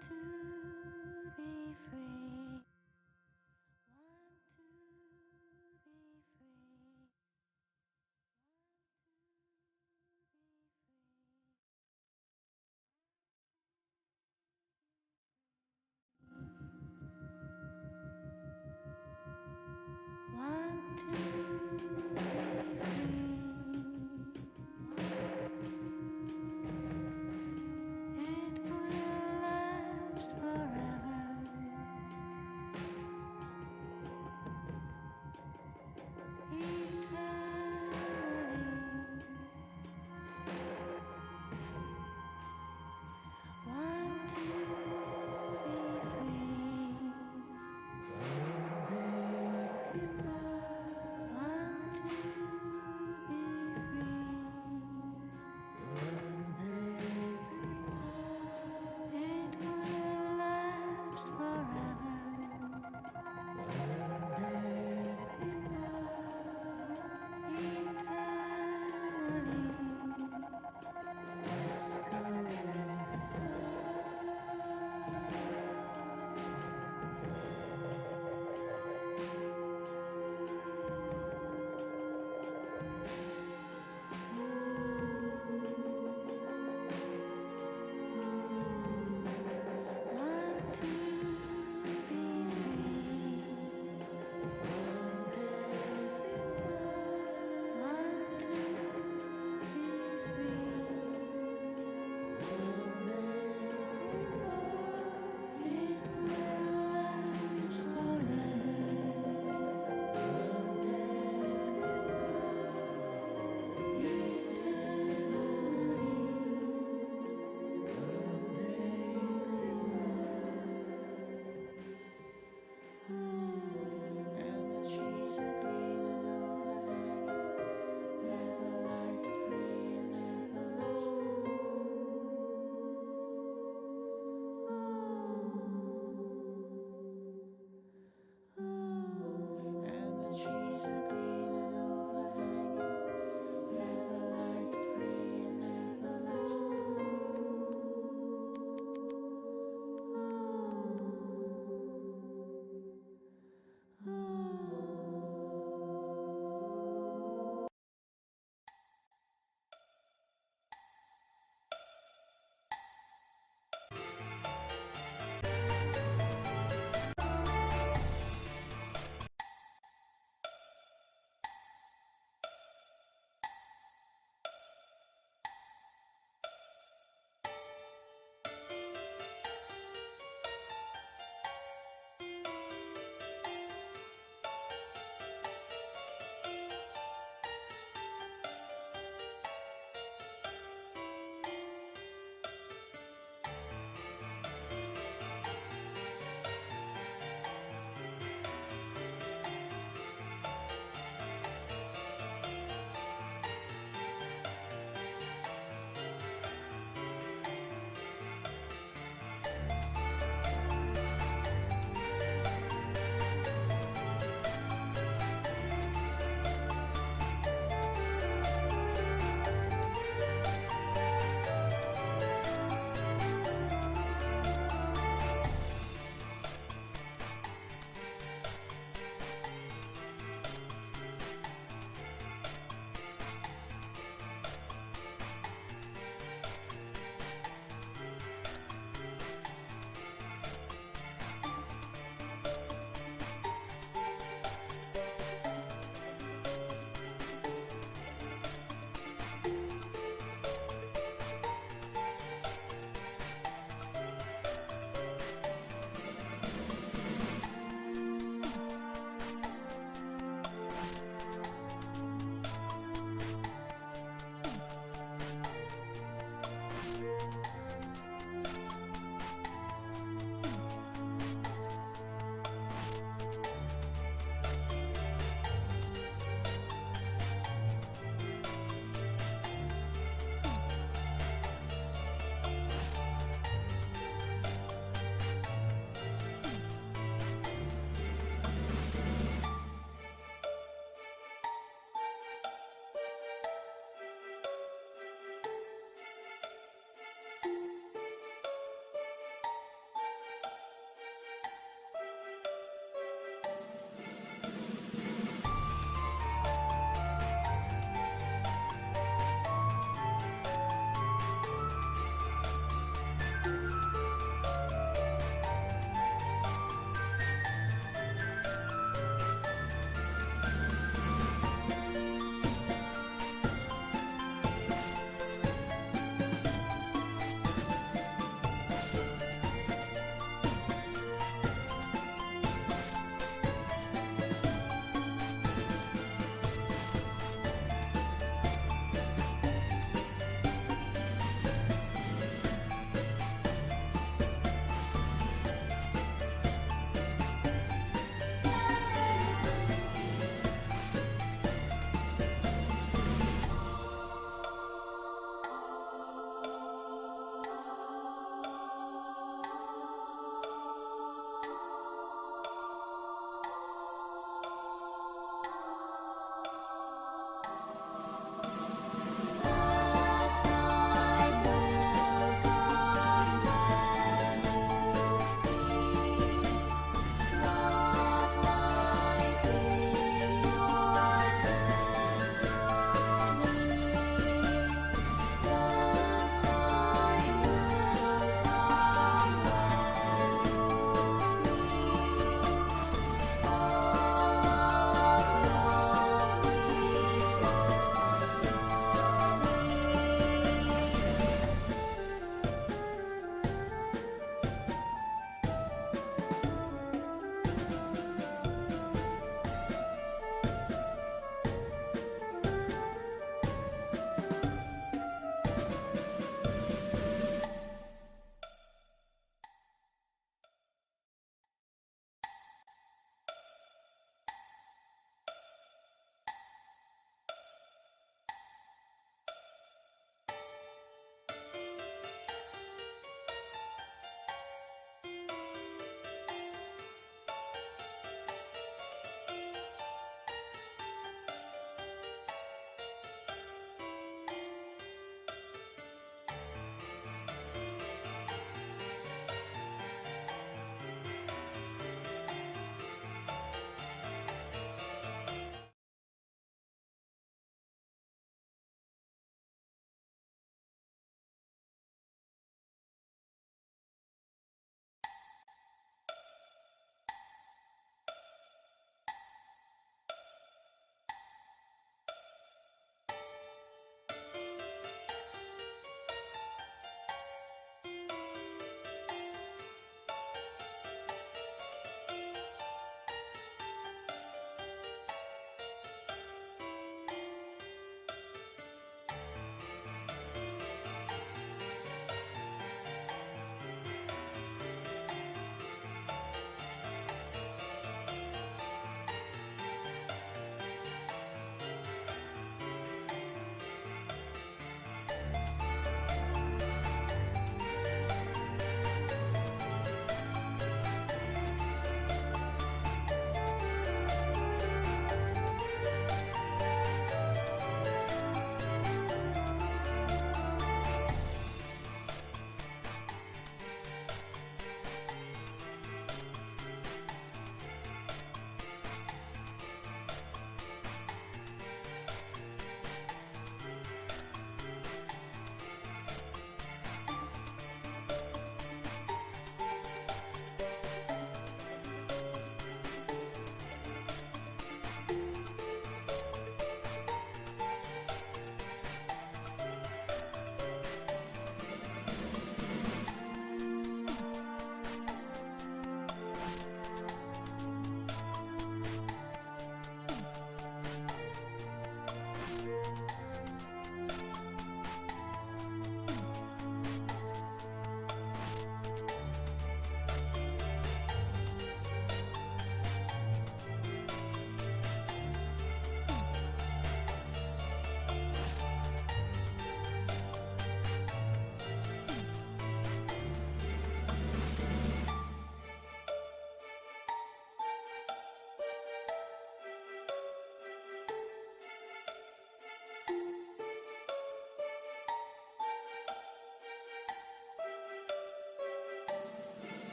It will last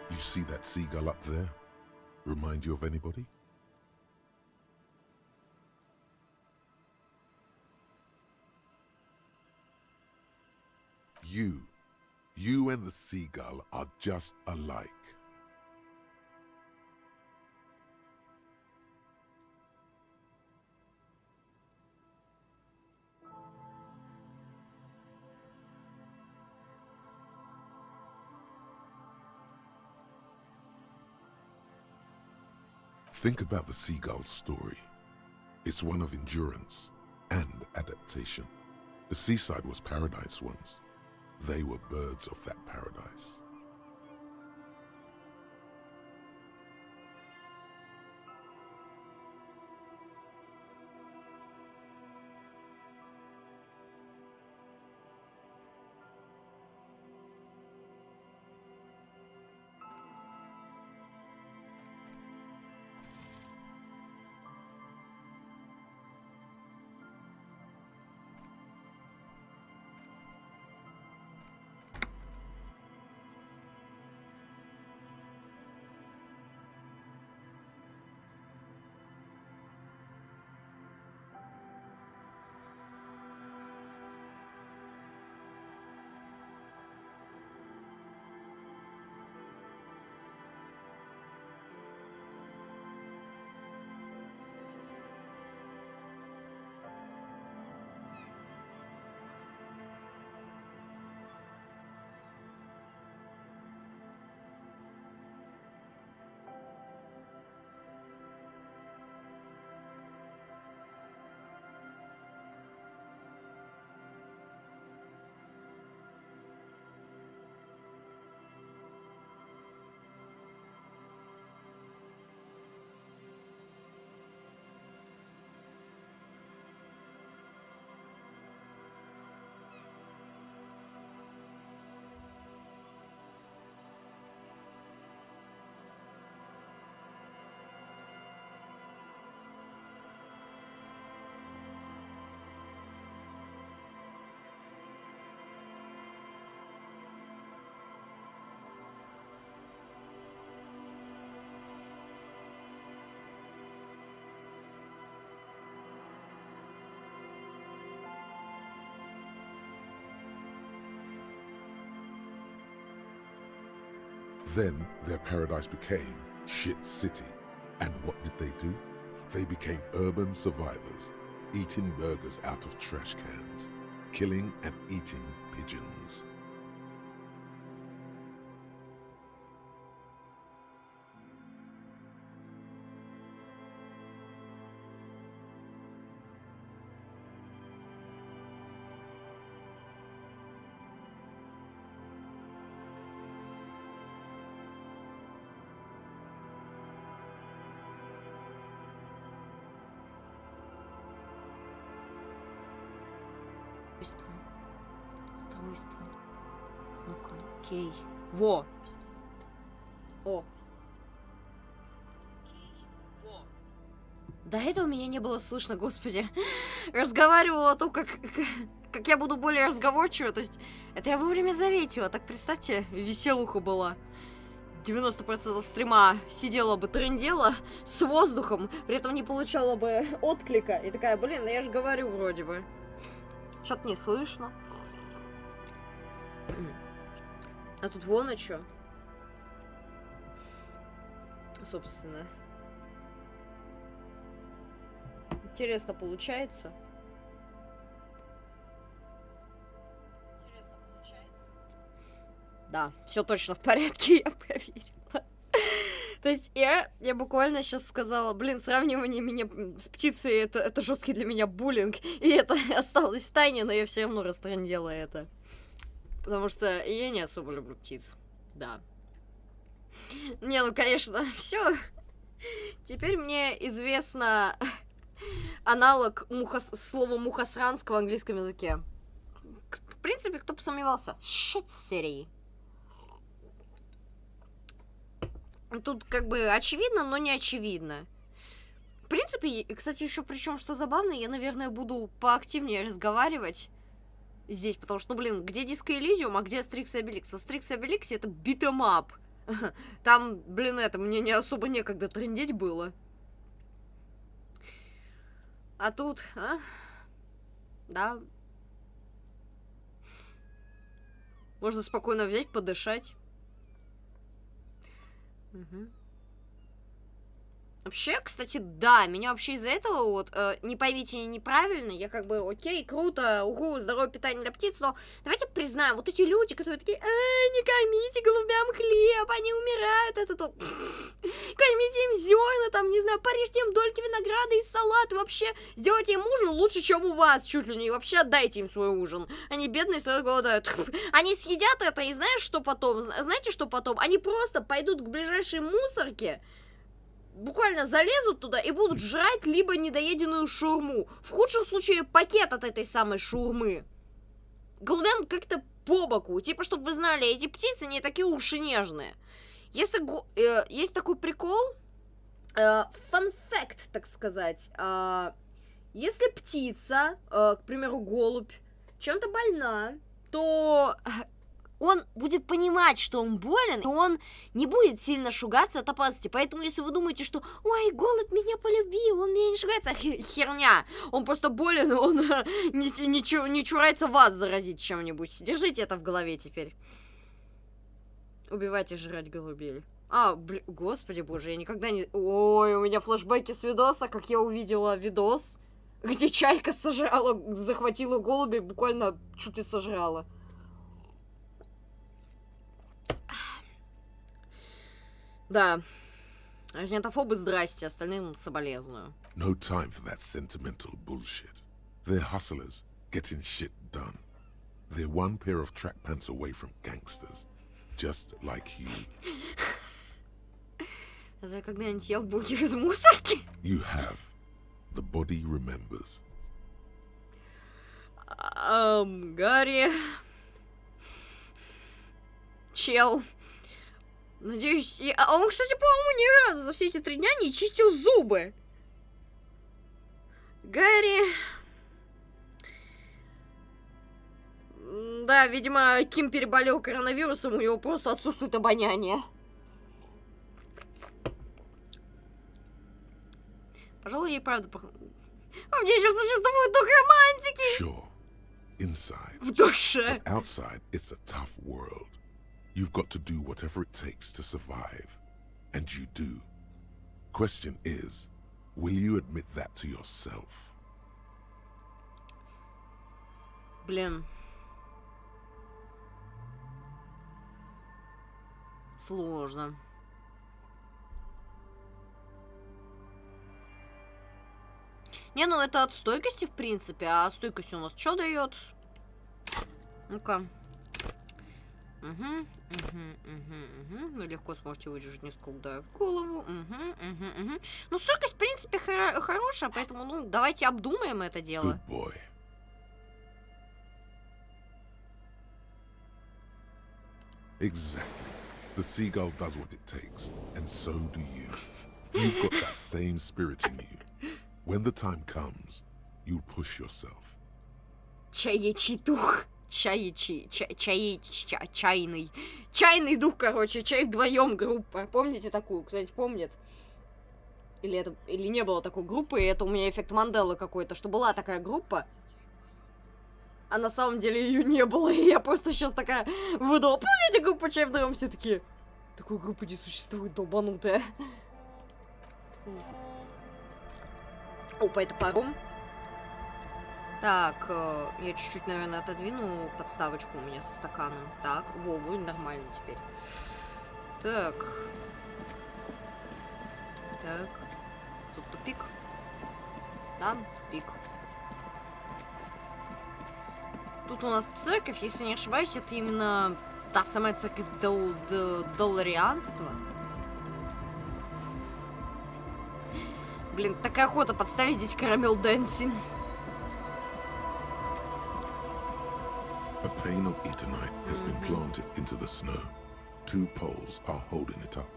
You see that seagull up there? Remind you of anybody? You and the seagull are just alike. Think about the seagull's story. It's one of endurance and adaptation. The seaside was paradise once. They were birds of that paradise. Then their paradise became Shit City. And what did they do? They became urban survivors, eating burgers out of trash cans, killing and eating pigeons. Устройство. Ну-ка, окей. Во! О! До этого меня не было слышно, господи. Разговаривала о том, как я буду более разговорчива. То есть, это я вовремя заметила. Так, представьте, веселуха была. 90% стрима сидела бы, трындела с воздухом, при этом не получала бы отклика. И такая, блин, да я же говорю вроде бы. Что-то не слышно. А тут вон и чё. Собственно. Интересно получается. Да, все точно в порядке, я проверила. То есть я буквально сейчас сказала, блин, сравнивание меня с птицей, это жесткий для меня буллинг. И это осталось в тайне, но я все равно растрындела это. Потому что я не особо люблю птиц. Да. Не, ну, конечно, все. Теперь мне известно аналог слова мухосранского в английском языке. В принципе, кто бы сомневался. Shit City. Тут как бы очевидно, но не очевидно. В принципе, кстати, еще причем, что забавно, я, наверное, буду поактивнее разговаривать здесь, потому что, ну, блин, где Диско Элизиум, а где Астерикс и Обеликс? В Астерикс и Обеликсе это битэмап. Там, блин, мне не особо некогда трындеть было. А тут, а? Да. Можно спокойно взять, подышать. Угу. Вообще, кстати, да, меня вообще из-за этого вот, не поймите неправильно, я как бы, окей, круто, угу, здоровое питание для птиц, но давайте признаем, вот эти люди, которые такие, не кормите голубям хлеб, они умирают, это то, кормите им зерна, там, не знаю, порежьте им дольки винограда и салат, вообще, сделайте им ужин лучше, чем у вас, чуть ли не, вообще отдайте им свой ужин, они бедные, слезы голодают, они съедят это, и знаешь, что потом, знаете, что потом, они просто пойдут к ближайшей мусорке, буквально залезут туда и будут жрать либо недоеденную шаурму. В худшем случае пакет от этой самой шаурмы. Голубям как-то по боку. Типа, чтобы вы знали, эти птицы не такие уж и нежные. Если есть такой прикол, fun fact, так сказать. Если птица, к примеру, голубь, чем-то больна, то он будет понимать, что он болен, и он не будет сильно шугаться от опасности. Поэтому, если вы думаете, что «Ой, голубь меня полюбил, он меня не шугается», херня. Он просто болен, он не чурается вас заразить чем-нибудь. Держите это в голове теперь. Убивайте жрать голубей. Господи боже, я никогда не... Ой, у меня флешбеки с видоса, как я увидела видос, где чайка захватила голубя, буквально чуть ли сожрала. Да. Орнитофобы, здрасте, остальным соболезную. No time for that sentimental bullshit. They're hustlers, getting shit done. They're one pair of track pants away from gangsters, just like you. Разве когда-нибудь ел бургер из мусорки? You have. The body remembers. Гарри. Чел. Надеюсь... он, кстати, по-моему, ни разу за все эти 3 дня не чистил зубы. Гарри... Да, видимо, Ким переболел коронавирусом, у него просто отсутствует обоняние. Пожалуй, ей правда... мне еще существует дух романтики! Sure. Inside. В душе. But outside, it's a tough world. You've got to do whatever it takes to survive. And you do. Question is, will you admit that to yourself? Блин. Сложно. Не, ну это от стойкости, в принципе. А стойкость у нас что дает? Ну-ка. Вы легко сможете выдержать несколько ударов в голову. Ну, стойкость, в принципе, хорошая, поэтому, ну, давайте обдумаем это дело. Good boy. Exactly. The seagull does what it takes, and so do you. You've got that same spirit in you. When the time comes, you'll push yourself. Чаячий дух. Чайный дух, короче, чай вдвоем группа. Помните такую? Кто-нибудь помнит? Или не было такой группы, и это у меня эффект Манделы какой-то, что была такая группа, а на самом деле ее не было, и я просто сейчас такая выдала. Помните группу чай вдвоем? Все такие, такой группы не существует, долбанутая. Опа, это паром. Так, я чуть-чуть, наверное, отодвину подставочку у меня со стаканом. Так, во, будет нормально теперь. Так. Так. Тут тупик. Да, тупик. Тут у нас церковь, если не ошибаюсь, это именно та самая церковь долларианства. Блин, такая охота подставить здесь карамел дэнсинг. A pane of eternite has been planted into the snow. 2 poles are holding it up.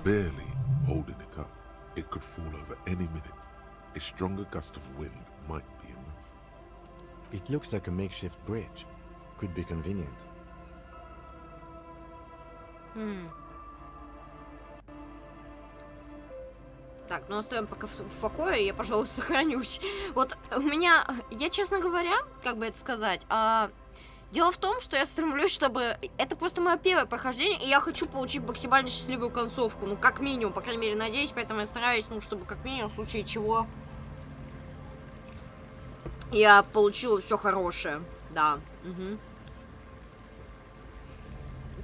Barely holding it up. It could fall over any minute. A stronger gust of wind might be enough. It looks like a makeshift bridge. Could be convenient. Так, ну оставим пока в покое, я, пожалуй, сохранюсь. Вот у меня, я, честно говоря, как бы это сказать, дело в том, что я стремлюсь, чтобы... Это просто мое первое прохождение, и я хочу получить максимально счастливую концовку. Ну, как минимум, по крайней мере, надеюсь, поэтому я стараюсь, ну, чтобы как минимум, в случае чего... Я получила все хорошее, да. Угу.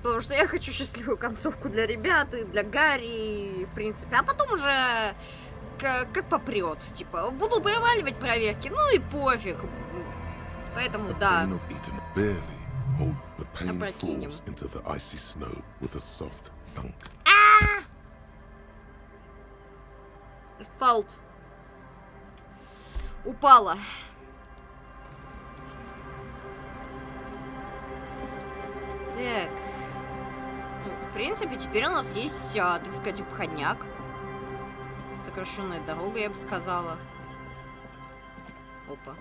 Потому что я хочу счастливую концовку для ребят и для Гарри, в принципе. А потом уже как попрет. Типа, буду проваливать проверки, ну и пофиг. Поэтому, да. Опрокинем. Фалт. Упала. Так. В принципе, теперь у нас есть, так сказать, обходняк. Сокращенная дорога, я бы сказала. Опа.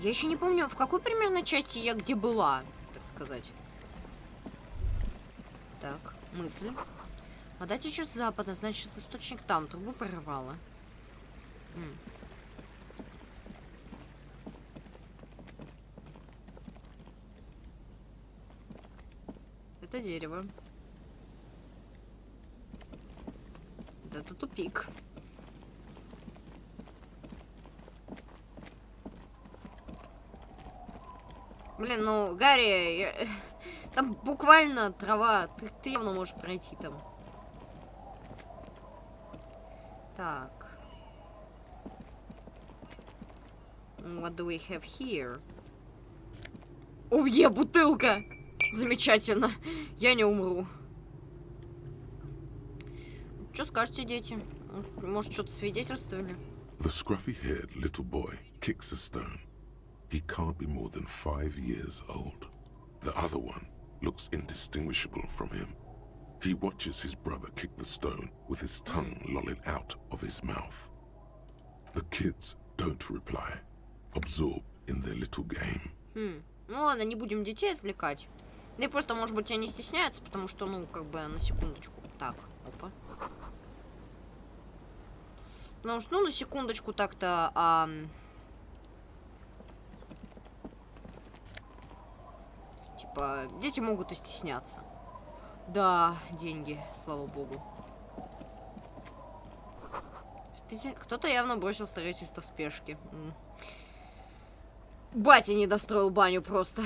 Я еще не помню, в какой примерно части я где была, так сказать. Так, мысль. Вода течет с запада, значит, источник там. Трубу прорвало. Это дерево. Это тупик. Блин, ну, Гарри, там буквально трава. Ты явно можешь пройти там. Так. What do we have here? Ой, бутылка! Замечательно. Я не умру. Что скажете, дети? Может, что-то свидетельствовали? The scruffy-haired little boy kicks a stone. He can't be more than 5 years old. The other one looks indistinguishable from him. He watches his brother kick the stone with his tongue lolling out of his mouth. The kids don't reply, absorbed in their little game. Ну ладно, не будем детей отвлекать. Да и просто, может быть, они стесняются, потому что, ну, как бы, на секундочку. Так, опа. Потому что, ну, на секундочку так-то... Типа, дети могут и стесняться. Да, деньги, слава богу. Кто-то явно бросил строительство в спешке. Батя не достроил баню просто.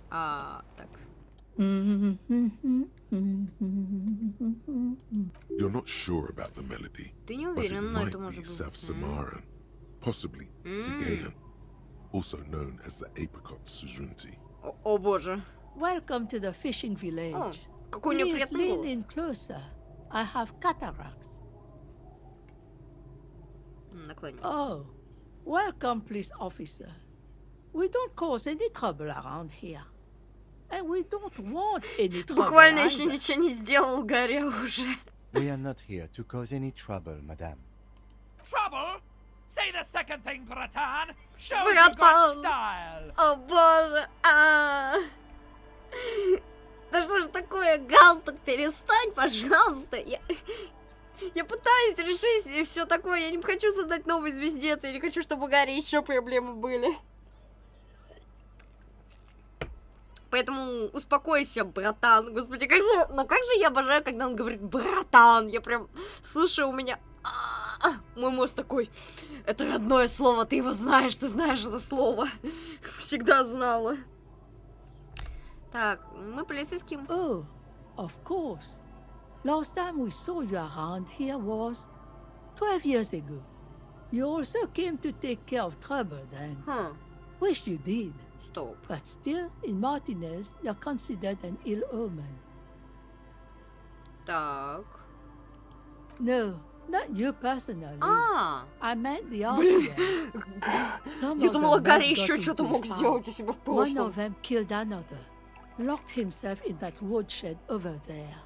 Так. You're not sure about the melody, Ты не but it уверен, но это might be может быть. South-Samaran, possibly Sigayan, also known as the apricot suzunti. О боже. Welcome to the fishing village. О, какой у него Please приятный lean голос. in closer. I have cataracts. Наклонился. Oh, welcome, police officer. We don't cause any trouble around here. And we don't want any trouble Буквально еще either. ничего не сделал, Гарри, уже. We are not here to cause any trouble, madame. Trouble? Say the second thing, Bratan. Show you Братан. got style. О боже. Да что ж такое? Галстук, перестань, пожалуйста. Я пытаюсь решить и все такое. Я не хочу создать новый звездец. Я не хочу, чтобы у Гарри еще проблемы были. Поэтому успокойся, братан. Господи, как же... Ну как же я обожаю, когда он говорит братан. Я прям слушаю, у меня... Мой мозг такой... Это родное слово, ты его знаешь, ты знаешь это слово. Всегда знала. Так, мы полицейские. Oh, of course. Last time we saw you around here was 12 years ago. You also came to take care of trouble then. Wish you did. Стоп. But still, in Martinez, you're considered an ill omen. Так. No, not you personally. I meant the Блин. RCM. Some Я of думала, them Гарри got еще into что-то мог fight. сделать у себя в One прошлом. of them killed another. Locked himself in that woodshed over there.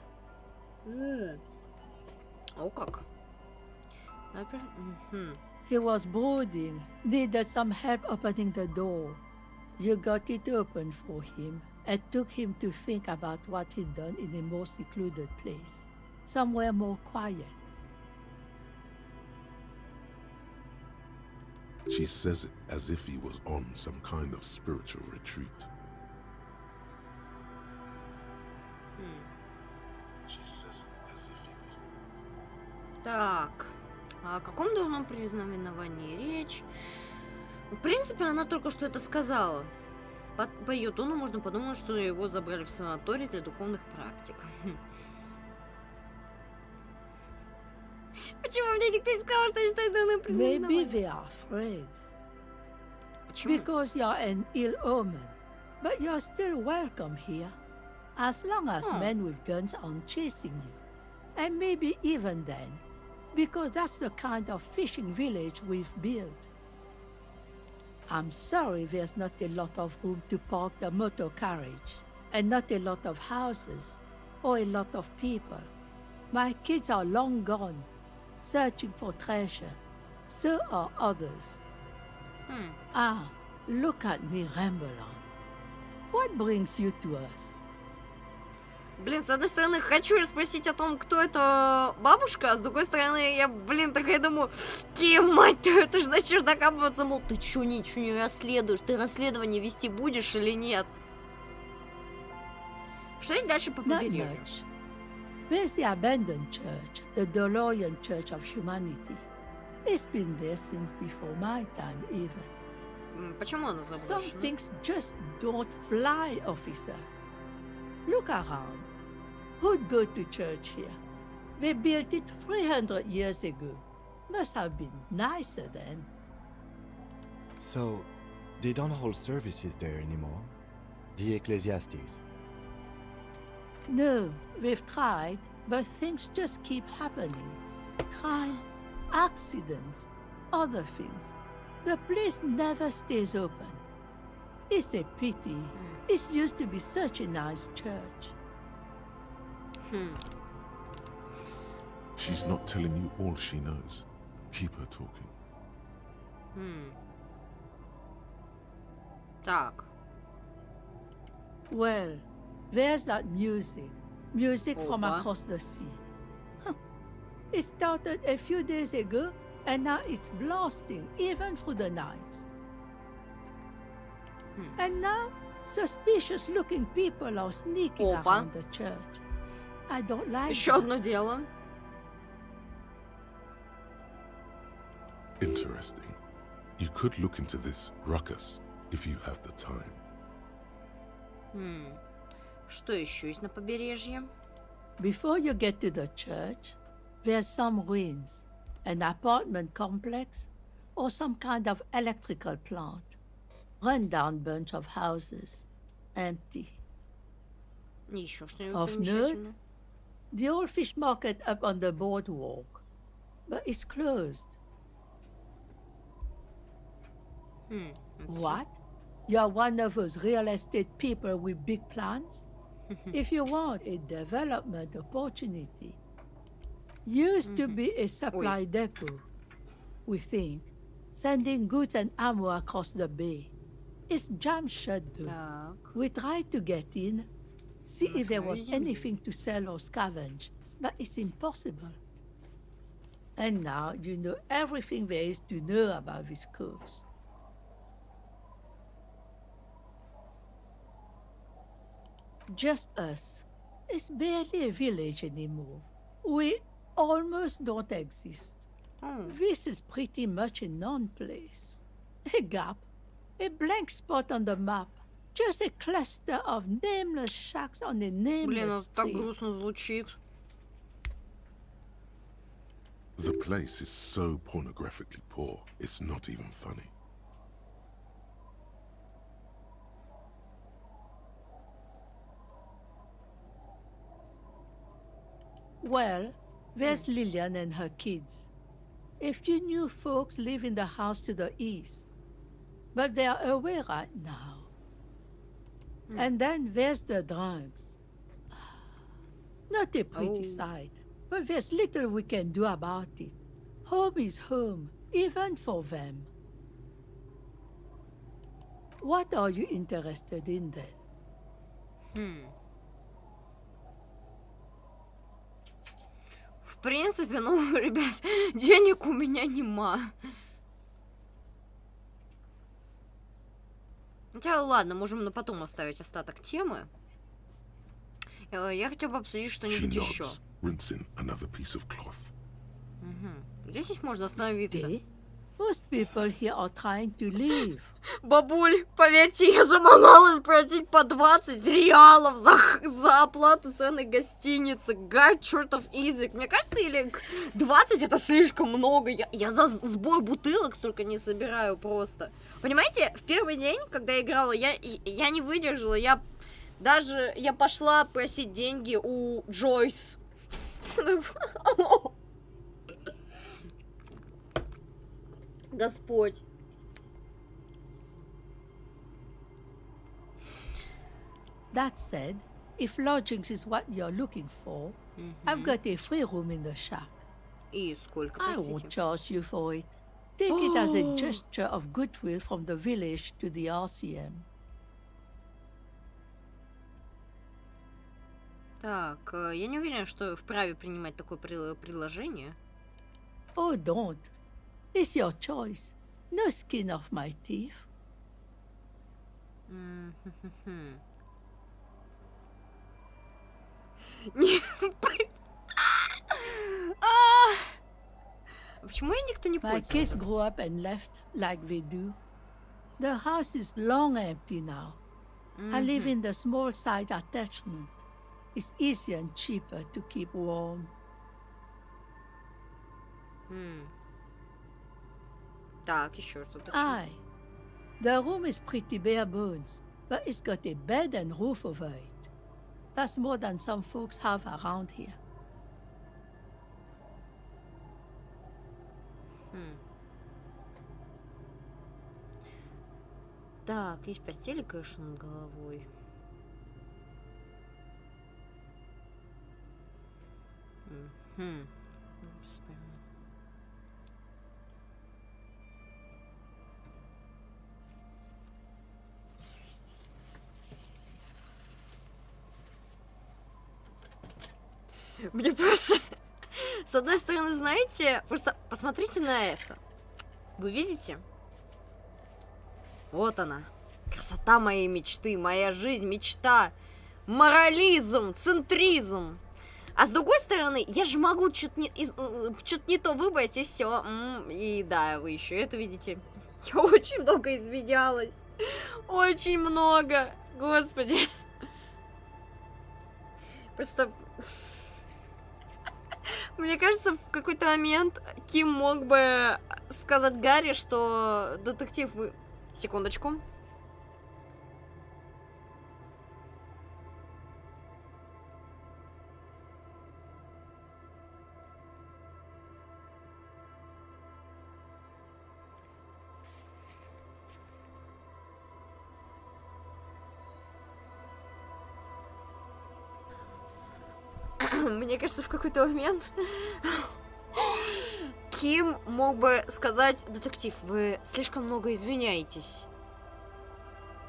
О, как. He was brooding, needed some help opening the door. You got it open for him and took him to think about what he'd done in a more secluded place, somewhere more quiet. She says it as if he was on some kind of spiritual retreat. She says it as if he was... Так, о каком давном предзнаменовании речь? В принципе, она только что это сказала. По ее тону можно подумать, что его забрали в санаторий для духовных практик. Почему мне никто не сказал, что считает давным Maybe предзнаменованием? they are afraid. Почему? Because you're an ill omen. But you're still welcome here. As long as men with guns aren't chasing you. And maybe even then. Because that's the kind of fishing village we've built. I'm sorry there's not a lot of room to park the motor carriage. And not a lot of houses. Or a lot of people. My kids are long gone. Searching for treasure. So are others. Ah, look at me ramble on. What brings you to us? Блин, с одной стороны, хочу я спросить о том, кто это бабушка, а с другой стороны, я, такая думаю, мать твою, ты же начнешь докапываться, мол, ты чё, ничего не расследуешь, ты расследование вести будешь или нет? Что есть дальше по Not побережью? much. There's the abandoned church, the Dolorian Church of Humanity. It's been there since before my time, even. Почему она Some заброшена? things just don't fly, officer. Look around. Who'd go to church here? They built it 300 years ago. Must have been nicer then. So, they don't hold services there anymore? The Ecclesiastes? No, we've tried, but things just keep happening. Crime, accidents, other things. The place never stays open. It's a pity. It used to be such a nice church. She's not telling you all she knows. Keep her talking. Так. Well, there's that music. Music from Opa. across the sea. Huh. It started a few days ago, and now it's blasting even through the night. And now, suspicious-looking people are sneaking Opa. around the church. I don't like Еще that. одно дело. Interesting. You could look into this ruckus if you have the time. Что еще есть на побережье? Before you get to the church, there's some ruins, an apartment complex, or some kind of electrical plant. Run-down bunch of houses, empty. Еще что-нибудь Of примечательное? The old fish market up on the boardwalk, but it's closed. What? You're one of those real estate people with big plans? If you want a development opportunity, used to be a supply depot, we think, sending goods and ammo across the bay. It's jammed shut though. Так. We tried to get in, see if there was Crazy. anything to sell or scavenge, but it's impossible. And now you know everything there is to know about this coast. Just us. It's barely a village anymore. We almost don't exist. This is pretty much a non-place. A gap. A blank spot on the map. Just a cluster of nameless shacks on a Блин, nameless это так street. грустно звучит. The place is so pornographically poor, it's not even funny. Well, there's Lillian and her kids. A few new folks live in the house to the east, but they're away right now. And then there's the drugs. Not a pretty Oh. sight, but there's little we can do about it. Home is home, even for them. What are you interested in then? В принципе, ну, ребят, денег у меня нема. Хотя, ладно, можем на потом оставить остаток темы. Я хотел бы обсудить что-нибудь еще. Rinsing another piece of cloth. Здесь можно остановиться. Stay? Most people here are trying to leave. Бабуль, поверьте, я заманалась платить по 20 реалов за оплату сраной гостиницы. God, чертов язык. Мне кажется, или 20 это слишком много. Я за сбор бутылок столько не собираю просто. Понимаете, в первый день, когда я играла, я не выдержала. Я пошла просить деньги у Джойс. Господь. That said, if lodgings is what you're looking for, I've got a free room in the shack. И сколько, I won't charge you for it. Take it as a gesture of goodwill from the village to the RCM. Так, я не уверена, что вправе принимать такое предложение. Oh, don't. It's your choice. No skin off my teeth. Почему я никто не My kids пользуется? grew up and left like they do. The house is long empty now. I live in the small side attachment. It's easier and cheaper to keep warm. Так, еще что-то. Aye. The room is pretty bare bones, but it's got a bed and roof over it. That's more than some folks have around here. Так, есть постели, конечно, над головой. Мне просто... С одной стороны, знаете, просто посмотрите на это. Вы видите? Вот она. Красота моей мечты, моя жизнь, мечта. Морализм, центризм. А с другой стороны, я же могу что-то не то выбрать, и все. И да, вы еще это видите. Я очень много извинялась. Очень много. Господи. Просто... Мне кажется, в какой-то момент Ким мог бы сказать Гарри, что детектив вы... Секундочку. Мне кажется, в какой-то момент Ким мог бы сказать: детектив, вы слишком много извиняетесь.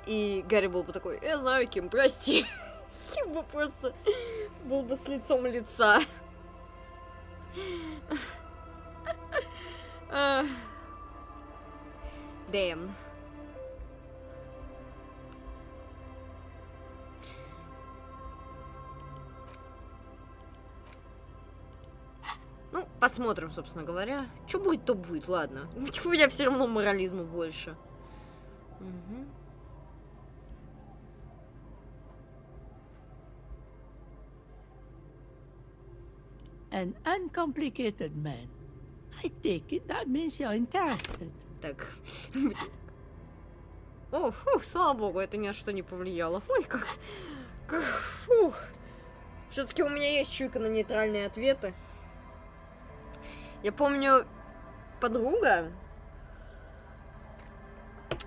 И Гарри был бы такой: я знаю, Ким, прости. Ким бы просто был бы с лицом лица. Damn. Ну, посмотрим, собственно говоря. Что будет, то будет, ладно. У меня все равно морализма больше. Угу. An uncomplicated man. I take it that means you're interested. Так. О, фух, слава богу, это ни на что не повлияло. Ой, как фух. Все-таки у меня есть чуйка на нейтральные ответы. Я помню, подруга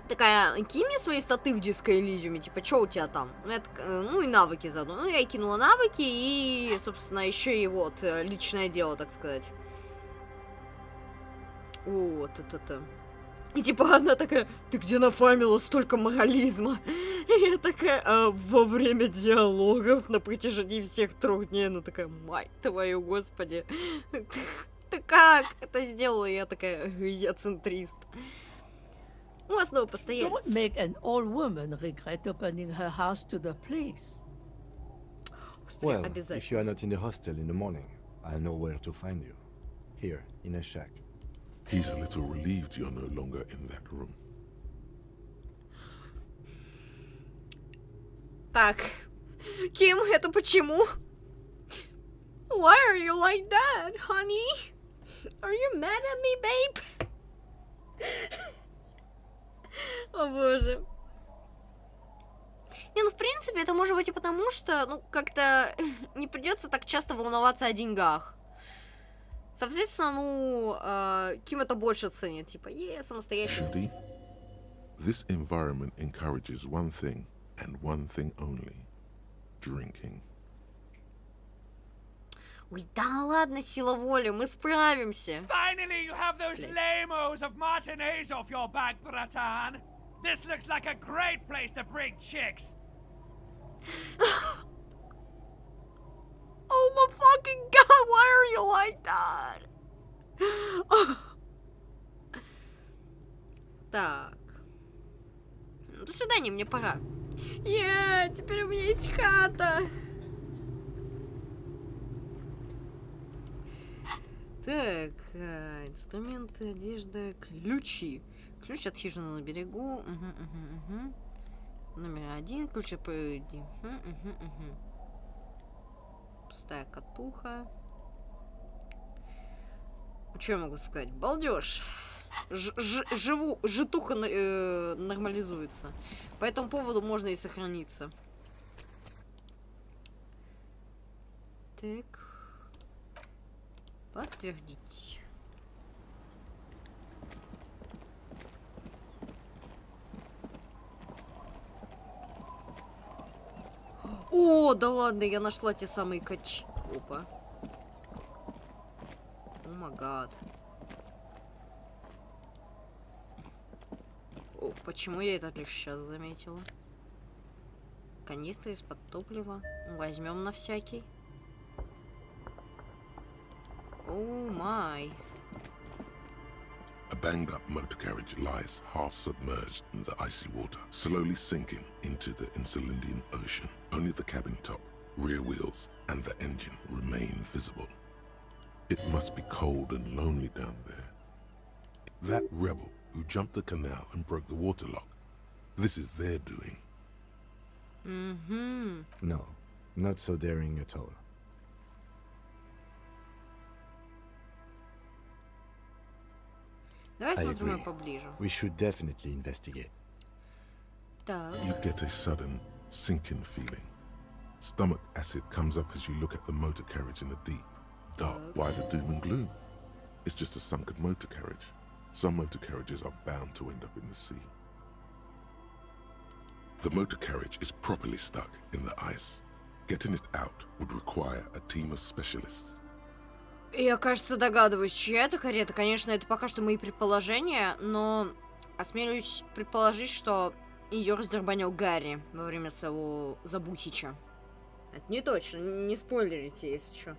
такая: кинь мне свои статы в диско Элизиуме, типа, что у тебя там? Ну и навыки заодно. Ну, я ей кинула навыки и, собственно, еще и вот, личное дело, так сказать. Вот это. И типа она такая, ты где нафамила столько морализма? И я такая, во время диалогов на протяжении всех 3 дней, ну такая, мать твою, господи. Ты как это сделала? Я такая, я центрист. У вас снова Don't постоялец. make an old woman regret opening her house to the police. Well, if you Обязательно. are not in the hostel in the morning, I'll know where to find you. Here, in a shack. He's a little relieved you're no longer in that room. Так, Ким, это почему? Why are you like that, honey? Are you mad at me, babe? О боже. Не, ну в принципе это может быть и потому, что, ну, как-то не придется так часто волноваться о деньгах. Соответственно, ну, Ким это больше ценит, типа, самостоятельность. Shudi, this environment encourages one thing and one thing only: drinking. Ой, да ладно, сила воли, мы справимся. Finally, you have those lamos of Martinez off your back, Bratan. This looks like a great place to bring chicks. Oh my fucking god, why are you like that? Так. До свидания, мне пора. Теперь у меня есть хата. Так, инструменты, одежда, ключи. Ключ от хижины на берегу. Номер 1, ключ от проводи. Пустая катуха. Что я могу сказать? Балдеж. Житуха нормализуется. По этому поводу можно и сохраниться. Так. Подтвердить. О, да ладно, я нашла те самые качи. Опа. О май гад. О, почему я это лишь сейчас заметила? Канистры из-под топлива. Возьмем на всякий. О май. A banged-up motor carriage lies half submerged in the icy water, slowly sinking into the Insulindian Ocean. Only the cabin top, rear wheels, and the engine remain visible. It must be cold and lonely down there. That rebel who jumped the canal and broke the waterlock, this is their doing. No, not so daring at all. Давай I смотрим agree. поближе. We should definitely investigate. Так. You get a sudden sinking feeling. Stomach acid comes up as you look at the motor carriage in the deep, dark. Why the doom and gloom? It's just a sunken motor carriage. Some motor carriages are bound to end up in the sea. The motor carriage is properly stuck in the ice. Getting it out would require a team of specialists. Я, кажется, догадываюсь, чья это карета. Конечно, это пока что мои предположения, но осмелюсь предположить, что ее раздербанил Гарри во время своего забухича. Это не точно, не спойлерите, если что.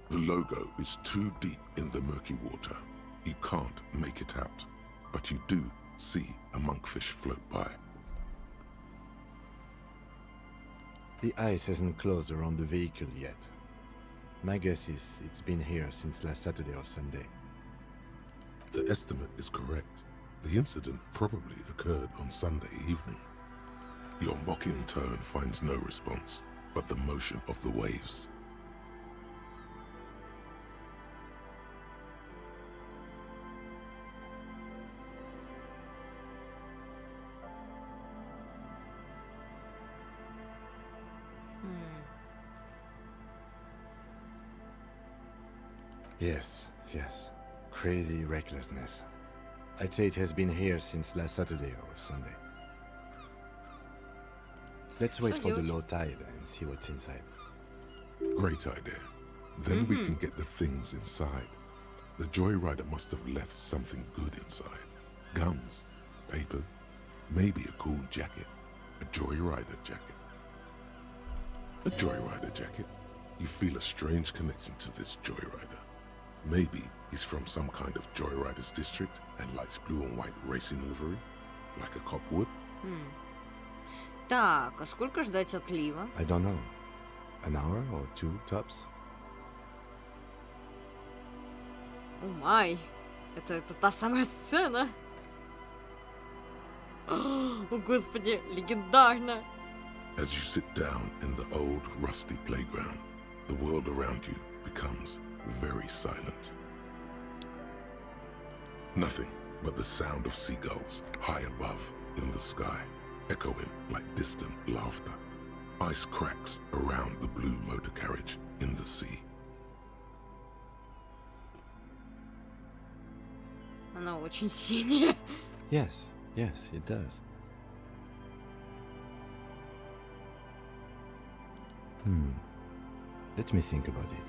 The logo is too deep in the murky water. You can't make it out, but you do see a monkfish float by. The ice hasn't closed around the vehicle yet. My guess is it's been here since last Saturday or Sunday. The estimate is correct. The incident probably occurred on Sunday evening. Your mocking tone finds no response, but the motion of the waves. Yes. Crazy recklessness. I'd say it has been here since last Saturday or Sunday. Let's wait for the low tide and see what's inside. Great idea. Then we can get the things inside. The joyrider must have left something good inside. Guns, papers, maybe a cool jacket. A joyrider jacket. A joyrider jacket. You feel a strange connection to this joyrider. Maybe he's from some kind of joyriders district and likes blue and white racing livery, like a cop would. Так, а сколько ждать отлива? I don't know. An hour or two tops? О май, это та самая сцена. О господи, легендарно. As you sit down in the old rusty playground, the world around you becomes very silent. Nothing but the sound of seagulls high above in the sky, echoing like distant laughter. Ice cracks around the blue motor carriage in the sea. Она очень синяя. Yes, yes, it does. Let me think about it.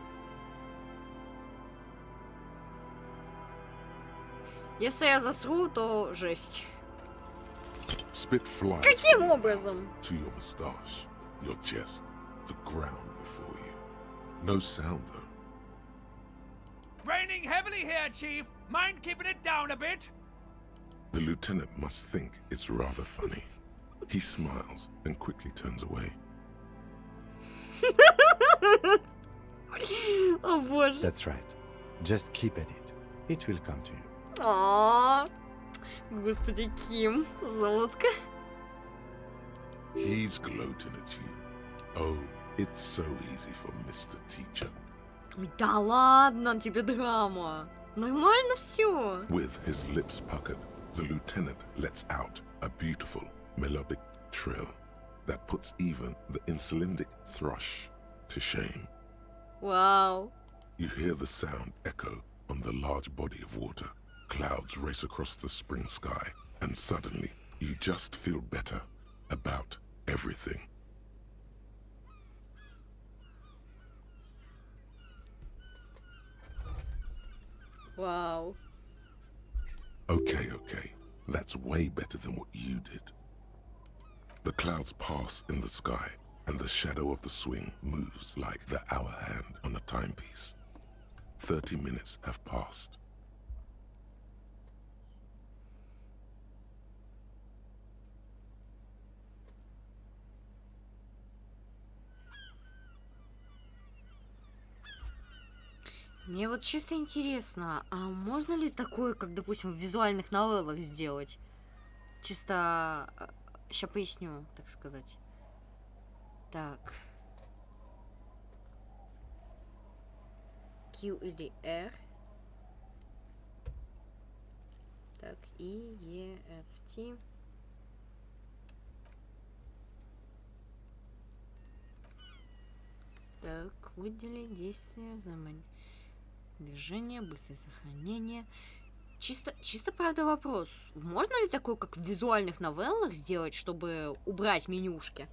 Если я засру, то жесть. Spit flies Каким from your образом? mouth to your moustache, your chest, the ground before you. No sound though. Raining heavily here, Chief. Mind keeping it down a bit? The lieutenant must think it's rather funny. He smiles and quickly turns away. О боже. That's right. Just keep at it. It will come to you. А, господи, Ким, золотко. He's gloating at you. Oh, it's so easy for Mr. Teacher. Ой, да ладно, тебе драма. Нормально все. With his lips puckered, the lieutenant lets out a beautiful melodic trill that puts even the insulindic thrush to shame. Вау. You hear the sound echo on the large body of water. Clouds race across the spring sky, and suddenly you just feel better about everything. Вау. Okay, that's way better than what you did. The clouds pass in the sky, and the shadow of the swing moves like the hour hand on a timepiece. 30 minutes have passed. Мне вот чисто интересно, а можно ли такое, как, допустим, в визуальных новеллах сделать? Чисто... Сейчас поясню, так сказать. Так. Q или R. Так, И, Е, Р, Т. Так, выделить действие, движение, быстрое сохранение. Чисто правда вопрос. Можно ли такое, как в визуальных новеллах, сделать, чтобы убрать менюшки?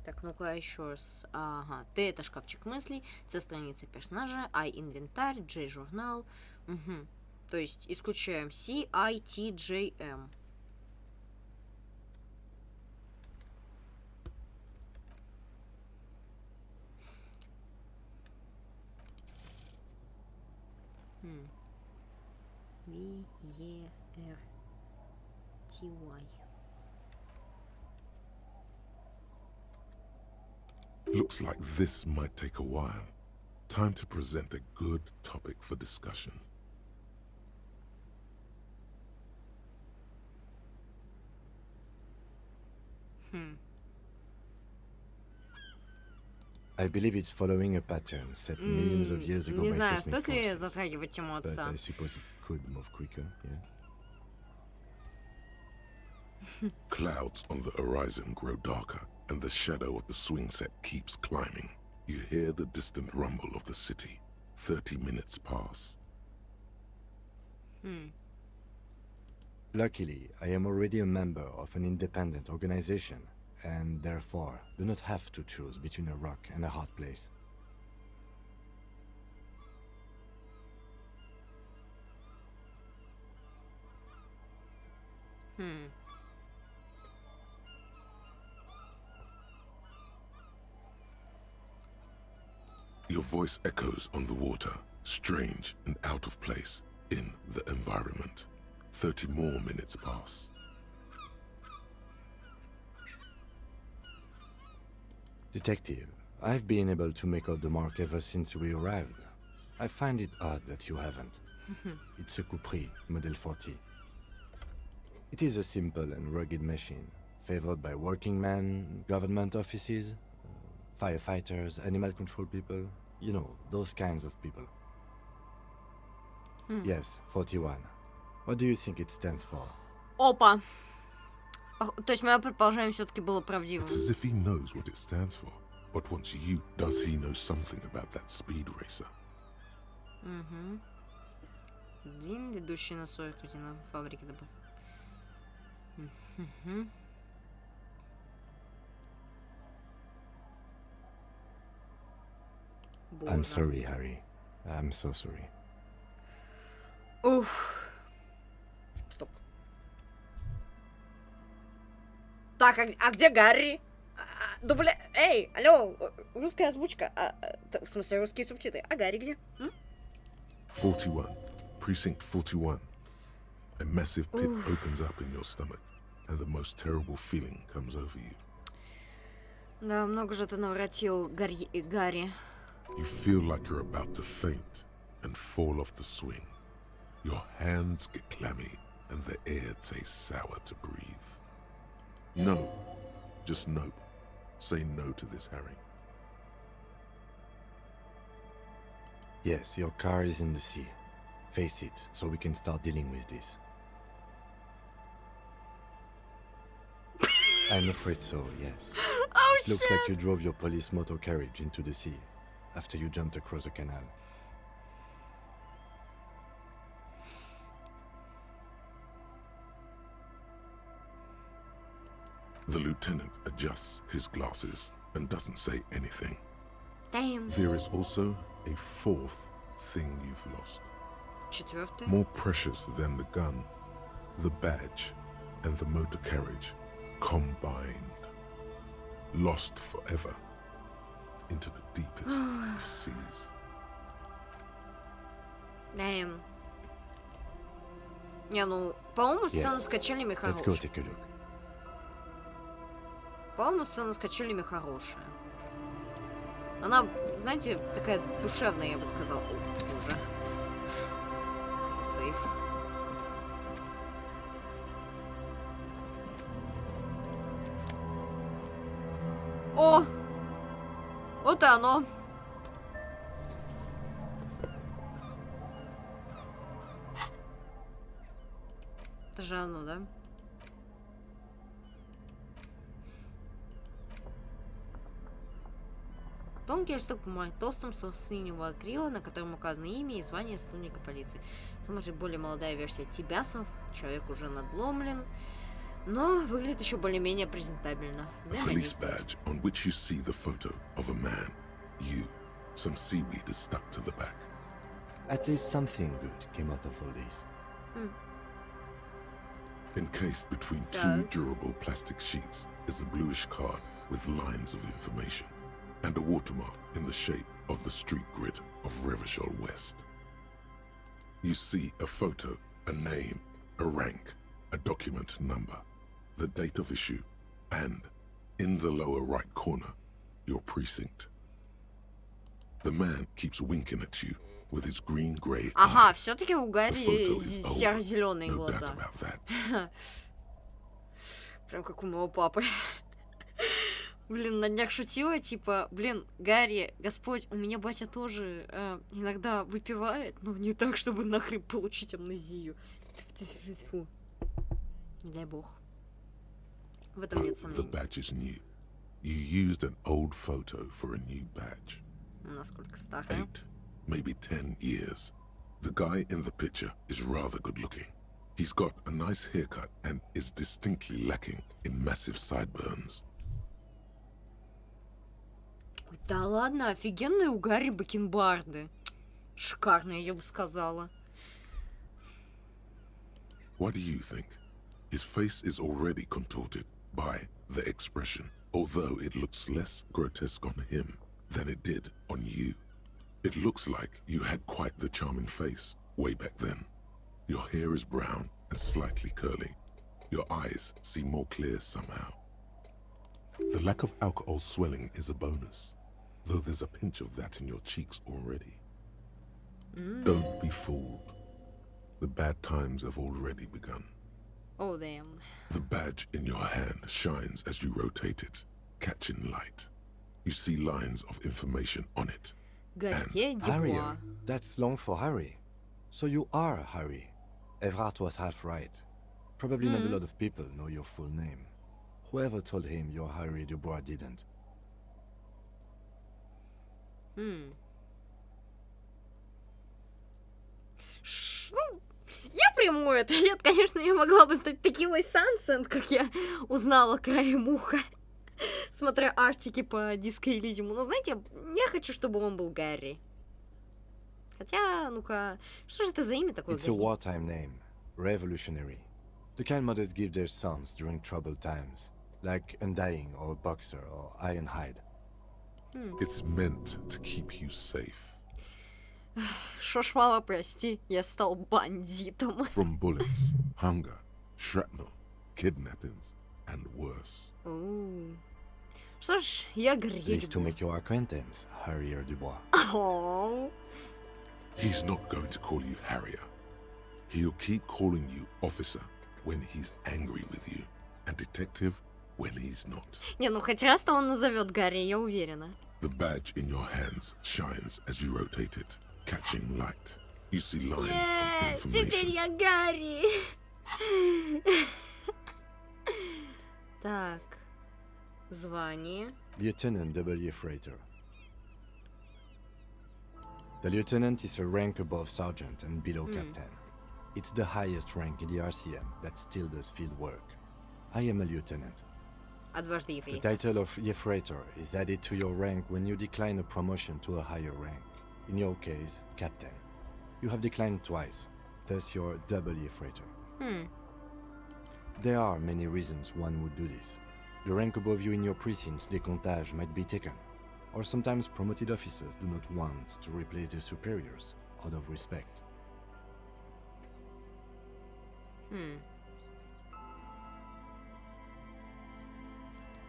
Так, ну-ка еще раз. Ага, Т это шкафчик мыслей, С страница персонажа, I инвентарь, J журнал. Угу. То есть исключаем C, I, T, J, M. V, E, R, T, Y. Looks like this might take a while. Time to present a good topic for discussion. I believe it's following a pattern set millions of years ago Не by знаю, cosmic стоит ли forces. затрагивать тему But отца. I suppose it could move quicker, yeah? Clouds on the horizon grow darker, and the shadow of the swing set keeps climbing. You hear the distant rumble of the city. 30 minutes pass. Luckily, I am already a member of an independent organization. and therefore do not have to choose between a rock and a hard place. Your voice echoes on the water, strange and out of place in the environment. 30 more minutes pass. Detective, I've been able to make out the mark ever since we arrived. I find it odd that you haven't. It's a Coupris, Model 40. It is a simple and rugged machine, favored by working men, government offices, firefighters, animal control people, you know, those kinds of people. Yes, 41. What do you think it stands for? Опа. То есть мое предположение все-таки было правдивым. It's as if he knows what it stands for. But once you, does he know something about that speed racer? Один, ведущий на 41 на фабрике добыл. I'm sorry, Harry. I'm so sorry. Уф. Стоп. Так, а где Гарри? Дубля... Эй, алло, русская озвучка. В смысле, русские субтитры. А Гарри где? 41. Precinct 41. A massive pit opens up in your stomach, and the most terrible feeling comes over you. Да, много же ты навратил, Гарри. You feel like you're about to faint and fall off the swing. Your hands get clammy and the air tastes sour to breathe. No. Just no. Say no to this, Harry. Yes, your car is in the sea. Face it, so we can start dealing with this. I'm afraid so, yes. Oh, It looks like you drove your police motor carriage into the sea after you jumped across the canal. The lieutenant adjusts his glasses and doesn't say anything. Damn. There is also a fourth thing you've lost. Четвертый. More precious than the gun, the badge, and the motor carriage combined. Lost forever into the deepest of seas. Damn. Не, ну, по-моему, сцена с качелями Let's go хорошая. take a look. По-моему, сцена с качелями хорошая. Она, знаете, такая душевная, я бы сказала. О, боже. Сейф. О! Вот и оно. Это же оно, да? Тонкий листок бумаги толстым со синего акрила, на котором указано имя и звание сотрудника полиции. Может, более молодая версия Тибясов. Человек уже надломлен, но выглядит еще более-менее презентабельно. A police badge on which you see the photo of a man. You. Some seaweed is stuck to the back. At least something good came out of all this. Encased between two durable plastic sheets is a bluish card with lines of information and a watermark in the shape of the street grid of Revachol West. You see a photo, a name, a rank, a document number, the date of issue, and, in the lower right corner, your precinct. The man keeps winking at you with his green-grey Ага, eyes. все-таки у Гарри серо-зеленые No doubt глаза. about that. Прям как у моего папы. Блин, на днях шутила, типа, блин, Гарри, Господь, у меня батя тоже иногда выпивает, но не так, чтобы нахрен получить амнезию. Фу. Не дай бог. В этом нет The сомнений. badge is new. You used an old photo for a new badge. Насколько старая. 8, maybe 10 years. The guy in the picture is rather good looking. He's got a nice haircut and is distinctly lacking in massive sideburns. Да ладно, офигенные у Гарри бакенбарды. Шикарные, я бы сказала. What do you think? His face is already contorted by the expression, although it looks less grotesque on him than it did on you. It looks like you had quite the charming face way back then. Your hair is brown and slightly curly. Your eyes seem more clear somehow. The lack of alcohol swelling is a bonus, though there's a pinch of that in your cheeks already. Don't be fooled. The bad times have already begun. Oh, damn. The badge in your hand shines as you rotate it, catching light. You see lines of information on it. Гарри Harrier. That's long for Harry. So you are Harry. Everard was half right. Probably not a lot of people know your full name. Whoever told him you're Harry Dubois didn't. Ну, я приму это. Нет, конечно, я могла бы стать Текилой Сансенд, как я узнала краем уха, смотря артики по Диско Элизиуму. Но знаете, я хочу, чтобы он был Гарри. Хотя, ну-ка, что же это за имя такое? It's a wartime name. Revolutionary. The kind mothers give their sons during troubled times. Like Undying or Boxer or Ironhide. It's meant to keep you safe. Шо ж, мама, прости, я стал бандитом. From bullets, hunger, shrapnel, kidnappings, and worse. Что ж, я Гарри Pleased to Дюбуа. make your acquaintance, Harrier Dubois. Оу. He's not going to call you Harrier. He'll keep calling you officer when he's angry with you, and detective when he's not. Не, ну хоть раз-то он назовет Гарри, я уверена. The badge in your hands shines as you rotate it, catching light. You see lines of Теперь information. я Гарри. Так. Звание. Lieutenant W. Freighter. The lieutenant is a rank above sergeant and below captain. It's the highest rank in the RCM that still does field work. I am a lieutenant. А дважды The еврей. title of Yefreitor is added to your rank when you decline a promotion to a higher rank. In your case, captain. You have declined twice, thus you're double Yefreitor. There are many reasons one would do this. The rank above you in your precinct's décomptage might be taken, or sometimes promoted officers do not want to replace their superiors out of respect.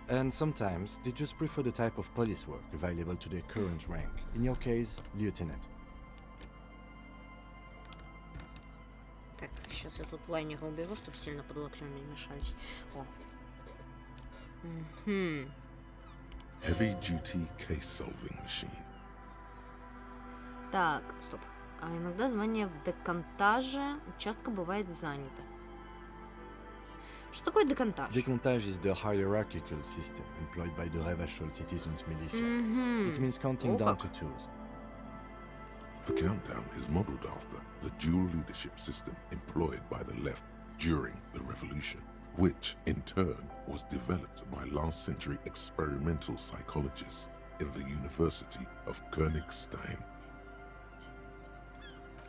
And sometimes they just prefer the type of police work available to their current rank. In your case, lieutenant. Так, сейчас я тут лайнера уберу, чтобы сильно под локтем не мешались. О. Heavy duty case solving machine. Так, стоп. А иногда звание в декантаже участка бывает занято. Что такое декантаж? Décomptage is the hierarchical system employed by the Revachol citizens militia. It means counting Oh, down как. to twos. The countdown is modeled after the dual leadership system employed by the left during the revolution, which in turn was developed by last century experimental psychologists in the University of Königstein.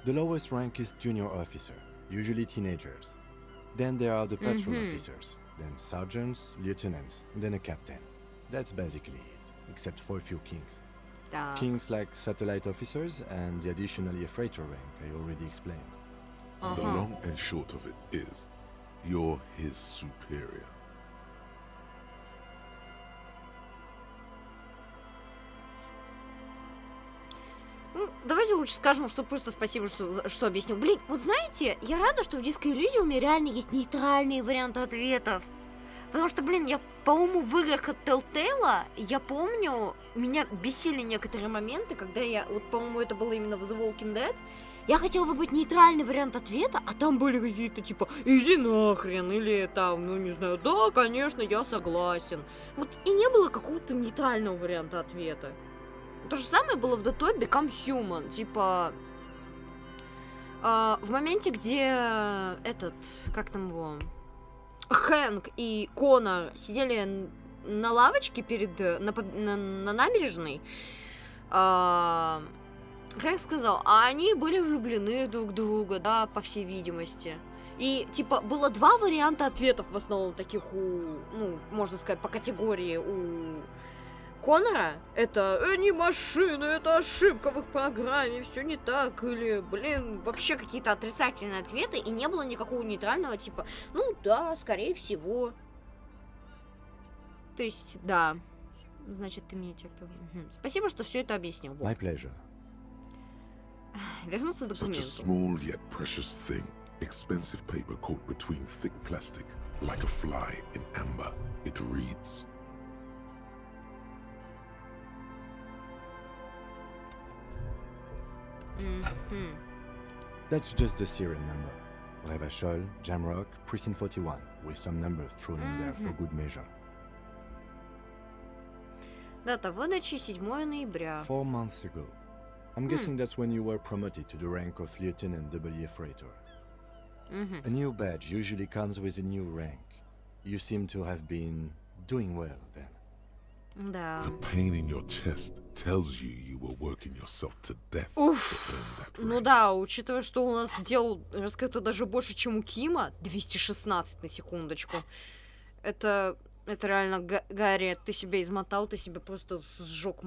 The lowest rank is junior officer, usually teenagers. Then there are the patrol officers, then sergeants, lieutenants, and then a captain. That's basically it, except for a few kings. Так. Kings like satellite officers and the additionally a freighter rank I already explained. The long and short of it is, you're his superior. Ну, давайте лучше скажем, что просто спасибо, что объяснил. Блин, вот знаете, я рада, что в Диско Элизиуме реально есть нейтральные варианты ответов. Потому что, блин, я, по-моему, в играх от Telltale, я помню, меня бесили некоторые моменты, когда я, вот, по-моему, это было именно в The Walking Dead, я хотела выбрать нейтральный вариант ответа, а там были какие-то типа «иди нахрен» или там, ну не знаю, «да, конечно, я согласен». Вот и не было какого-то нейтрального варианта ответа. То же самое было в Detroit Become Human, типа в моменте, где этот, как там его, Хэнк и Конор сидели на лавочке перед... на набережной. Как я сказал, они были влюблены друг в друга, да, по всей видимости. И, типа, было два варианта ответов в основном таких у... Ну, можно сказать, по категории у Конора. Это не машины, это ошибка в их программе, все не так. Или, блин, вообще какие-то отрицательные ответы. И не было никакого нейтрального, типа, ну да, скорее всего. То есть, да. Значит, ты меня терпел. Спасибо, что все это объяснил. My pleasure. Вернуться к Such a документу. small yet precious thing. Expensive paper caught between thick plastic, like a fly in amber. It reads. That's just the serial number. Revachol, Jamrock, Precinct 41, with some numbers thrown in there for good measure. Дата выдачи 7 ноября. 4 months ago. I'm guessing that's when you were promoted to the rank of Lieutenant W. Freighter. A new badge usually comes with a new rank. You seem to have been doing well then. Да. The pain in your chest tells you were working yourself to death to earn that Ну rank. да, учитывая, что у нас дел раскрыто даже больше, чем у Кима, 216 на секундочку. Это реально, Гарри, ты себя измотал, ты себя просто сжег.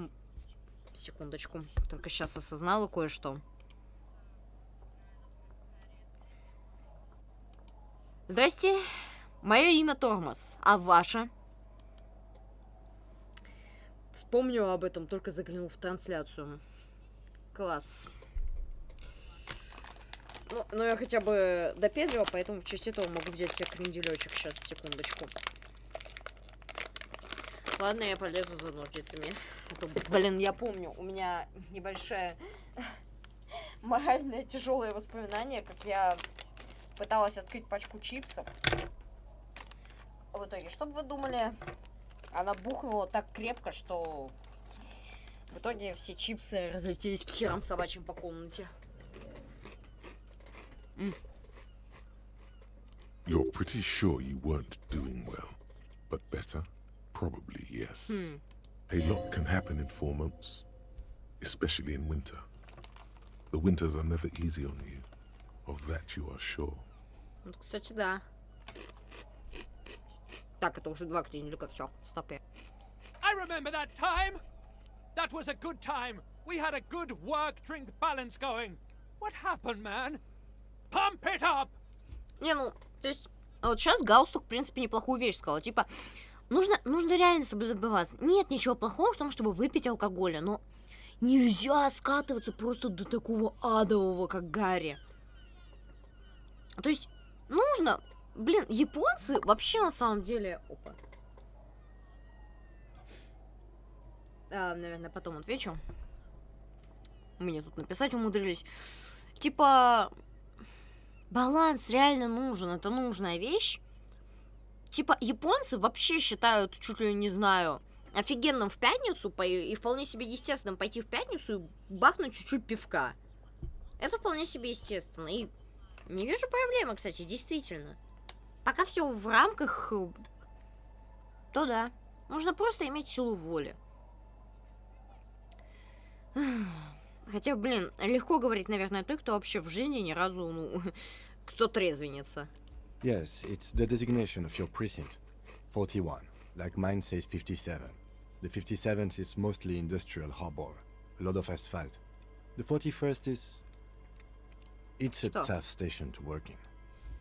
Секундочку, только сейчас осознала кое-что. Здрасте, мое имя Тормоз, а ваше? Вспомнил об этом, только заглянул в трансляцию. Класс. Ну я хотя бы допедрила, поэтому в честь этого могу взять себе кренделечек. Сейчас, секундочку. Ладно, я полезу за ножницами. А то, блин, я помню, у меня небольшое моральное тяжелое воспоминание, как я пыталась открыть пачку чипсов. В итоге, что бы вы думали, она бухнула так крепко, что в итоге все чипсы разлетелись к херам собачьим по комнате. You're pretty sure you weren't doing well, but better? Probably yes. A lot can happen in 4 months, especially in winter. The winters are never easy on you. Of that you are sure. Вот, кстати, да. Так, это уже 2 кренделя, все, стоп. I remember that time. That was a good time. We had a good work-drink balance going. What happened, man? Pump it up! Не, ну, то есть, вот сейчас галстук, в принципе, неплохую вещь сказал. Типа, нужно реально соблюдать баланс. Нет ничего плохого в том, чтобы выпить алкоголя, но нельзя скатываться просто до такого адового, как Гарри. То есть, нужно... Блин, японцы вообще на самом деле... Опа. Наверное, потом отвечу. Мне тут написать умудрились. Типа... Баланс реально нужен, это нужная вещь. Типа, японцы вообще считают, чуть ли не знаю, офигенным в пятницу и вполне себе естественным пойти в пятницу и бахнуть чуть-чуть пивка. Это вполне себе естественно. И не вижу проблемы, кстати, действительно. Пока все в рамках, то да. Нужно просто иметь силу воли. Хотя, блин, легко говорить, наверное, той, кто вообще в жизни ни разу, ну, кто трезвенится. Yes, it's the designation of your precinct. 41. Like mine says 57. The 57th is mostly industrial harbor. A lot of asphalt. The 41st is... It's a Что? tough station to work in.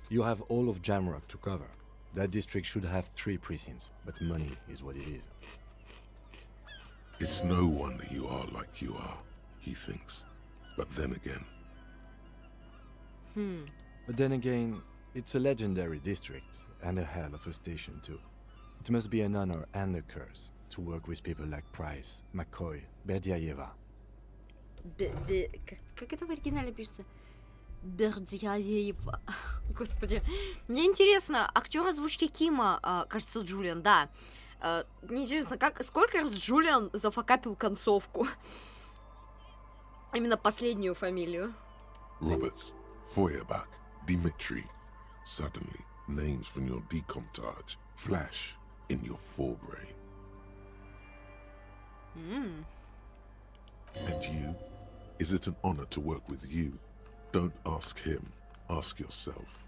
You have all of Jamrock to cover. That district should have 3 precincts, but money is what it is. It's no wonder you are like you are, he thinks. But then again, But then again, it's a legendary district, and a hell of a station too. It must be an honor and a curse to work with people like Price, McCoy, Berdiaeva. Как это в оригинале пишется? Бердяева. Господи. Мне интересно, актер озвучки Кима, кажется, Джулиан, да. Мне интересно, сколько раз Джулиан зафакапил концовку? Именно последнюю фамилию. Roberts, Feuerbach, Dimitri. Suddenly, names from your decomptage flash in your forebrain. And you? Is it an honor to work with you? Don't ask him. Ask yourself.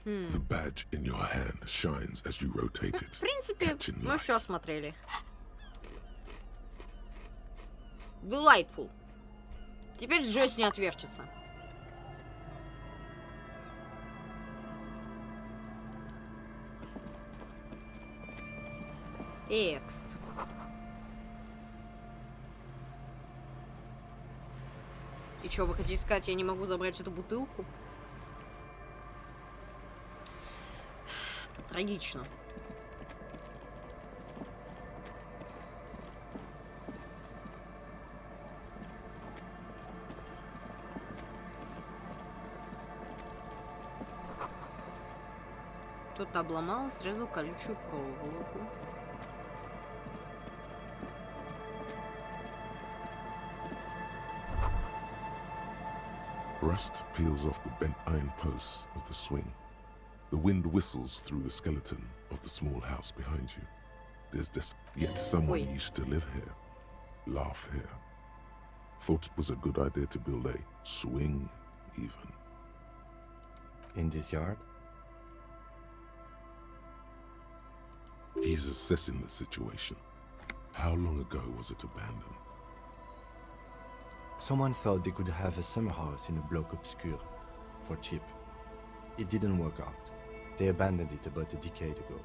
The badge in your hand shines as you rotate it. В принципе, catching мы light. все осмотрели. Delightful. Теперь Джойс не отвертится. Текст. И что, вы хотите сказать, я не могу забрать эту бутылку? Трагично. Кто-то обломал и срезал колючую проволоку. Rust peels off the bent iron posts of the swing. The wind whistles through the skeleton of the small house behind you. There's yet someone Oi. used to live here, laugh here. Thought it was a good idea to build a swing, even. In this yard? He's assessing the situation. How long ago was it abandoned? Someone thought they could have a summer house in a bloc obscur, for cheap. It didn't work out. They abandoned it about a decade ago.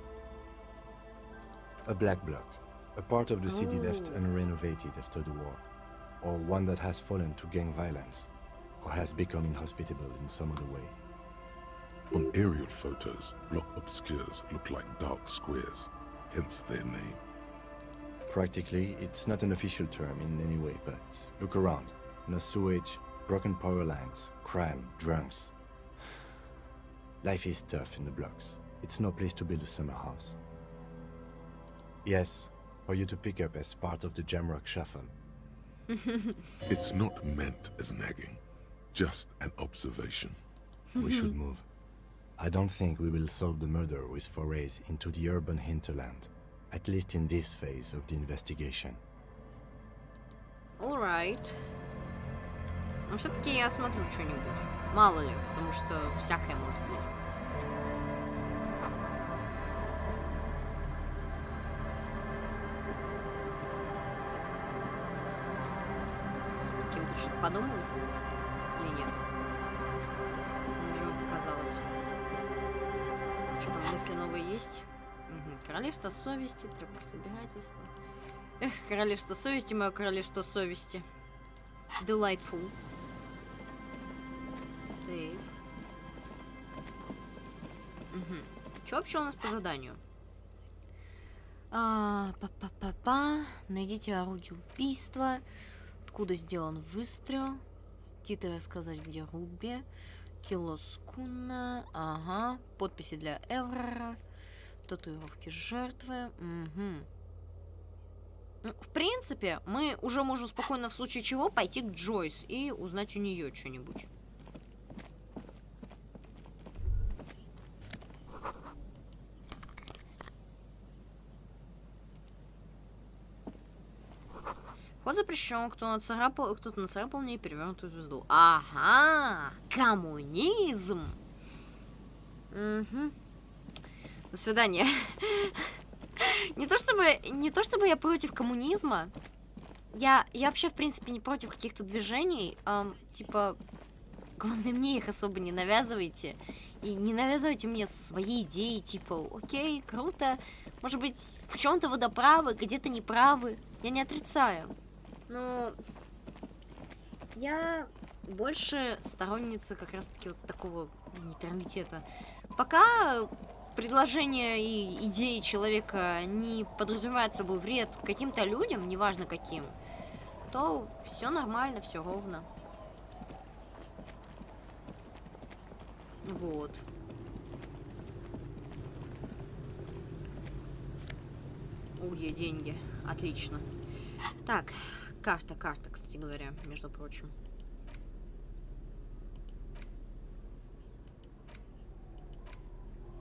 A black bloc, a part of the city left unrenovated after the war, or one that has fallen to gang violence, or has become inhospitable in some other way. On aerial photos, block obscures look like dark squares, hence their name. Practically, it's not an official term in any way, but look around. No sewage, broken power lines, crime, drunks. Life is tough in the blocks. It's no place to build a summer house. Yes, for you to pick up as part of the Jamrock Shuffle. It's not meant as nagging, just an observation. We should move. I don't think we will solve the murder with forays into the urban hinterland, at least in this phase of the investigation. Alright. Но все-таки я осмотрю что-нибудь. Мало ли, потому что всякое может быть. Кем-то что-то подумал? Или нет? Мне показалось. Что там, мысли новые есть? Угу. Королевство совести, тропособирательство. Эх, королевство совести, мое королевство совести. Delightful. Так. Угу. Что вообще у нас по заданию? Па-па-па-па. Найдите орудие убийства. Откуда сделан выстрел? Титры рассказать, где Руби. Кило скуна. Ага. Подписи для Эврора. Татуировки жертвы. Угу. Ну, в принципе, мы уже можем спокойно в случае чего пойти к Джойс и узнать у нее что-нибудь. Вход запрещен, кто-то нацарапал мне перевернутую звезду. Ага, коммунизм. Угу. До свидания. Не то чтобы я против коммунизма. Я вообще, в принципе, не против каких-то движений. Типа, главное, мне их особо не навязывайте. И не навязывайте мне свои идеи, типа, окей, круто. Может быть, в чем-то вы правы, где-то не правы. Я не отрицаю. Но я больше сторонница как раз-таки вот такого нейтралитета. Пока предложение и идеи человека не подразумевает собой вред каким-то людям, неважно каким, то все нормально, все ровно. Вот. Ой, деньги. Отлично. Так, карта, кстати говоря, между прочим.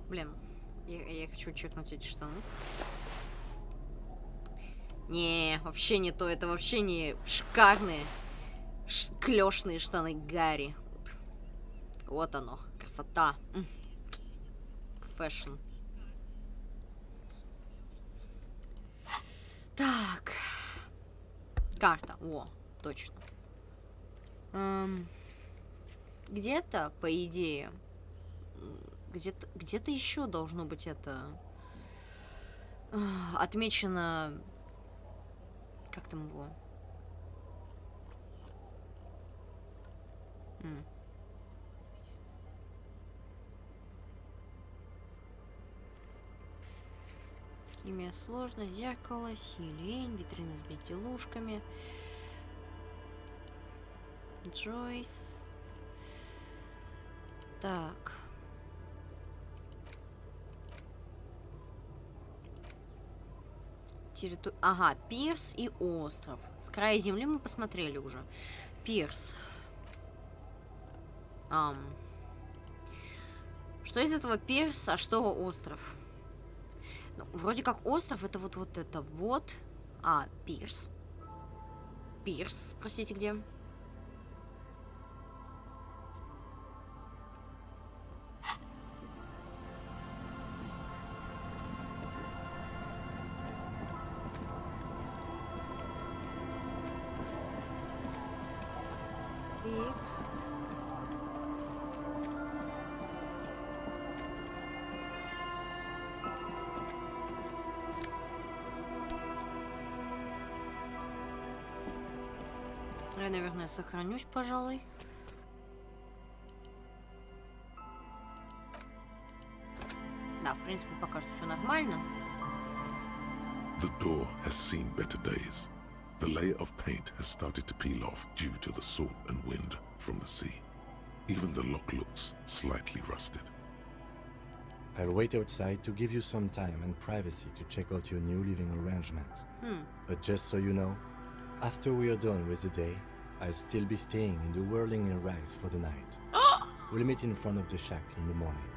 Блин, я хочу чекнуть эти штаны. Не, вообще не то. Это вообще не шикарные, клёшные штаны Гарри. Вот оно. Красота. Фэшн. Так. Карта. О, точно. Где-то, по идее, где-то еще должно быть это отмечено. Как там его? Химия сложно, зеркало, сирень, витрина с безделушками. Джойс. Так. Ага, пирс и остров. С края земли мы посмотрели уже. Пирс. Что из этого пирс, а что остров? Ну, вроде как остров это вот это вот. А, пирс. Пирс, простите, где? Текст. Я, наверное, сохранюсь, пожалуй. Да, в принципе, пока что все нормально. The door has seen better days. The layer of paint has started to peel off due to the salt and wind from the sea. Even the lock looks slightly rusted. I'll wait outside to give you some time and privacy to check out your new living arrangements. But just so you know, after we are done with the day, I'll still be staying in the whirling and rags for the night. We'll meet in front of the shack in the morning.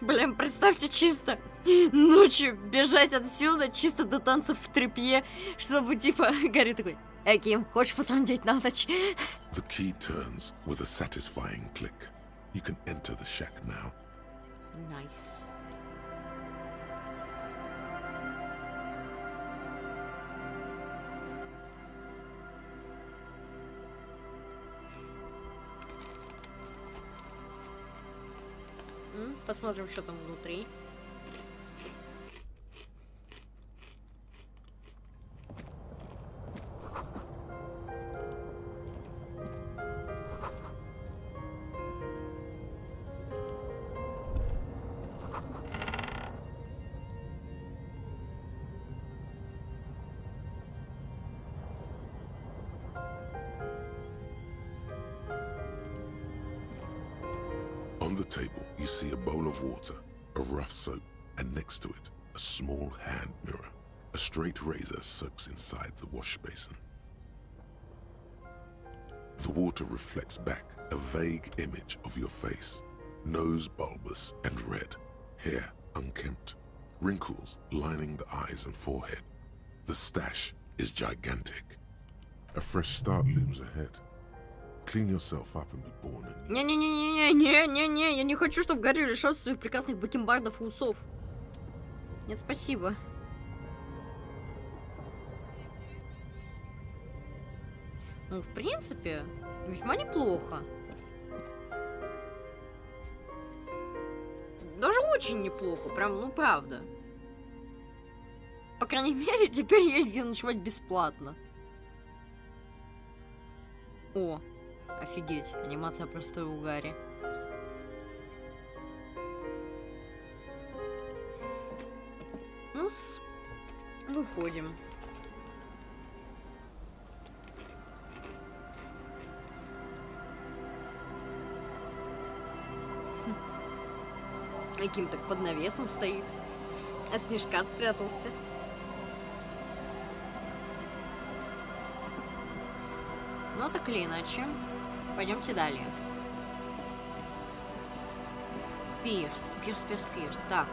Блин, представьте, чисто ночью бежать отсюда, чисто до танцев в тряпье, чтобы, типа, Гарри такой: Ким, хочешь потрындеть на ночь? The key turns with a satisfying click. You can enter the shack now. Nice. Посмотрим, что там внутри. On the table, you see a bowl of water, a rough soap, and next to it, a small hand mirror. A straight razor soaks inside the wash basin. The water reflects back a vague image of your face. Nose bulbous and red, hair unkempt, wrinkles lining the eyes and forehead. The stash is gigantic. A fresh start looms ahead. Clean yourself up and be born anew. Не-не-не-не-не-не-не, я не хочу, чтобы Гарри лишился своих прекрасных бакенбардов и усов. Нет, спасибо. Ну, в принципе, весьма неплохо. Даже очень неплохо, прям, ну правда. По крайней мере, теперь есть где ночевать бесплатно. О, офигеть, анимация простой у Гарри. Ну-с, выходим. Каким так под навесом стоит. От снежка спрятался. Ну, так или иначе. Пойдемте далее. Пирс. Так.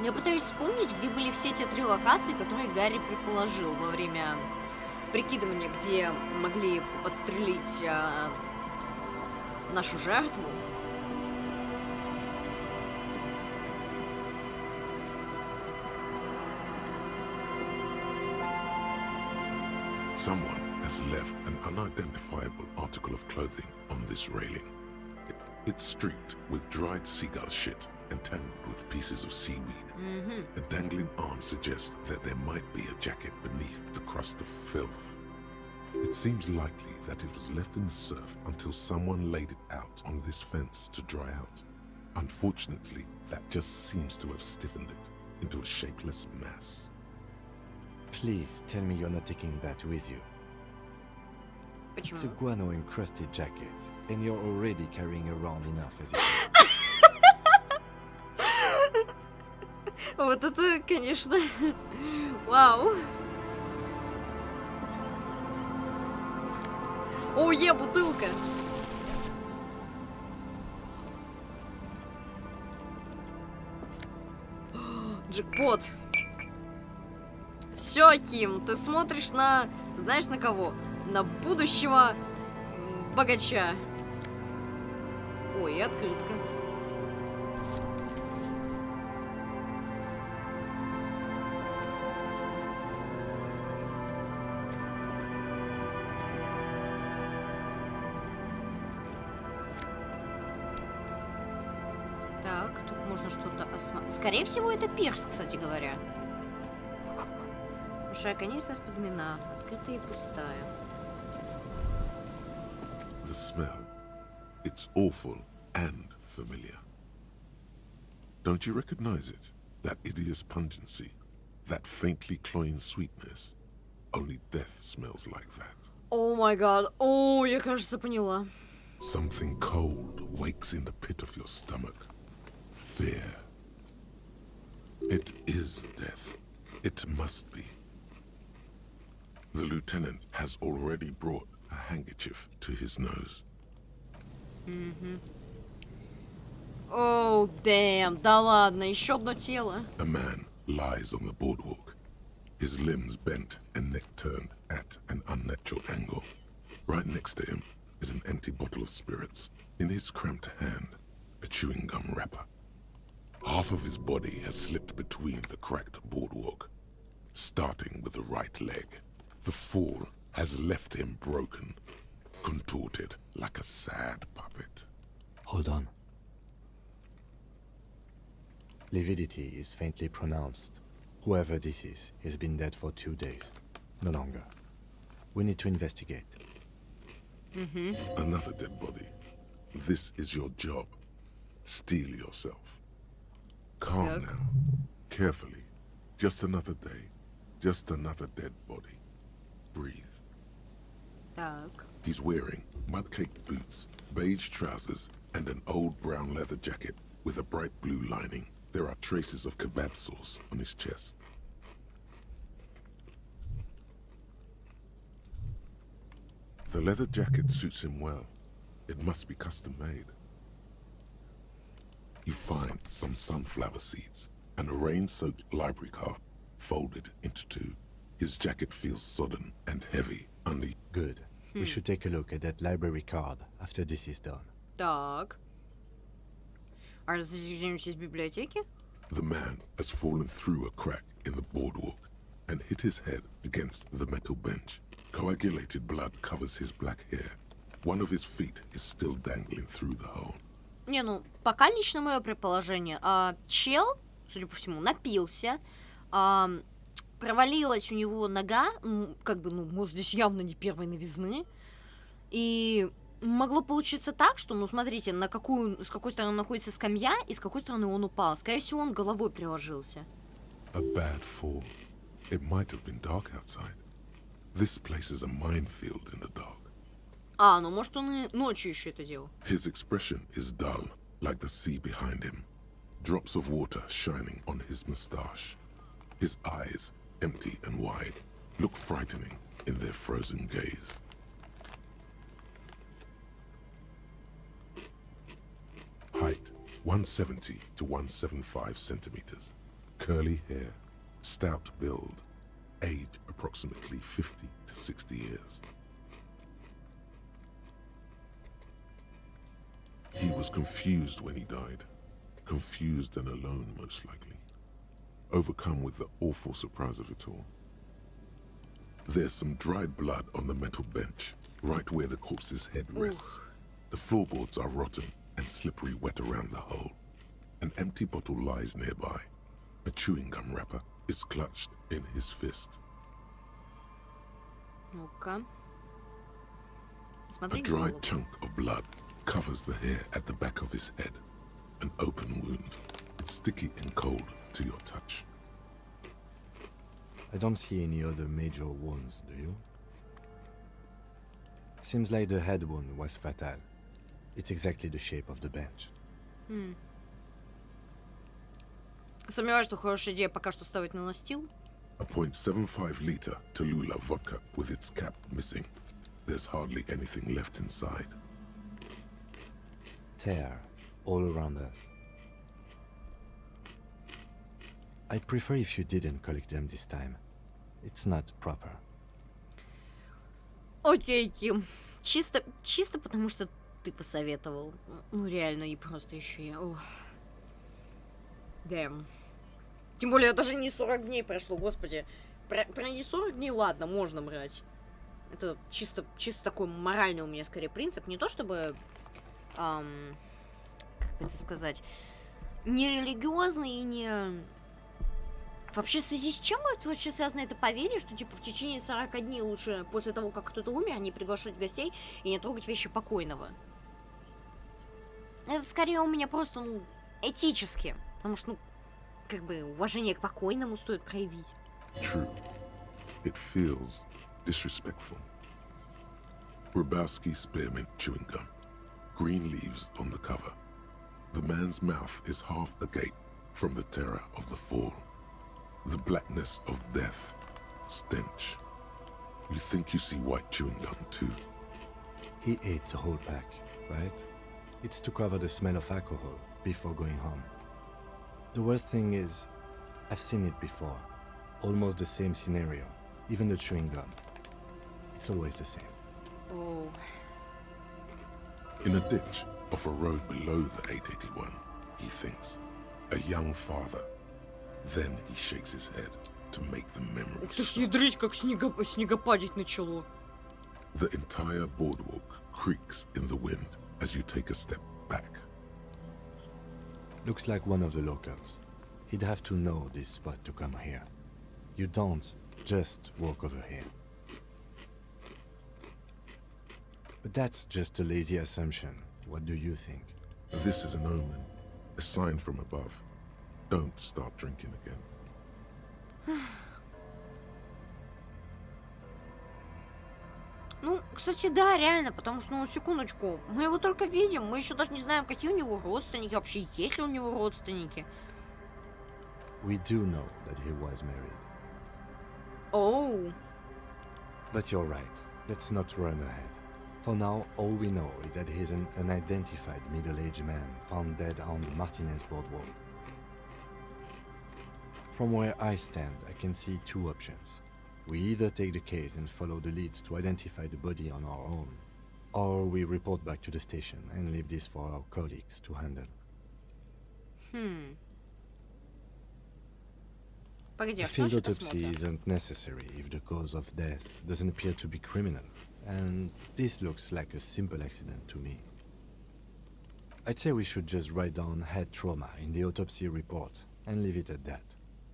Я пытаюсь вспомнить, где были все те 3 локации, которые Гарри предположил во время прикидывания, где могли подстрелить нашу жертву. Someone has left an unidentifiable article of clothing on this railing. It's streaked with dried seagull shit entangled with pieces of seaweed. A dangling arm suggests that there might be a jacket beneath the crust of filth. It seems likely that it was left in the surf until someone laid it out on this fence to dry out. Unfortunately, that just seems to have stiffened it into a shapeless mass. Please tell me you're not taking that with you. It's a guano-encrusted jacket, and you're already carrying around enough as it is. Вот это, конечно, вау. Оу, бутылка. Джекпот. Все, Ким, ты смотришь на... Знаешь, на кого? На будущего богача. Ой, и открытка. Так, тут можно что-то осмотреть. Скорее всего, это пирс, кстати говоря. Большая конечность подмена, открытая и пустая. The smell. It's awful and familiar. Don't you recognize it? That hideous pungency, that faintly cloying sweetness. Only death smells like that. О май гад. О, я, кажется, поняла. Something cold wakes in the pit of your stomach. Fear. It is death. It must be. The lieutenant has already brought a handkerchief to his nose. Оу, дэм, да ладно, еще одно тело. A man lies on the boardwalk, his limbs bent and neck turned at an unnatural angle. Right next to him is an empty bottle of spirits. In his cramped hand, a chewing gum wrapper. Half of his body has slipped between the cracked boardwalk, starting with the right leg. The fall has left him broken, contorted like a sad puppet. Hold on. Lividity is faintly pronounced. Whoever this is has been dead for 2 days. No longer. We need to investigate. Another dead body. This is your job. Steel yourself. Calm Yuck. now. Carefully. Just another day. Just another dead body. Breathe. Так. He's wearing mud-caked boots, beige trousers, and an old brown leather jacket with a bright blue lining. There are traces of kebab sauce on his chest. The leather jacket suits him well. It must be custom-made. You find some sunflower seeds and a rain-soaked library card folded into 2. His jacket feels sodden and heavy under... Good. We should take a look at that library card after this is done. Так. А разойдемся из библиотеки? The man has fallen through a crack in the boardwalk and hit his head against the metal bench. Coagulated blood covers his black hair. One of his feet is still dangling through the hole. Не, ну, пока лично мое предположение. Чел, судя по всему, напился. Провалилась у него нога. Как бы, ну, мозг здесь явно не первой новизны. И могло получиться так, что, ну, смотрите, с какой стороны находится скамья и с какой стороны он упал. Скорее всего, он головой приложился. A bad fall. It might have been dark outside. This place is a minefield in the dark. Ну, может, он и ночью еще это делал. His expression is dull, like the sea behind him. Drops of water shining on his moustache. His eyes, empty and wide, look frightening in their frozen gaze. Height, 170 to 175 centimeters. Curly hair, stout build, age approximately 50 to 60 years. He was confused when he died. Confused and alone, most likely. Overcome with the awful surprise of it all. There's some dried blood on the metal bench, right where the corpse's head rests. The floorboards are rotten and slippery wet around the hole. An empty bottle lies nearby. A chewing gum wrapper is clutched in his fist. Ну-ка. A Смотри dried голову. chunk of blood covers the hair at the back of his head. An open wound. It's sticky and cold to your touch. I don't see any other major wounds, do you? Seems like the head wound was fatal. It's exactly the shape of the bench. Сомневаюсь, что хорошая идея пока что ставить на настил. A .75 liter Tallulah vodka with its cap missing. There's hardly anything left inside. Tear all around us. I'd prefer if you didn't collect them this time. It's not proper. Окей, Ким. Чисто потому, что ты посоветовал. Ну, реально, и просто еще я... Ох. Дэм. Тем более, даже не 40 дней прошло, господи. Про не 40 дней, ладно, можно брать. Это чисто такой моральный у меня, скорее, принцип. Не то, чтобы... как бы это сказать... Не религиозный и не... Вообще, в связи с чем вообще связано это поверье, что, типа, в течение 40 дней лучше после того, как кто-то умер, не приглашать гостей и не трогать вещи покойного? Это, скорее, у меня просто, ну, этически. Потому что, ну, как бы, уважение к покойному стоит проявить. True. It feels disrespectful. Grabowski spearmint chewing gum. Green leaves on the cover. The man's mouth is half agape from the terror of the fall. The blackness of death. Stench. You think you see white chewing gum too? He ate the whole pack, right? It's to cover the smell of alcohol before going home. The worst thing is, I've seen it before. Almost the same scenario. Even the chewing gum. It's always the same. Oh. In a ditch off a road below the 881, he thinks. A young father. Then he shakes his head to make the memory Ух ты ж, stop. ядрить, как снегопадить начало. The entire boardwalk creaks in the wind as you take a step back. Looks like one of the locals. He'd have to know this spot to come here. You don't just walk over here. But that's just a lazy assumption. What do you think? This is an omen, a sign from above. Don't start drinking again. Ну, кстати, да, реально, потому что, ну, секундочку, мы его только видим, мы еще даже не знаем, какие у него родственники, вообще есть ли у него родственники. We do know that he was married. Оу. But you're right. Let's not run ahead. For now, all we know is that he's an unidentified middle-aged man found dead on Martinez Boardwalk. From where I stand, I can see two options. We either take the case and follow the leads to identify the body on our own, or we report back to the station and leave this for our colleagues to handle. Погоди, A а что field насчет autopsy осмотра? isn't necessary if the cause of death doesn't appear to be criminal, and this looks like a simple accident to me. I'd say we should just write down head trauma in the autopsy report and leave it at that.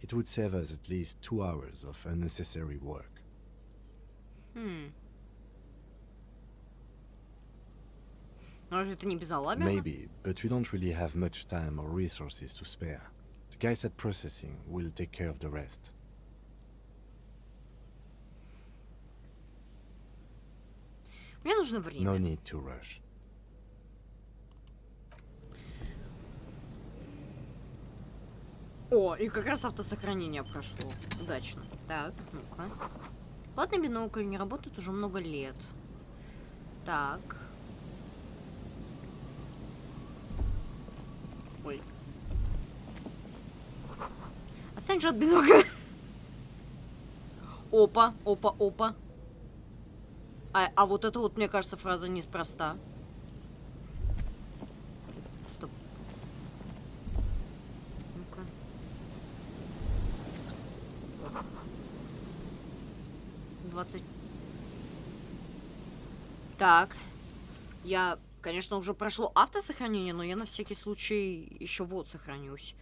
It would save us at least 2 hours of unnecessary work. Разве это не безалаберно? Maybe, but we don't really have much time or resources to spare. The guys at processing will take care of the rest. Мне нужно время. No need to rush. О, и как раз автосохранение прошло. Удачно. Так, ну-ка. Платный бинокль не работает уже много лет. Так. Ой. Отстань же от бинокля. Опа, опа, опа. А вот это вот, мне кажется, фраза неспроста. Стоп. Ну-ка. Так. Я, конечно, уже прошло автосохранение, но я на всякий случай еще вот сохранюсь.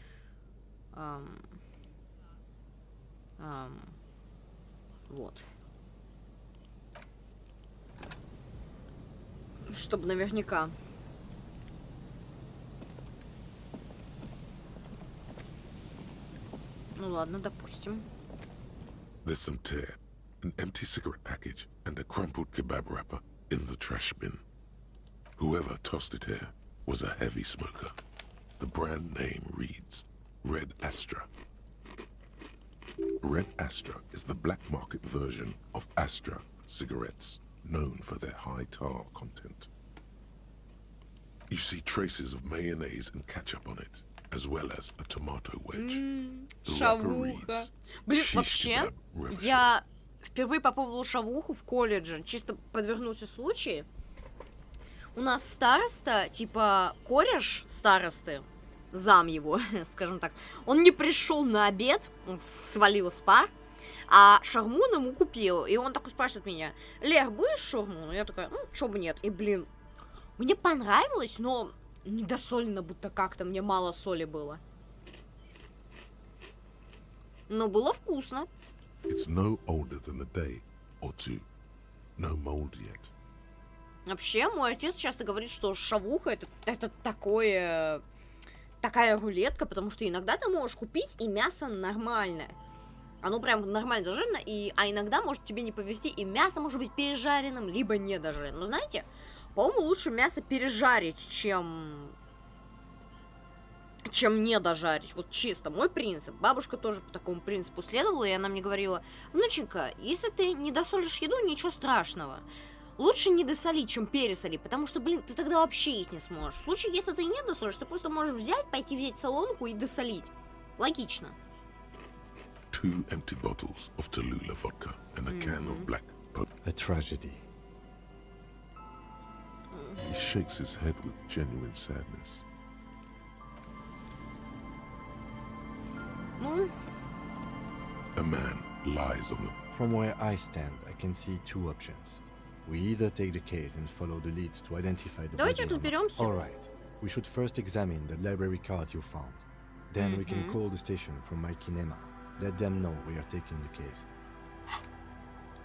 Вот. Чтобы наверняка. Ну ладно, допустим. There's some tear, an empty cigarette package, and a crumpled kebab wrapper in the trash bin. Whoever tossed it here was a heavy smoker. The brand name reads Red Astra. Red Astra is the black market version of Astra cigarettes, known for their high tar content. You see traces of mayonnaise and ketchup on it, as well as a tomato wedge. The wrapper reads, Блин, "Shish вообще, kebab rev я впервые попробовала шавуху в колледже, чисто подвернулся случай. У нас староста, типа кореш старосты, зам его, скажем так, он не пришел на обед, он свалил с пар, а шарму ему купил. И он такой спрашивает меня: Лер, будешь шаурму? Я такая, ну, чё бы нет. И, блин, мне понравилось, но недосолено, будто как-то, мне мало соли было. Но было вкусно. It's no older than a day or two. No mold yet. Вообще, мой отец часто говорит, что шавуха это такая рулетка, потому что иногда ты можешь купить, и мясо нормальное. Оно прям нормально зажарено, а иногда может тебе не повезти, и мясо может быть пережаренным, либо недожаренным. Но знаете, по-моему, лучше мясо пережарить, чем не дожарить. Вот чисто мой принцип. Бабушка тоже по такому принципу следовала, и она мне говорила: внученька, если ты не досолишь еду, ничего страшного. Лучше не досолить, чем пересолить, потому что, блин, ты тогда вообще есть не сможешь. В случае, если ты не досолишь, ты просто можешь пойти взять солонку и досолить. Логично. 2 empty bottles of Tallulah vodka and a can of black put. A tragedy. He shakes his head with genuine sadness. Ну, A man lies on the... From where I stand, I can see two options. We either take the case and follow the leads to identify the давайте bodies. разберемся. All right. We should first examine the library card you found. Then we can call the station from my kinema. Let them know we are taking the case.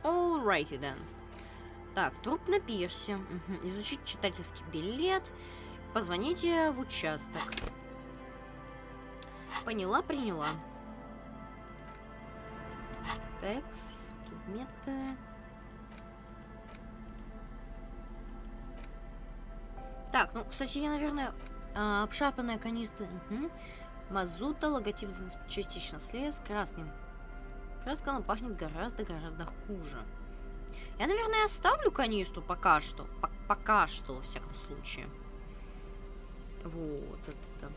Alrighty then. Так, труп на пирсе. Изучить читательский билет. Позвоните в участок. Поняла, приняла. Текст, предметы. Так, ну, кстати, я, наверное, обшарпанная канистра. Мазута, логотип частично слез, красным. Краска, она пахнет гораздо хуже. Я, наверное, оставлю канистру пока что. Пока что, во всяком случае. Вот это.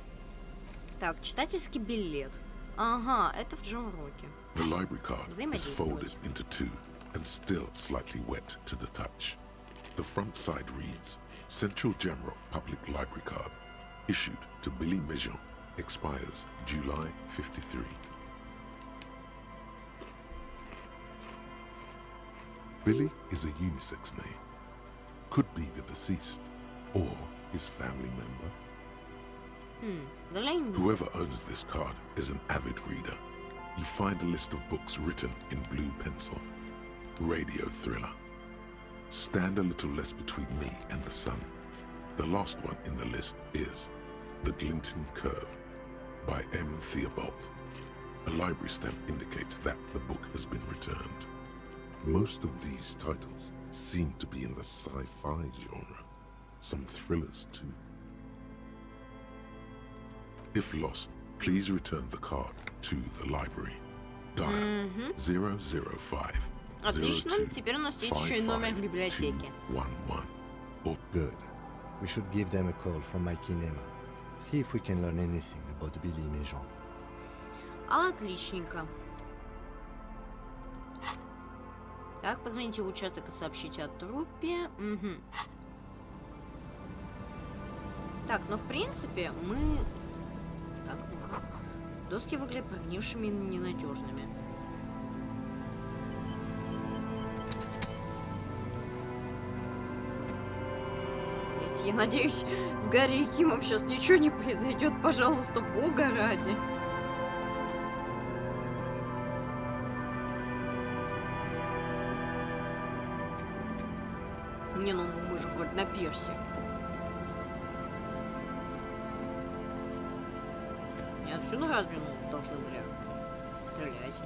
Так, читательский билет. Ага, это в Джем-Роке. The library card is folded into 2 and still slightly wet to the touch. The front side reads, Central Jamrock Public Library Card, issued to Billy Mejean, expires July 53. Billy is a unisex name. Could be the deceased or his family member. Whoever owns this card is an avid reader. You find a list of books written in blue pencil. Radio thriller. Stand a little less between me and the sun. The last one in the list is The Glinton Curve by M. Theobald. A library stamp indicates that the book has been returned. Most of these titles seem to be in the sci-fi genre. Some thrillers too. If lost, please return the card to the library. Dial 005. Отлично, теперь у нас есть еще и номер библиотеки. Good. We should give them a call from my kinema. See if we can learn anything about Billy Mejean. Отличненько. Так, позвоните в участок и сообщите о трупе. Угу. Так, ну в принципе мы... Так, ну-ка. Доски выглядят прогнившими и ненадежными. Я надеюсь, с Гарри и Кимом сейчас ничего не произойдет, пожалуйста, бога ради. Не, ну мы же вроде на пирсе. И отсюда разве должны были стрелять?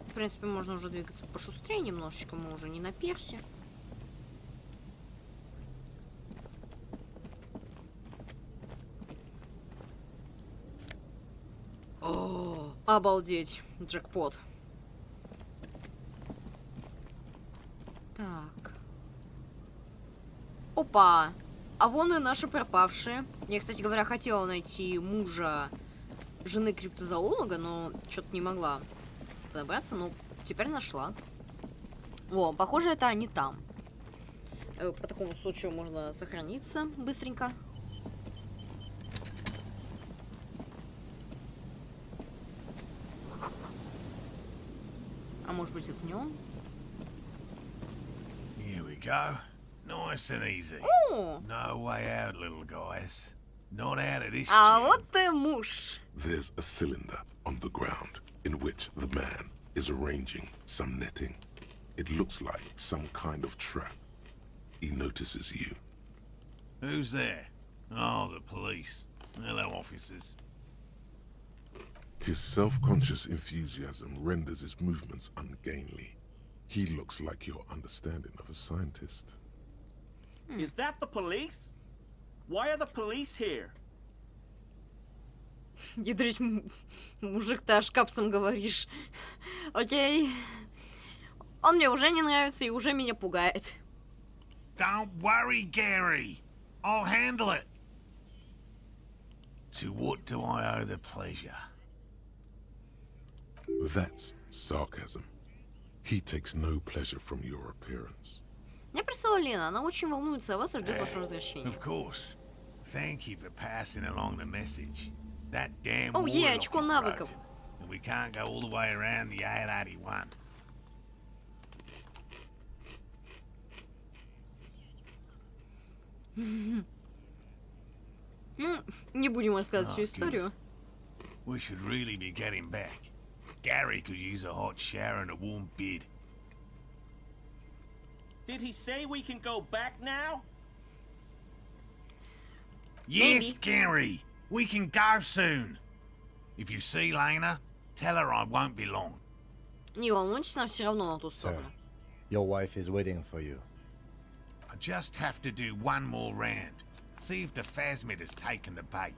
В принципе, можно уже двигаться пошустрее немножечко, мы уже не на персе. О, обалдеть, джекпот. Так. Опа! А вон и наши пропавшие. Я, кстати говоря, хотела найти мужа жены криптозоолога, но что-то не могла подобраться, но теперь нашла. О, похоже, это они там. По такому случаю можно сохраниться быстренько. А может быть, это не он? Here we go. Nice and easy. О! No way out, little guys. Not out of this А jam. вот ты муж. There's a cylinder on the ground in which the man is arranging some netting. It looks like some kind of trap. He notices you. Who's there? Oh, the police. Hello, officers. His self-conscious enthusiasm renders his movements ungainly. He looks like your understanding of a scientist. Is that the police? Why are the police here? Ядрить, мужик, ты аж капсом говоришь. Окей. Он мне уже не нравится и уже меня пугает. Don't worry, Gary. I'll handle it. To what do I owe the pleasure? That's sarcasm. He takes no pleasure from your appearance. Мне прислала Лена, она очень волнуется о вас и ждет вашего возвращения. Of course. Thank you for passing along the message. That damn Oh, yeah, warlock очко is навыков. broken, and we can't go all the way around the 881. Ну, не будем рассказывать всю историю. We should really be getting back. Gary could use a hot shower and a warm bed. Did he say we can go back now? Yes, Maybe. Gary. We can go soon. If you see Lena, tell her I won't be long. Не волнуйтесь, нам все равно на ту Sir, сторону. your wife is waiting for you. I just have to do one more round. See if the phasmid has taken the bait.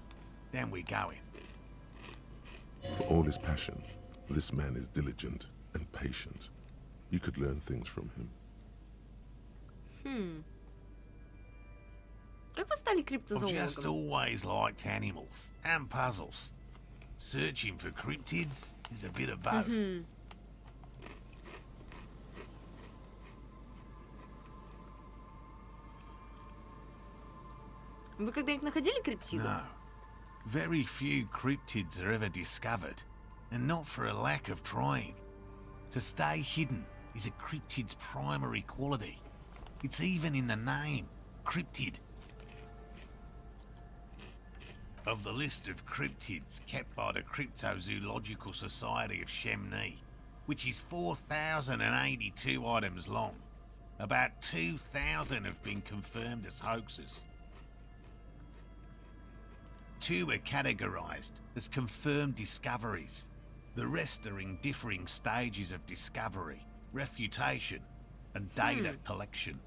Then we go in. For all his passion, this man is diligent and patient. You could learn things from him. Как вы стали I've just криптозоологом? always liked animals and puzzles. Searching for cryptids is a bit of both. Вы когда-нибудь находили криптиды? No. Very few cryptids are ever discovered, and not for a lack of trying. To stay hidden is a cryptid's primary quality. It's even in the name, cryptid. Of the list of cryptids kept by the Cryptozoological Society of Chemney, which is 4,082 items long, About 2,000 have been confirmed as hoaxes. 2 are categorized as confirmed discoveries. The rest are in differing stages of discovery, refutation, and data collection.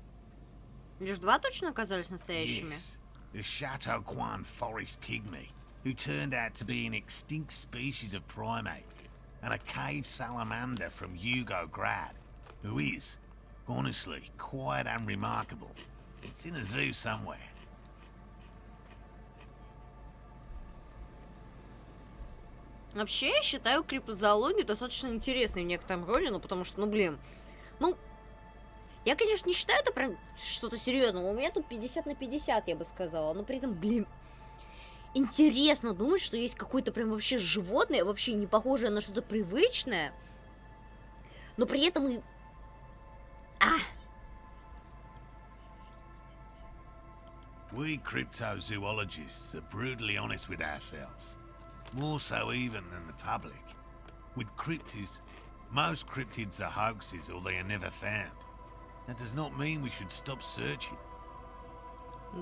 Лишь 2 точно оказались настоящими? Yes. The Chateau Quan forest pygmy, who turned out to be an extinct species of primate, and a cave salamander from Yugograd, who is, honestly, quite unremarkable. It's in a zoo somewhere. Вообще, я считаю криптозоологию достаточно интересной в некотором роде, ну, потому что, ну, блин, ну, я, конечно, не считаю это прям что-то серьезное, у меня тут 50 на 50, я бы сказала, но при этом, блин, интересно думать, что есть какое-то прям вообще животное, вообще не похожее на что-то привычное, но при этом и... We cryptozoologists are brutally honest with ourselves. More so even than the public. With cryptids, most cryptids are hoaxes or they are never found. That does not mean we should stop searching.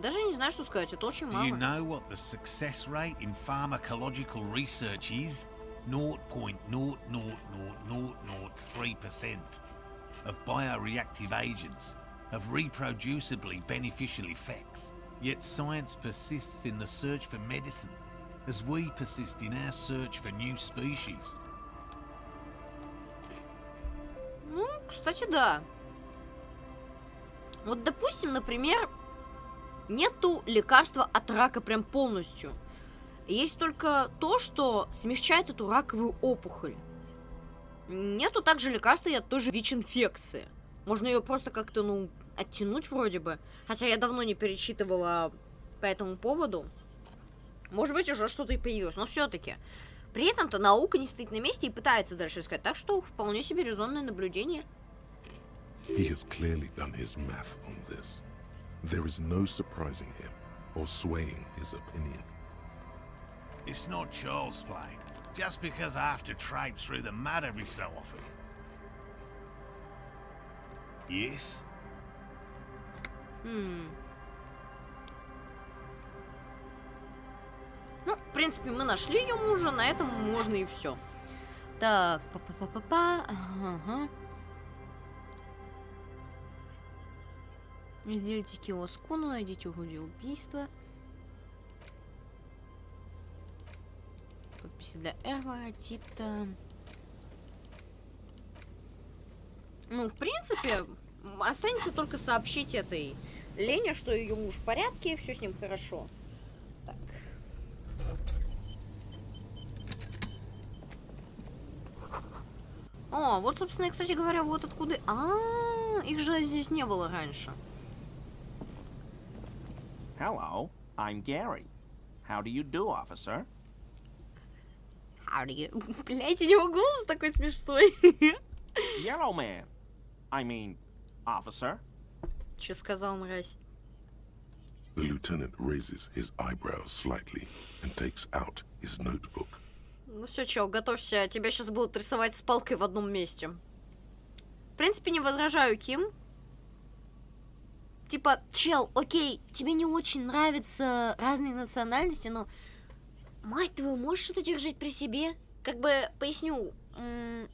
Даже не знаю, что сказать, это очень Do you мало. know what the success rate in pharmacological research is? 0.00003% of bioreactive agents have reproducibly beneficial effects. Yet science persists in the search for medicine, as we persist in our search for new species. Ну, кстати, да. Вот, допустим, например, нету лекарства от рака прям полностью. Есть только то, что смягчает эту раковую опухоль. Нету также лекарства от той же ВИЧ-инфекции. Можно ее просто как-то, ну, оттянуть вроде бы. Хотя я давно не перечитывала по этому поводу. Может быть, уже что-то и появилось, но все-таки. При этом-то наука не стоит на месте и пытается дальше искать. Так что вполне себе резонное наблюдение. He has clearly done his math on this. There is no surprising him or swaying his opinion. It's not child's play, just because I have to traipse through the mud every so often. Yes? Ну, в принципе, мы нашли ее мужа, на этом можно и все. Так, па-па-па-па-па. Ага. Сделайте киоскуну, найдите орудие убийства. Подписи для Эрва, Тита. Ну, в принципе, останется только сообщить этой Лене, что ее муж в порядке, все с ним хорошо. Так. О, вот, собственно, кстати говоря, вот откуда... их же здесь не было раньше. Hello, I'm Gary. How do you do, officer? How do you... Блять, у него голос такой смешной. Yellow man. I mean, officer. Че сказал, мразь? The lieutenant raises his eyebrows slightly and takes out his notebook. Ну все, чел, готовься, тебя сейчас будут рисовать с палкой в одном месте. В принципе, не возражаю, Ким. Типа, чел, окей, тебе не очень нравятся разные национальности, но... Мать твою, можешь что-то держать при себе? Как бы, поясню, у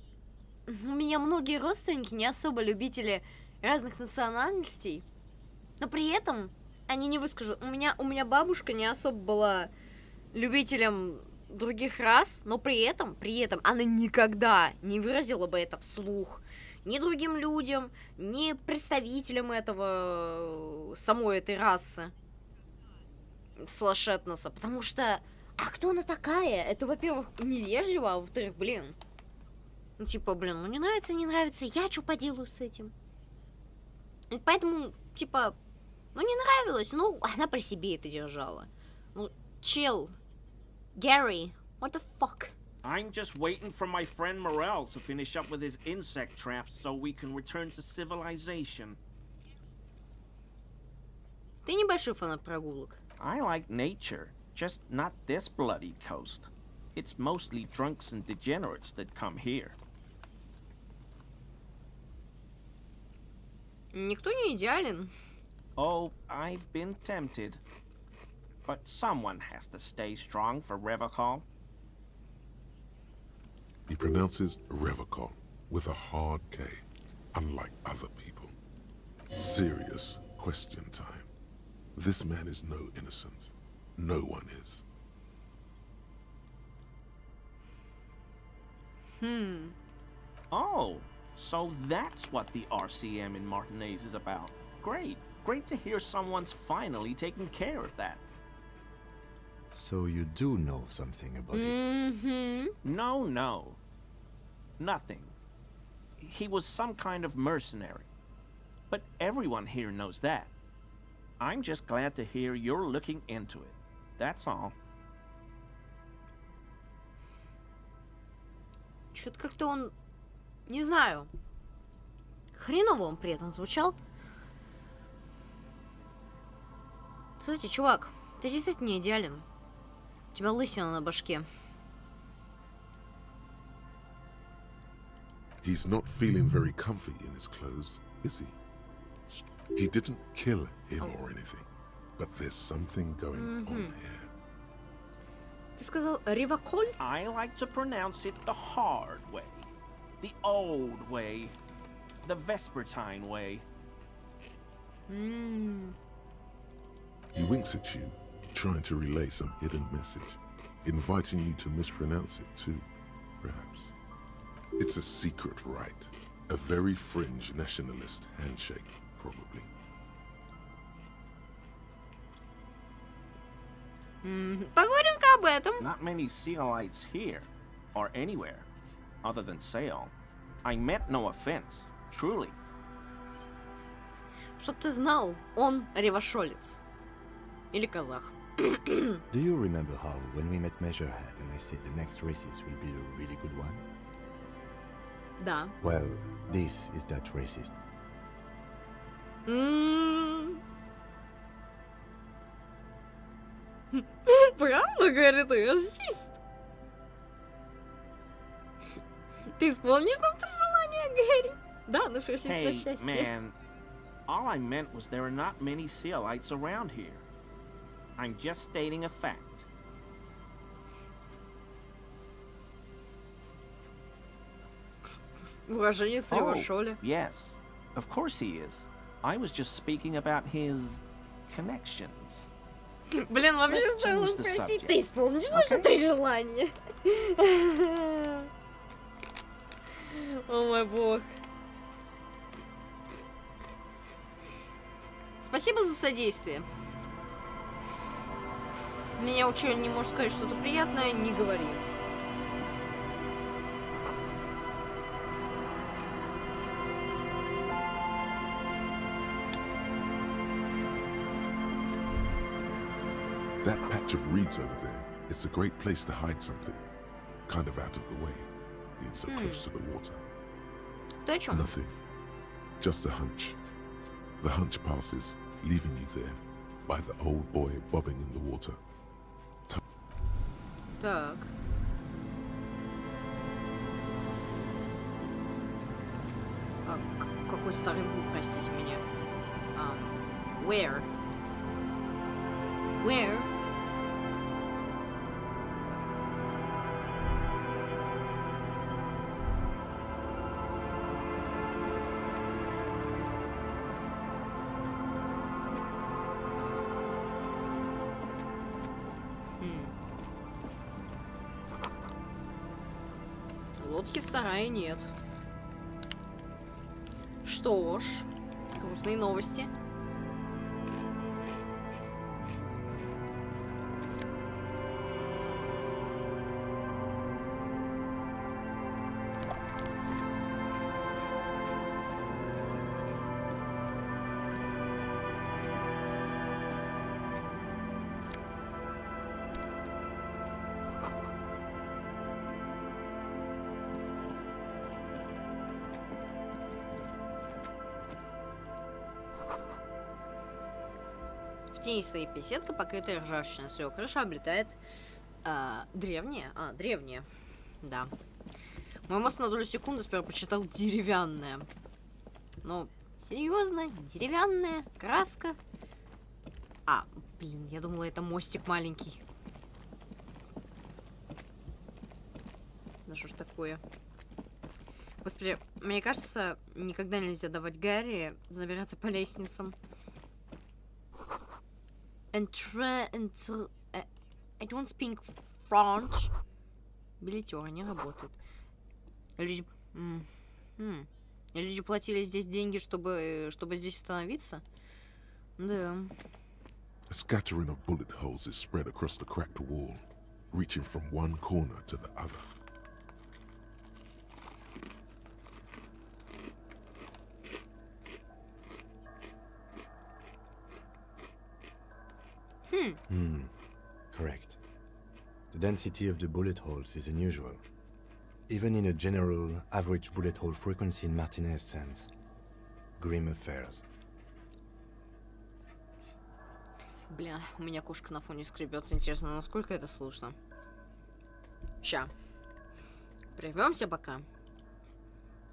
меня многие родственники не особо любители разных национальностей, но при этом они не выскажут. У меня бабушка не особо была любителем других рас, но при этом она никогда не выразила бы это вслух ни другим людям, ни представителям этого, самой этой расы слэш-этноса, потому что, а кто она такая? Это, во-первых, невежливо, а во-вторых, блин, ну типа, блин, ну не нравится, я что поделаю с этим? И поэтому, типа, ну не нравилось, ну она при себе это держала. Ну, чел, Gary, what the fuck? I'm just waiting for my friend Morel to finish up with his insect traps so we can return to civilization. Ты небольшой фанат прогулок. I like nature, just not this bloody coast. It's mostly drunks and degenerates that come here. Никто не идеален. Oh, I've been tempted. But someone has to stay strong for Revocol. He pronounces Revocol with a hard K, unlike other people. Serious question time. This man is no innocent. No one is. Oh, so that's what the RCM in Martinez is about. Great. Great to hear someone's finally taking care of that. So you do know something about it? No. Nothing. He was some kind of mercenary. But everyone here knows that. I'm just glad to hear you're looking into it. That's all. Чё-то как-то он... Не знаю. Хреново он при этом звучал. Кстати, чувак, ты действительно не идеален. У тебя лысина на башке. He's not feeling very comfy in his clothes, is he? He didn't kill him or anything, but there's something going on here. Ты сказал Ревоколь? I like to pronounce it the hard way. The old way. The Vespertine way. He winks at you, trying to relay some hidden message, inviting you to mispronounce it too, perhaps. It's a secret rite, a very fringe nationalist handshake, probably. Поговорим-ка об этом. Not many Sealites here, or anywhere, other than Sale. I meant no offense, truly. Чтоб ты знал, он ревошолец. Или казах. Do you remember how, when we met Measurehead and I said the next races will be a really good one? Да. Well, this is that racist. Правда, говорит, ты расист. Ты исполнишь нам это желание, Гэри? Да, наше расистское Hey, счастье. man. All I meant was there are not many Sealites around here. I'm just stating a fact. Уроженец Ревошоля. Yes, of course he is. I was just speaking about his connections. Блин, вообще Let's стоило change the спросить, subject. ты исполнишь наши три желания? О мой бог. Спасибо за содействие. Меня учитель не может сказать что-то приятное, не говори. That patch of reeds over there, it's a great place to hide something. Kind of out of the way, being so close to the water. Ты о чем? Nothing. Just a hunch. The hunch passes, leaving you there, by the old boy bobbing in the water. Так. А, какой старый бук, простите меня. Where? Where? Лодки в сарае нет. Что ж, грустные новости. В тени стоит беседка, покрытая ржавчиной. С ее крыши облетает древняя. Древняя. Да. Мой мозг на долю секунды сперва почитал деревянная. Но Серьезно? Деревянная? Краска? А, блин, я думала, это мостик маленький. Да что ж такое? Господи, мне кажется, никогда нельзя давать Гарри забираться по лестницам. I don't speak French. Билетеры не работают. Люди... Люди платили здесь деньги, чтобы здесь остановиться? Да. A scattering of bullet holes is spread across the cracked wall, reaching from one corner to the other. Correct. The density of the bullet holes is unusual. Even in a general average bullet hole frequency in Martinez sense. Grim affairs. Бля, у меня кошка на фоне скребется. Интересно, насколько это слышно? Ща. Прервемся пока.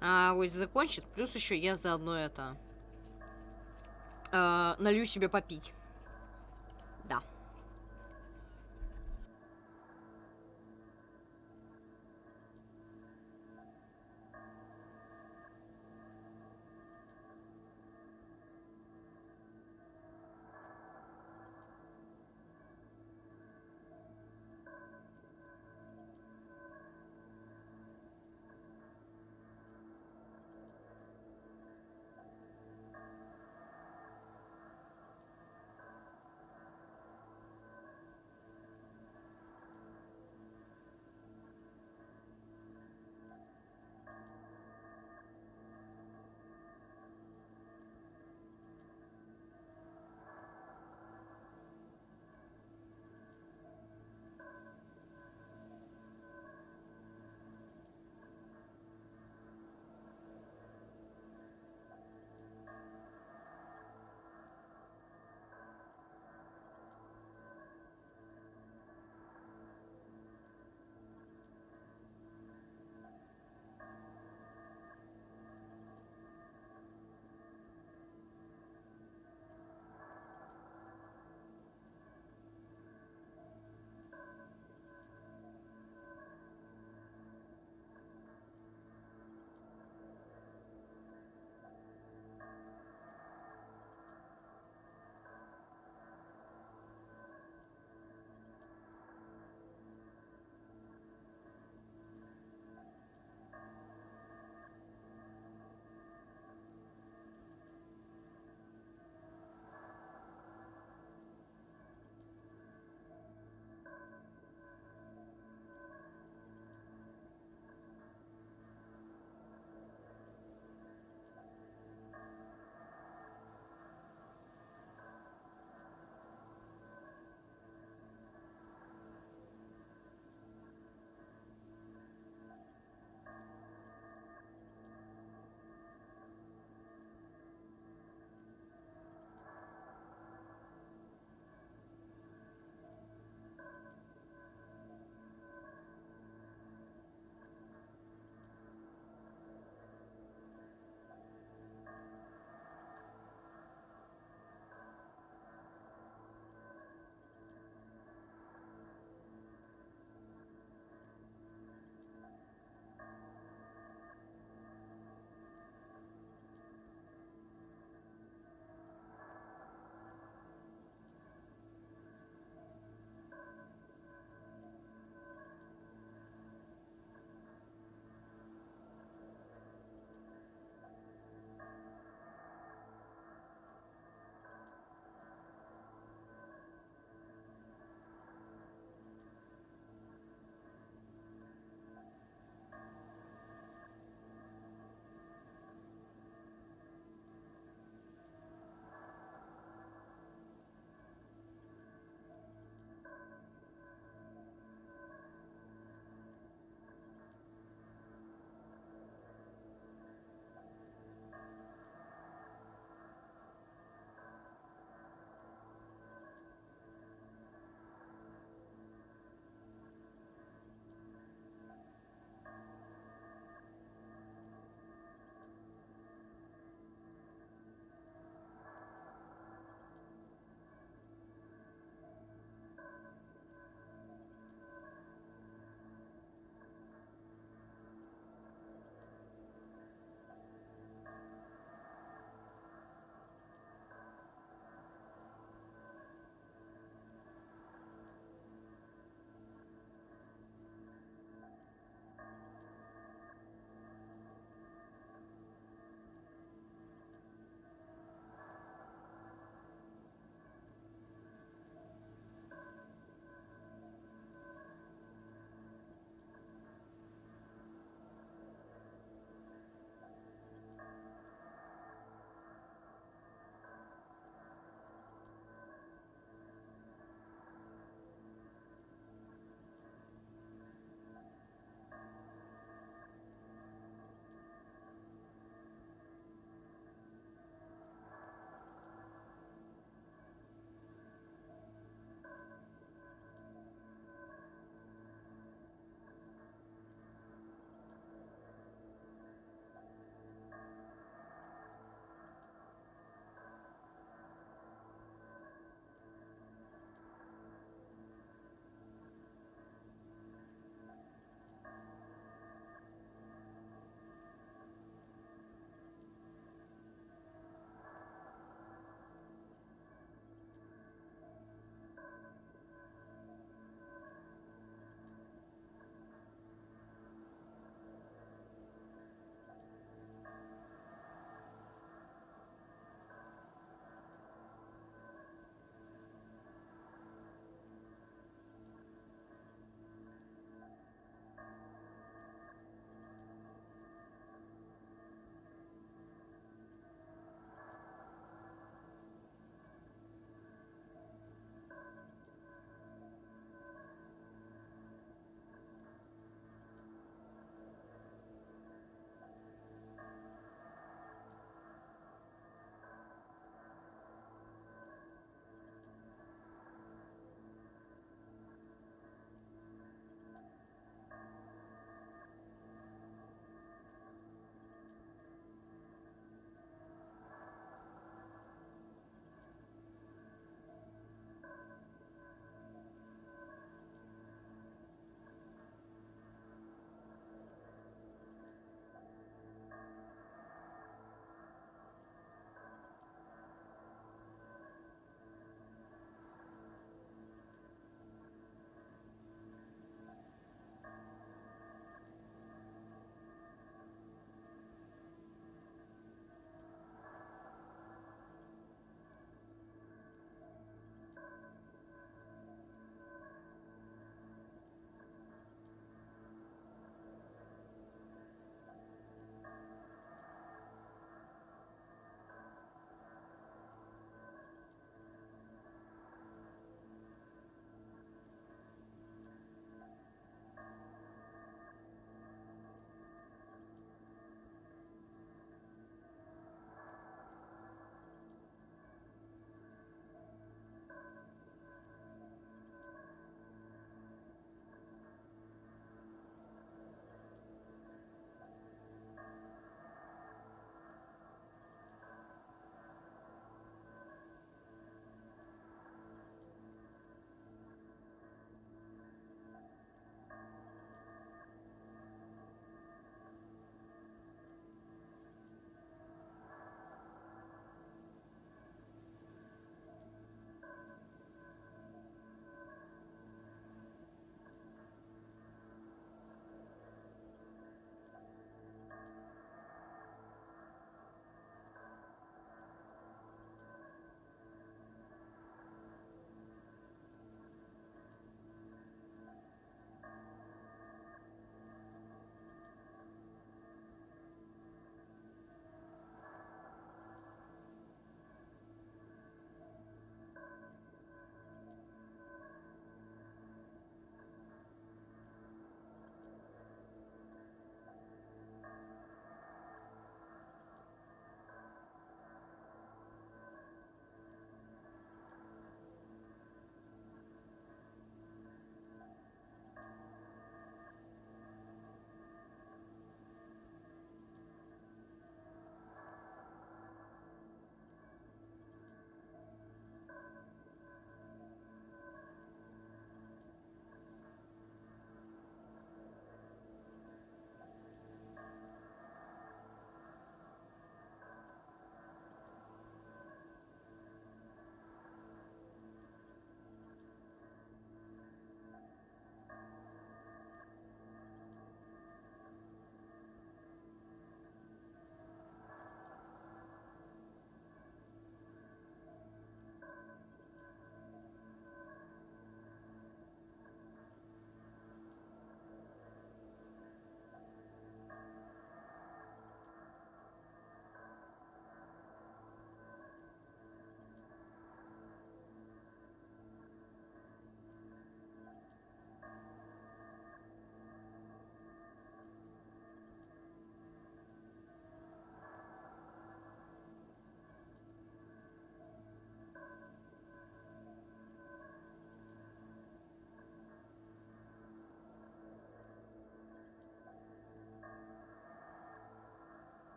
А вот закончит. Плюс еще я заодно это... налью себе попить. Да.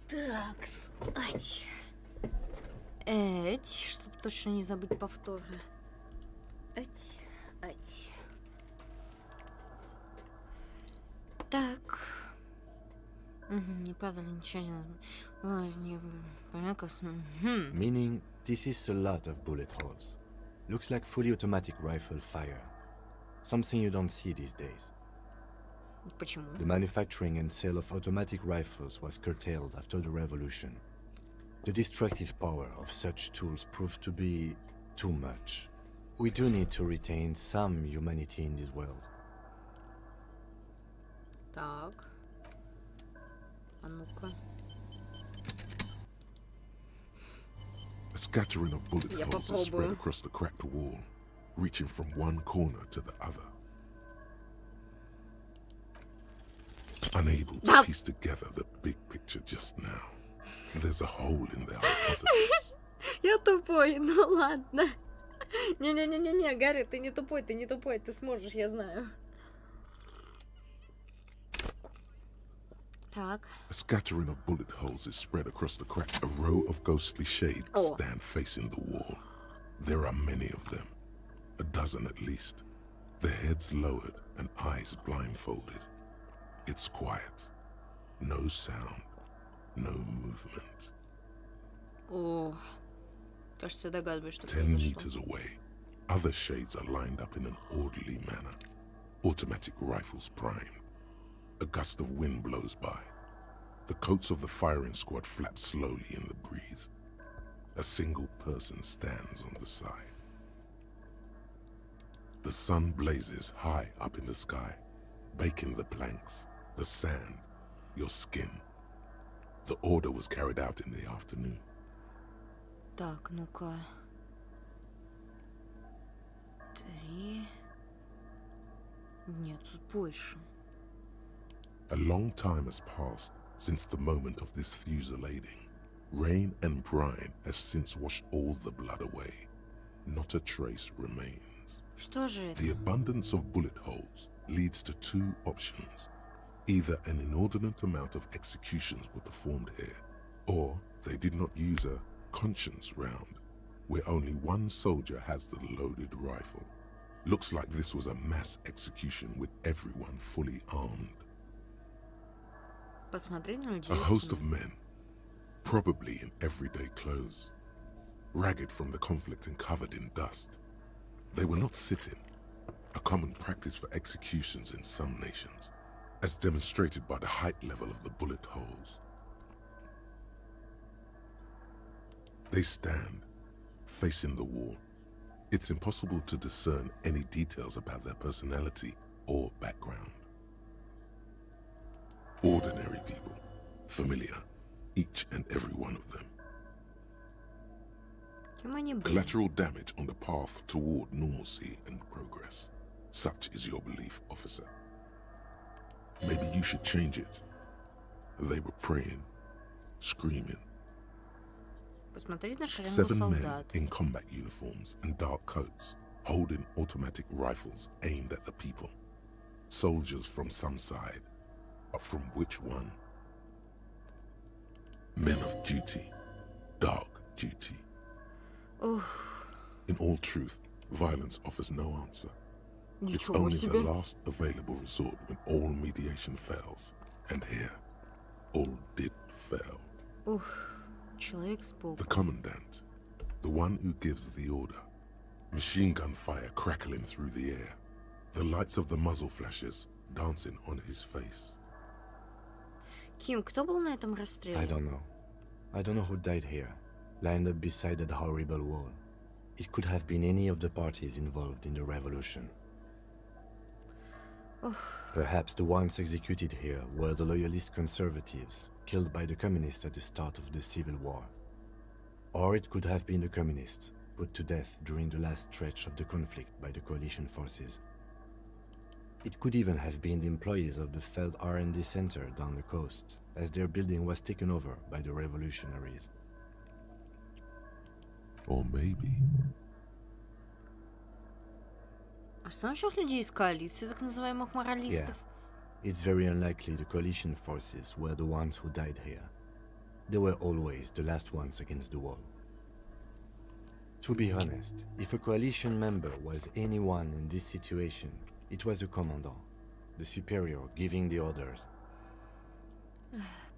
Так, ать. Эть, чтобы точно не забыть повторы. Ать. Так. Неправда, ничего не знаю. Meaning, this is a lot of bullet holes. Looks like fully automatic rifle fire. Something you don't see these days. Почему? The manufacturing and sale of automatic rifles was curtailed after the revolution. The destructive power of such tools proved to be too much. We do need to retain some humanity in this world. Так. А ну-ка. A scattering of bullet Я holes is spread попробую. across the cracked wall, reaching from one corner to the other. Unable to piece together the big picture just now, there's a hole in their hypothesis. Я тупой, ну ладно. Не-не-не-не, Гарри, ты не тупой, ты сможешь, я знаю. Так. A scattering of bullet holes is spread across the crack. A row of ghostly shades stand facing the wall. There are many of them, a dozen at least, their heads lowered and eyes blindfolded. It's quiet, no sound, no movement. О, кажется, догадываюсь, что 10 произошло. meters away, other shades are lined up in an orderly manner, automatic rifles primed. A gust of wind blows by. The coats of the firing squad flap slowly in the breeze. A single person stands on the side. The sun blazes high up in the sky, baking the planks, the sand, your skin. The order was carried out in the afternoon. Так, ну-ка. 3. Нет, тут больше. A long time has passed since the moment of this fusillading. Rain and brine have since washed all the blood away. Not a trace remains. Что же это? The abundance of bullet holes leads to two options. Either an inordinate amount of executions were performed here, or they did not use a conscience round, where only one soldier has the loaded rifle. Looks like this was a mass execution with everyone fully armed. Посмотри на людей. A host of men, probably in everyday clothes, ragged from the conflict and covered in dust. They were not sitting, a common practice for executions in some nations, as demonstrated by the height level of the bullet holes. They stand, facing the wall. It's impossible to discern any details about their personality or background. Ordinary people, familiar, each and every one of them. Кем они были? Collateral damage on the path toward normalcy and progress. Such is your belief, officer. Maybe you should change it. They were praying, screaming. Посмотреть на шеренгу 7 men солдат. in combat uniforms and dark coats, holding automatic rifles aimed at the people. Soldiers from some side, but from which one? Men of duty, dark duty. Ух, In all truth, violence offers no answer. It's ничего only the себе. last available resort when all mediation fails. And here, all did fail. Ух, человек сбоку. The commandant, the one who gives the order. Machine gun fire crackling through the air. The lights of the muzzle flashes dancing on his face. Ким, кто был на этом расстреле? I don't know. I don't know who died here, lined up beside that horrible wall. It could have been any of the parties involved in the revolution. Perhaps the ones executed here were the loyalist conservatives, killed by the communists at the start of the Civil War. Or it could have been the communists, put to death during the last stretch of the conflict by the coalition forces. It could even have been the employees of the failed R&D center down the coast, as their building was taken over by the revolutionaries. Or maybe А что насчет людей из коалиции, так называемых Yeah, моралистов? it's very unlikely the coalition forces were the ones who died here. They were always the last ones against the wall. To be honest, if a coalition member was anyone in this situation, it was a commandant, the superior giving the orders.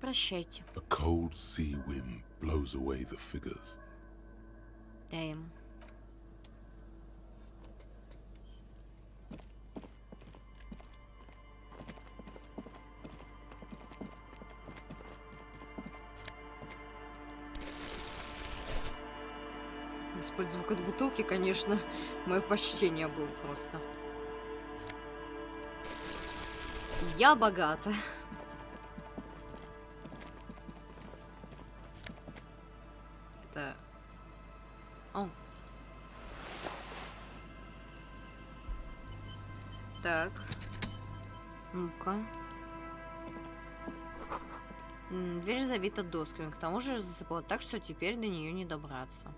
Прощайте. A cold sea wind blows away the figures. Damn. Использовать звук от бутылки, конечно, мое почтение было просто. Я богата. Это... О. Так. Ну-ка. Дверь забита досками. К тому же засыпала так, что теперь до нее не добраться.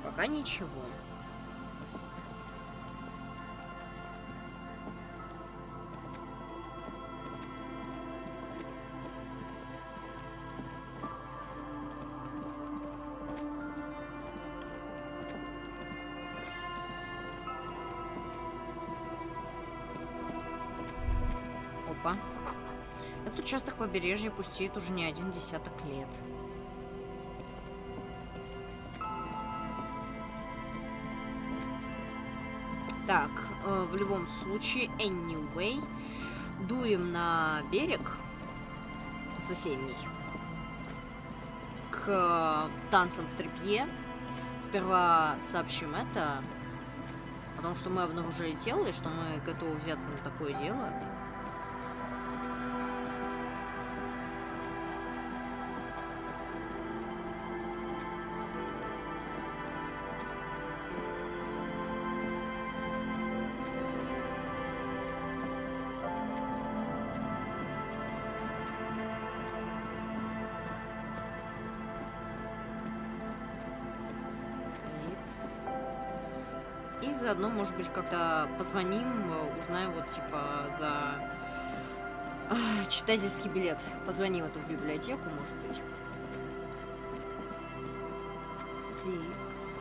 Пока ничего. Опа. Этот участок побережья пустеет уже не 1 десяток лет. Так, в любом случае, anyway, дуем на берег соседний к танцам в тряпье. Сперва сообщим это, потому что мы обнаружили тело и что мы готовы взяться за такое дело. И заодно, может быть, как-то позвоним, узнаем вот, типа, за читательский билет. Позвони в эту библиотеку, может быть. Текст.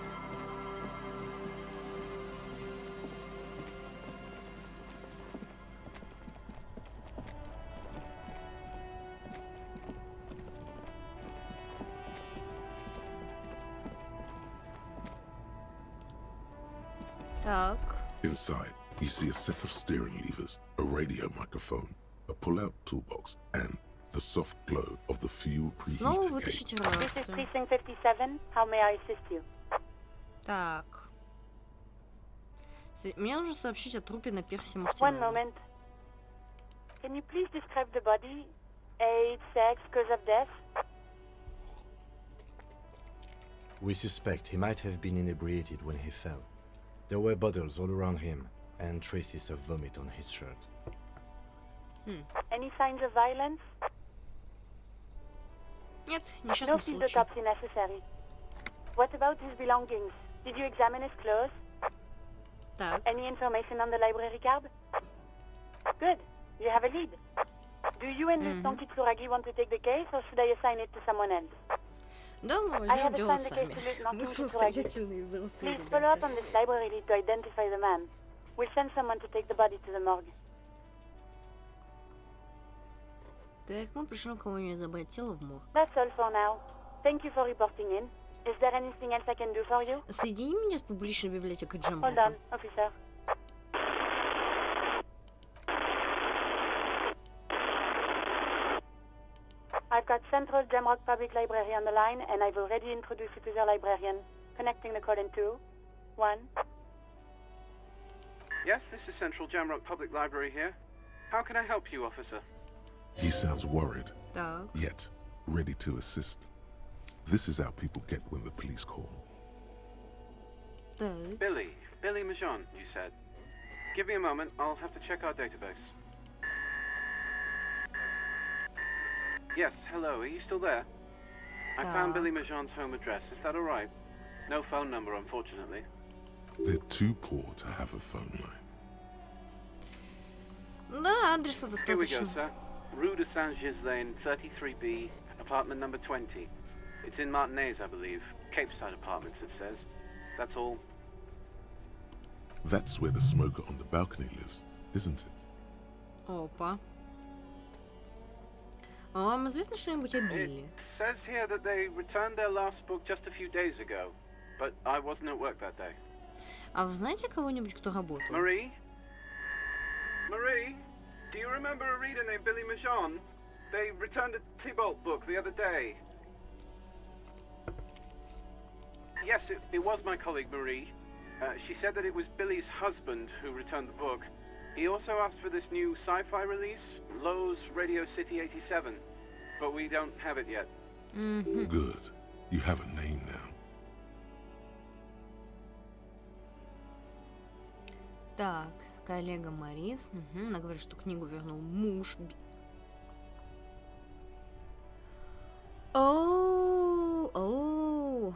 Так. Inside, you see a set of steering levers, a radio microphone, a pull-out toolbox, and the soft glow of the fuel Снова preheater вытащить gate. This is рацию. Precinct 57. How may I assist you? Так. Мне нужно сообщить о трупе на пирсе One Мартинелли. moment. Can you please describe the body? Age, sex, cause of death? We suspect he might have been inebriated when he fell. There were bottles all around him, and traces of vomit on his shirt. Any signs of violence? Нет, No несчастный field случай. autopsy necessary. What about his belongings? Did you examine his clothes? Так. Any information on the library card? Good. You have a lead. Do you and Lieutenant Kitsuragi want to take the case, or should I assign it to someone else? Да, мы I возьмем have дело assigned the case сами. to Lieutenant Мы Kitsuragi. самостоятельные взрослые Please follow up ребята. on this library lead to identify the man. We'll send someone to take the body to the morgue. Так, мы пришлем кого-нибудь забрать тело в морг. That's all for now. Thank you for reporting in. Is there anything else I can do for you? Соедини меня с публичной библиотекой Hold Джемброка. on, officer. I've got Central Jamrock Public Library on the line, and I've already introduced you to their librarian. Connecting the call in 2, 1. Yes, this is Central Jamrock Public Library here. How can I help you, officer? He sounds worried, Так. yet ready to assist. This is how people get when the police call. Так. Billy Majon, you said. Give me a moment, I'll have to check our database. Yes, hello, are you still there? I found Billy Majon's home address, is that alright? No phone number, unfortunately. They're too poor to have a phone line. Да, адреса Here we go, достаточно. sir. Rue de Saint-Ghislain, 33B, apartment number 20. It's in Martinez, I believe. Capeside Apartments, it says. That's all. That's where the smoker on the balcony lives, isn't it? Опа. А вам известно что-нибудь о It Билли? says here that they returned their last book just a few days ago, but I wasn't at work that day. А вы знаете кого-нибудь, кто работал? Marie? Marie? Do you remember a reader named Billy Majon? They returned a Tybalt book the other day. Yes, it was my colleague Marie. She said that it was Billy's husband who returned the book. He also asked for this new sci-fi release, Lowe's Radio City 87, but we don't have it yet. Good. You have a name now. Так, коллега Марис. Она говорит, что книгу вернул муж. Оу,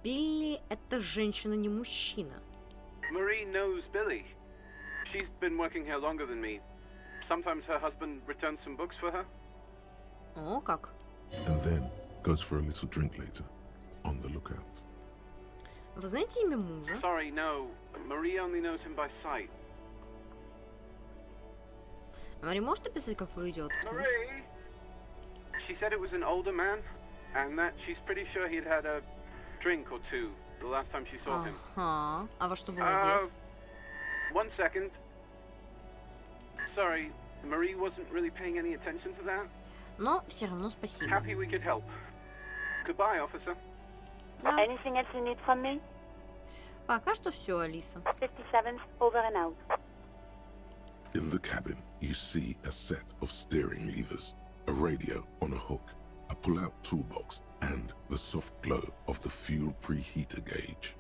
Билли — это женщина, не мужчина. Marie knows Billy. She's been working here longer than me. Sometimes her husband returns some books for her. О, как. And then goes for a little drink later. On the lookout. Вы знаете имя мужа? Sorry, no. Marie only knows him by sight. Мари, может описать, как выглядит? Marie? She said it was an older man, and that she's pretty sure he'd had a drink or two the last time she saw him. Ага. А во что был одет? 1 second. Sorry, Marie wasn't really paying any attention to that. Но все равно спасибо. Happy we could help. Goodbye, officer. Да. Anything else you need from me? Пока что все, Алиса. 57th, over and out. In the cabin, you see a set of steering levers, a radio on a hook, a pull-out toolbox, and the soft glow of the fuel preheater gauge.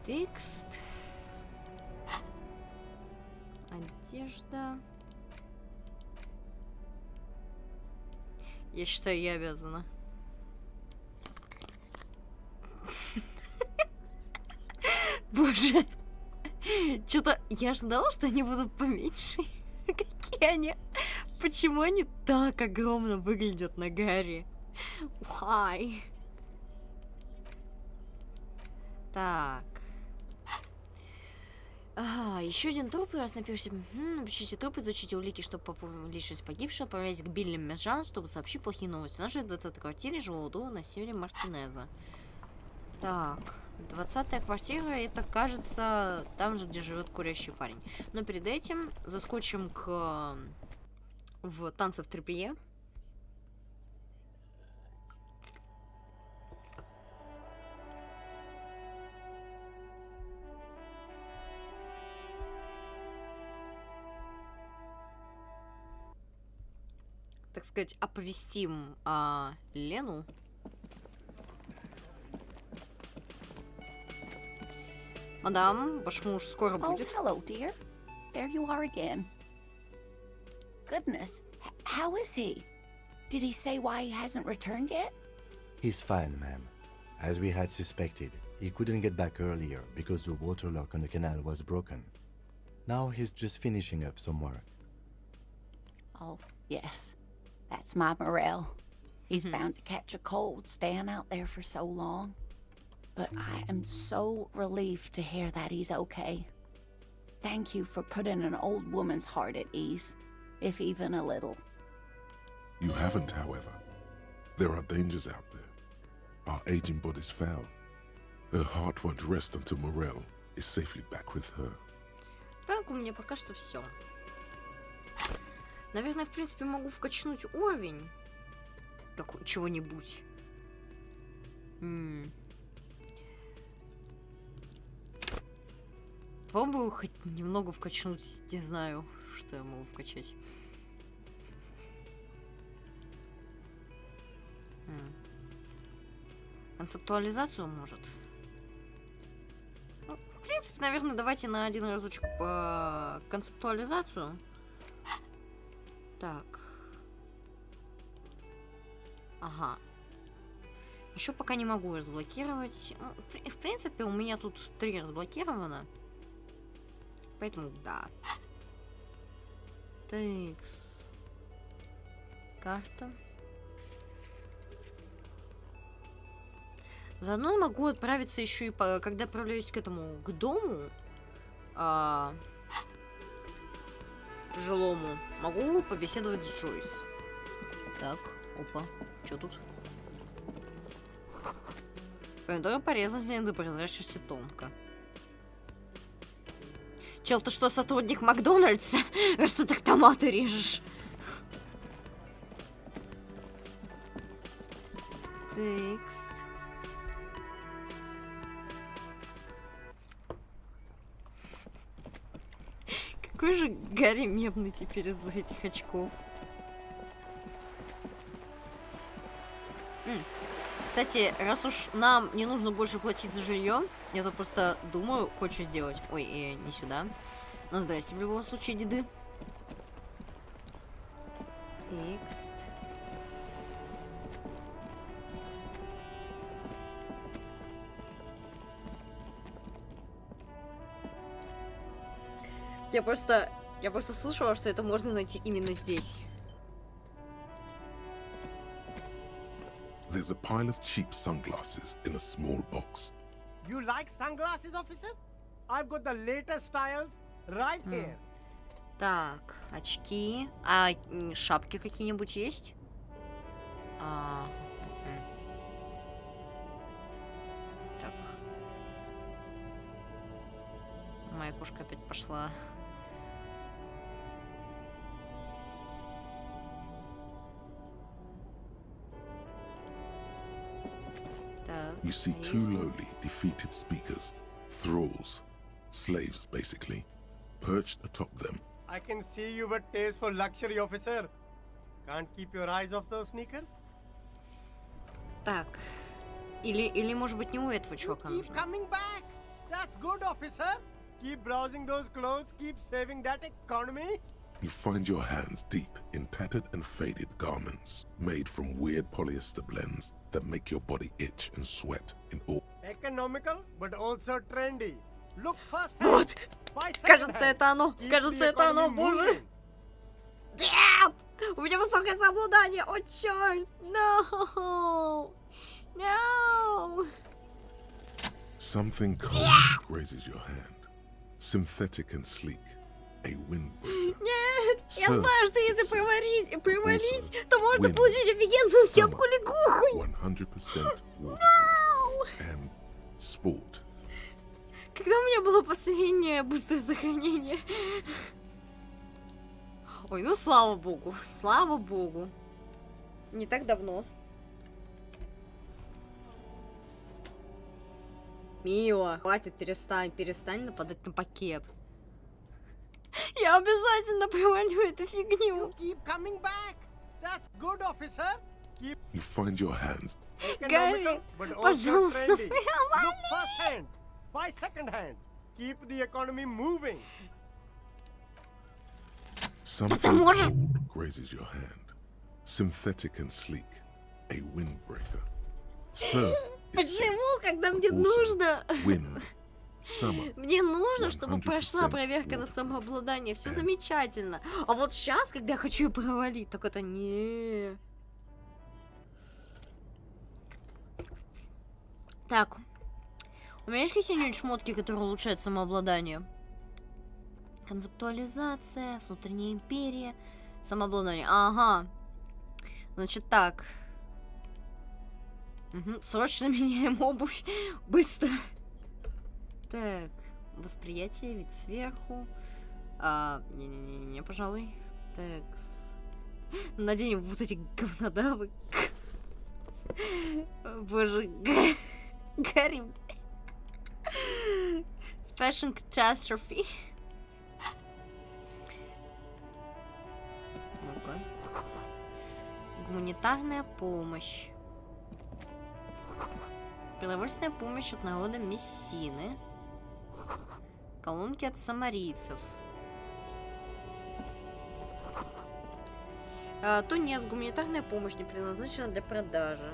Текст. Одежда. Я считаю, я обязана. Боже. Что-то я ждала, что они будут поменьше. Какие они? Почему они так огромно выглядят на Гарри? Why? Так. Ага, еще один труп, раз напишите. Напишите труп, изучите улики, чтобы попробовать личность погибшего, отправляйтесь к Билли Межан, чтобы сообщить плохие новости. Она живет в 20-й квартире жилого дома на севере Мартинеза. Так, 20-я квартира, это, кажется, там же, где живет курящий парень. Но перед этим заскочим в танцы в трепье. Так сказать, оповестим Лену. Мадам, ваш муж скоро Oh, будет. hello, dear. There you are again. Goodness, how is he? Did he say why he hasn't returned yet? He's fine, ma'am. As we had suspected, he couldn't get back earlier because the water lock on the canal was broken. Now he's just finishing up some work. Oh, yes. That's my Morel. He's bound to catch a cold staying out there for so long. But I am so relieved to hear that he's okay. Thank you for putting an old woman's heart at ease, if even a little. You haven't, however. There are dangers out there. Our aging body's foul. Her heart won't rest until Morel is safely back with her. Так, у меня пока что все. Наверное, в принципе, могу вкачнуть уровень. Так, чего-нибудь. Попробую хоть немного вкачнуть, не знаю, что я могу вкачать. Концептуализацию, может? Ну, в принципе, наверное, давайте на один разочек по концептуализацию. Так. Ага. Еще пока не могу разблокировать. Ну, в принципе, у меня тут 3 разблокировано. Поэтому да. Такс. Карта. Заодно могу отправиться еще и когда отправляюсь к этому, к дому жилому. Могу побеседовать с Джойс. Так, опа. Что тут? Помидоры порезаны до прозрачности тонко. Чел, ты что, сотрудник Макдональдса? Раз ты так томаты режешь. Текст. Какой же Гарри мемный теперь из-за этих очков. Кстати, раз уж нам не нужно больше платить за жилье, я тут просто думаю кое-что сделать. Ой, не сюда. Но здрасте, в любом случае, деды. Текст. Я просто слышала, что это можно найти именно здесь. There's a pile of cheap sunglasses in a small box. You like sunglasses, officer? I've got the latest styles right here. Так, очки. А шапки какие-нибудь есть? Так. Моя кошка опять пошла. You see two lowly, defeated speakers, thralls, slaves basically, perched atop them. I can see you've a taste for luxury, officer. Can't keep your eyes off those sneakers? Так. Или может быть не у этого чувака Keep нужно. coming back. That's good, officer. Keep browsing those clothes. Keep saving that economy. You find your hands deep in tattered and faded garments made from weird polyester blends that make your body itch and sweat in all. Economical, but also trendy. Look first. Вот! Кажется, это оно! Кажется, это оно, боже! Нет! У меня высокое самообладание! О, черт! No! No! Something cold grazes your hand, synthetic and sleek, a windbreaker. Нет! Я Surf знаю, что если itself. провалить, то можно wind, получить офигенную summer, кепку-лягуху! 100% water No! and sport. Когда у меня было последнее быстрое сохранение? Ой, ну слава богу, слава богу. Не так давно. Мила, хватит, перестань нападать на пакет. Я обязательно провалю эту фигню. Keep coming back. That's good, officer. Keep You find your hands economical, but also пожалуйста, trendy. провали. Look first hand. Why second hand? Keep the economy moving. Something может- cold grazes your hand, synthetic and sleek, a windbreaker. Surf Почему, когда мне also нужно? wind, summer. Мне нужно, чтобы 100% прошла проверка на water. самообладание. Все замечательно. А вот сейчас, когда я хочу ее провалить, так это не. Так. У меня есть какие-нибудь шмотки, которые улучшают самообладание? Концептуализация, внутренняя империя, самообладание. Ага. Значит так. Угу. Срочно меняем обувь. Быстро. Так. Восприятие, вид сверху. Не, пожалуй. Так. Наденем вот эти говнодавы. Боже, Гарри. Fashion catastrophe. Ну-ка. Гуманитарная помощь. Продовольственная помощь от народа Мессины. Колонки от самарийцев. Тунец. Гуманитарная помощь не предназначена для продажи.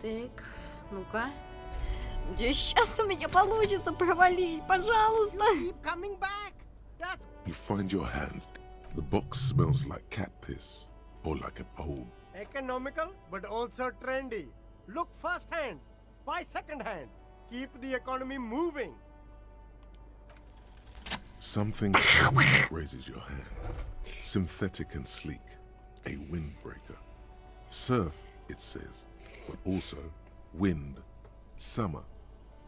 Так, ну-ка. Сейчас у меня получится провалить, пожалуйста. Keep coming back. That's You find your hands. The box smells like cat piss or like an old. economical, but also trendy. Look first hand, buy second hand. Keep the economy moving. Something raises your hand. Synthetic and sleek. A windbreaker. Surf, it says, but also wind, summer,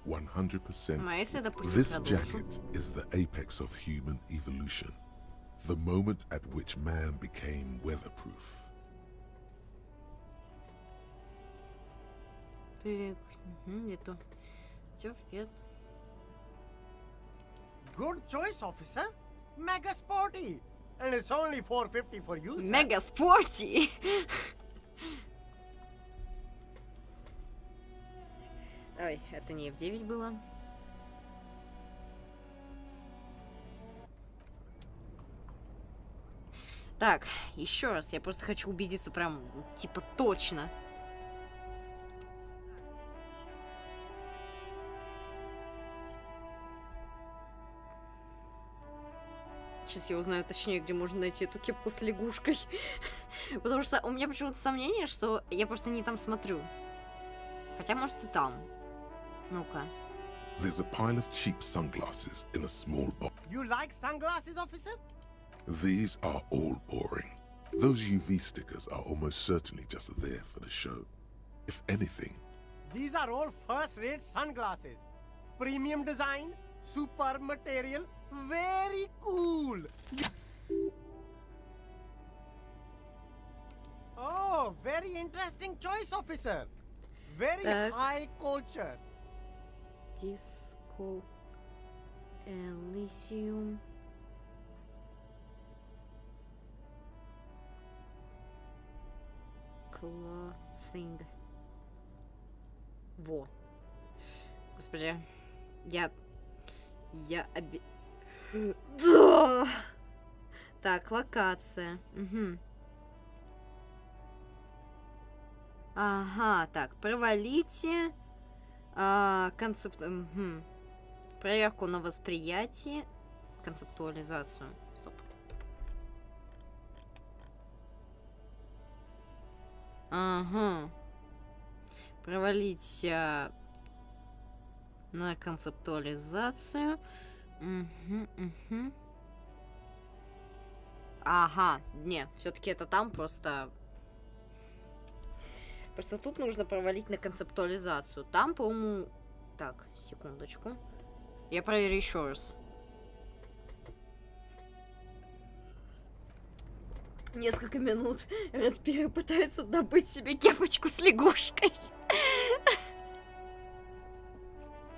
100%. This jacket is the apex of human evolution. The moment at which man became weatherproof. Так, нету. Всё, вперед. Good choice, officer. Mega sporty. And it's only 450 for you, sir. Мега спорти. Ой, это не F9 было. Так, еще раз, я просто хочу убедиться прям, типа, точно. Сейчас я узнаю точнее, где можно найти эту кепку с лягушкой. Потому что у меня почему-то сомнение, что я просто не там смотрю. Хотя, может, и там. Ну-ка. There's a pile of cheap sunglasses in a small box. You like sunglasses, officer? These are all boring. Those UV stickers are almost certainly just there for the show. If anything, These are all first-rate sunglasses. Premium design, super material, very cool. Oh, very interesting choice, officer. Very Так. high culture. Диско. Элизиум. Clothing. Во. Господи. Я Да! Так, локация. Угу. Ага, так, провалите. Угу. Проверку на восприятие. Концептуализацию. Стоп. Ага. Провалить на концептуализацию. Угу, угу. Ага, не, все-таки это там просто. Просто тут нужно провалить на концептуализацию. Там, по-моему. Так, секундочку. Я проверю еще раз. Несколько минут Ред Пира пытается добыть себе кепочку с лягушкой.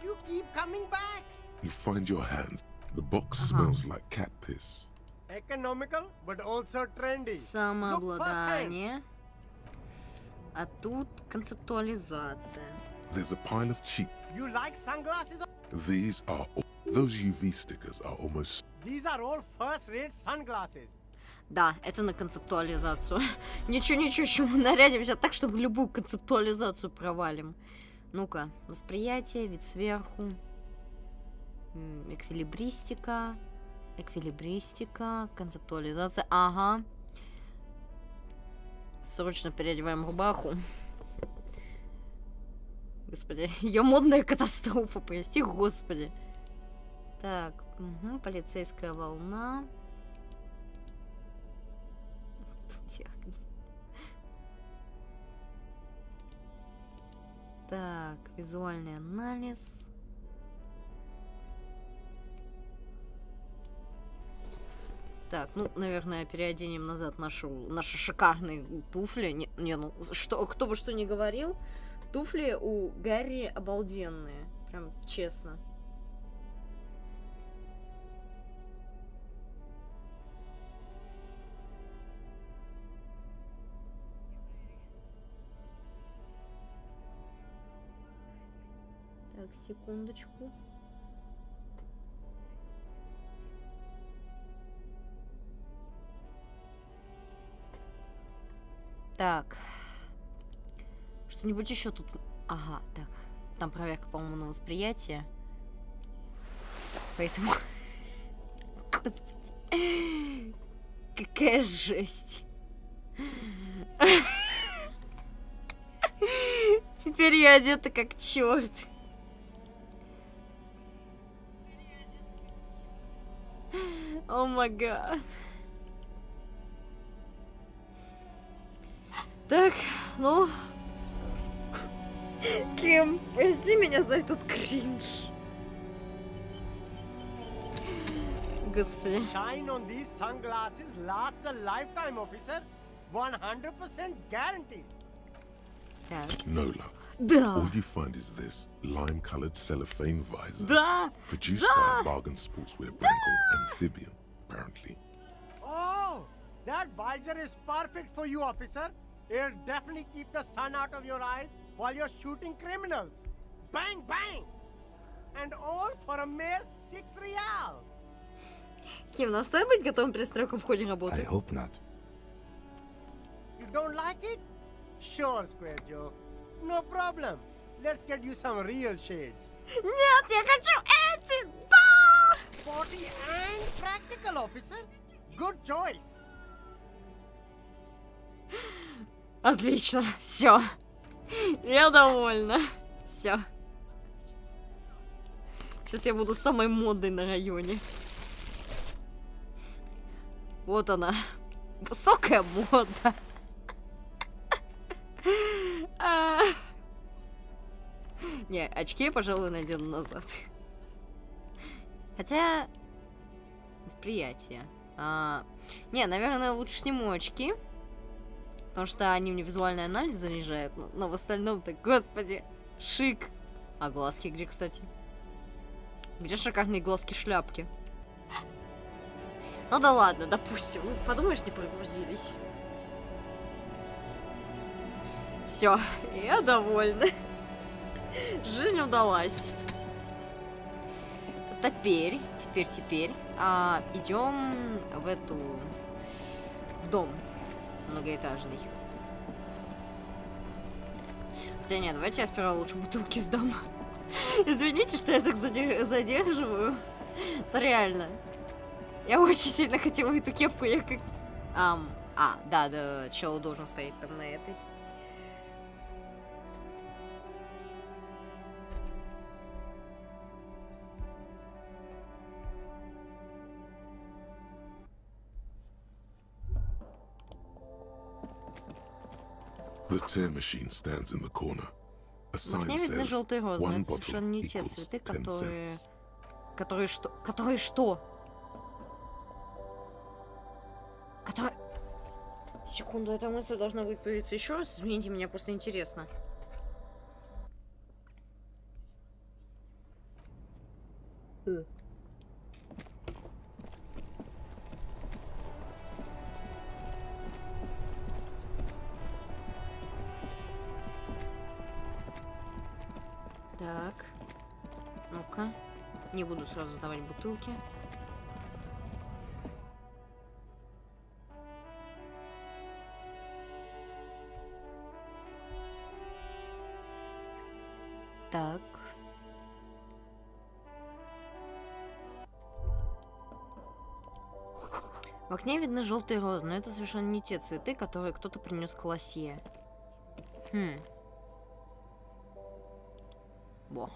You keep coming back. you find your hands. The box smells like cat piss. Economical, but also trendy. Самообладание. А тут концептуализация. There's a pile of cheap. You like sunglasses? These are all, those UV stickers are almost. These are all first-rate sunglasses. Да, это на концептуализацию. Ничего, еще мы нарядимся так, чтобы любую концептуализацию провалим. Ну-ка, восприятие, вид сверху. Эквилибристика. Эквилибристика, концептуализация. Ага. Срочно переодеваем рубаху. Господи, ее модная катастрофа, прости, господи. Так, угу, полицейская волна. Так, визуальный анализ. Так, ну, наверное, переоденем назад наши шикарные туфли. Не, ну, что, кто бы что ни говорил, туфли у Гарри обалденные. Прям честно. Так, секундочку. Так. Что-нибудь еще тут... Ага, так. Там проверка, по-моему, на восприятие. Поэтому... Господи. Какая жесть. Теперь я одета как черт. О май гад. Так, ну... Ким, прости меня за этот кринж. Господи. Shine on these sunglasses lasts a lifetime, officer. 100% guaranteed. Так. No luck. Да. All you find is this lime-colored cellophane visor. Да. Produced Да. by a bargain sportswear brand called Amphibian, apparently. Oh, that visor is perfect for you, officer. It'll definitely keep the sun out of your eyes while you're shooting criminals. Bang, bang! And all for a mere 6 real. Ким, нам стоит быть готовым перед строком в ходе I работы? hope not. You don't like it? Sure, Square Joe. No problem. Let's get you some real shades. Нет, я хочу эти! Да! Sporty and practical, officer. Good choice. Отлично, все. Я довольна. Все. Сейчас я буду самой модной на районе. Вот она. Высокая мода. Не, очки я, пожалуй, надену назад. Хотя... Восприятие. Не, наверное, лучше сниму очки. Потому что они мне визуальный анализ занижают. Но в остальном-то, господи, шик. А глазки где, кстати? Где шикарные глазки-шляпки? Ну да ладно, допустим. Ну, подумаешь, не прогрузились. Все, я довольна. Жизнь удалась. Теперь идем в дом многоэтажный. Хотя нет, давайте я сперва лучше бутылки сдам. Извините, что я так задерживаю. Это реально. Я очень сильно хотела эту кепку, я как... Да, чел должен стоять там на этой. The tear machine stands in the corner. A В окне sign видны says желтые розы, но one это совершенно bottle не те equals цветы, 10 cents. которые что? Секунду, эта мысль должна будет появиться еще раз. Извините, мне просто интересно. Так. Ну-ка. Не буду сразу сдавать бутылки. Так. В окне видны желтые розы, но это совершенно не те цветы, которые кто-то принес к лосье. Во.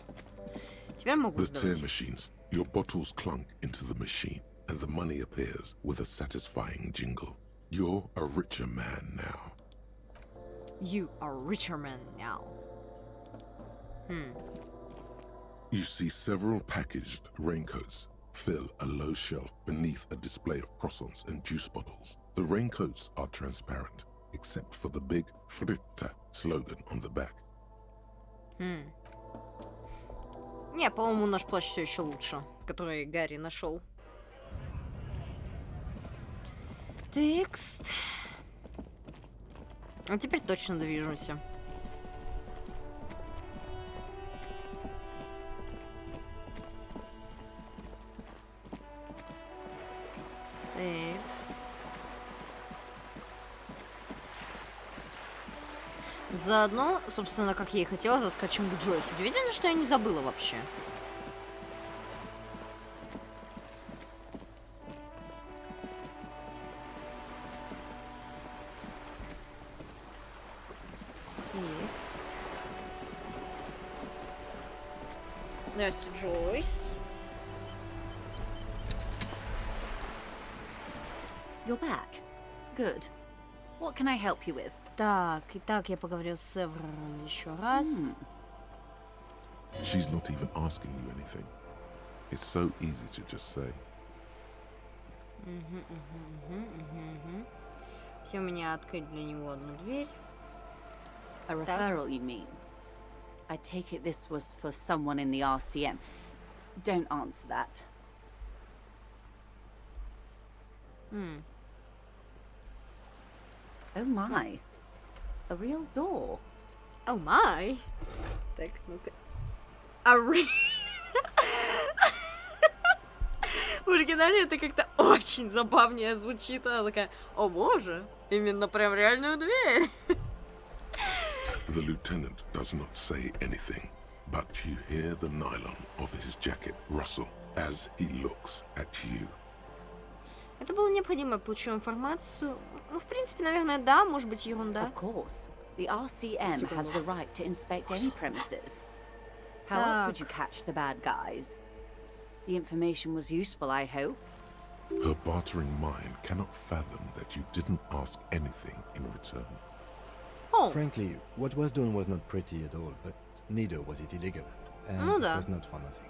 Теперь могу The tear сдавать. machines. Your bottles clunk into the machine, and the money appears with a satisfying jingle. You're a richer man now. You are richer man now. You see several packaged raincoats fill a low shelf beneath a display of croissants and juice bottles. The raincoats are transparent, except for the big Fritta slogan on the back. Не, по-моему, наш плащ все еще лучше, который Гарри нашел. Текст. А теперь точно движемся. Заодно, собственно, как я и хотела, заскочим к Джойсу. Удивительно, что я не забыла вообще. Текст. Здрасте, Джойс. You're back. Good. What can I help you with? Так, итак, я поговорил с Эвром еще раз. She's not even asking you anything. It's so easy to just say. Все, у меня открыть для него одну дверь. A referral, you mean? I take it this was for someone in the RCM. Don't answer that. Oh my. A real door. Oh my. Так, ну-ка. В оригинале это как-то очень забавнее звучит. Она такая, о боже, именно прям реальную дверь. The lieutenant does not say anything, but you hear the nylon of his jacket rustle as he looks at you. Это было необходимо, я получу информацию. Ну, в принципе, наверное, да, может быть, ерунда. Of course. The RCM has the right to inspect any premises. How else would you catch the bad guys? The information was useful, I hope. Her bartering mind cannot fathom that you didn't ask anything in return. Oh. Frankly, what was done was not pretty at all, but neither was it illegal. And Ну it да. was not for nothing.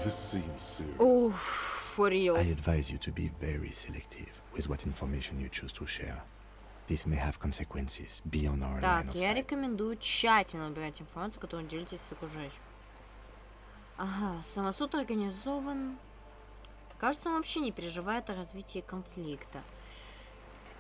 This seems serious. Ух, for real. I advise you to be very selective with what information you choose to share. This may have consequences beyond our line Так, of я sight. рекомендую тщательно выбирать информацию, которую делитесь с окружающим. Ага, самосуд организован. Кажется, он вообще не переживает о развитии конфликта.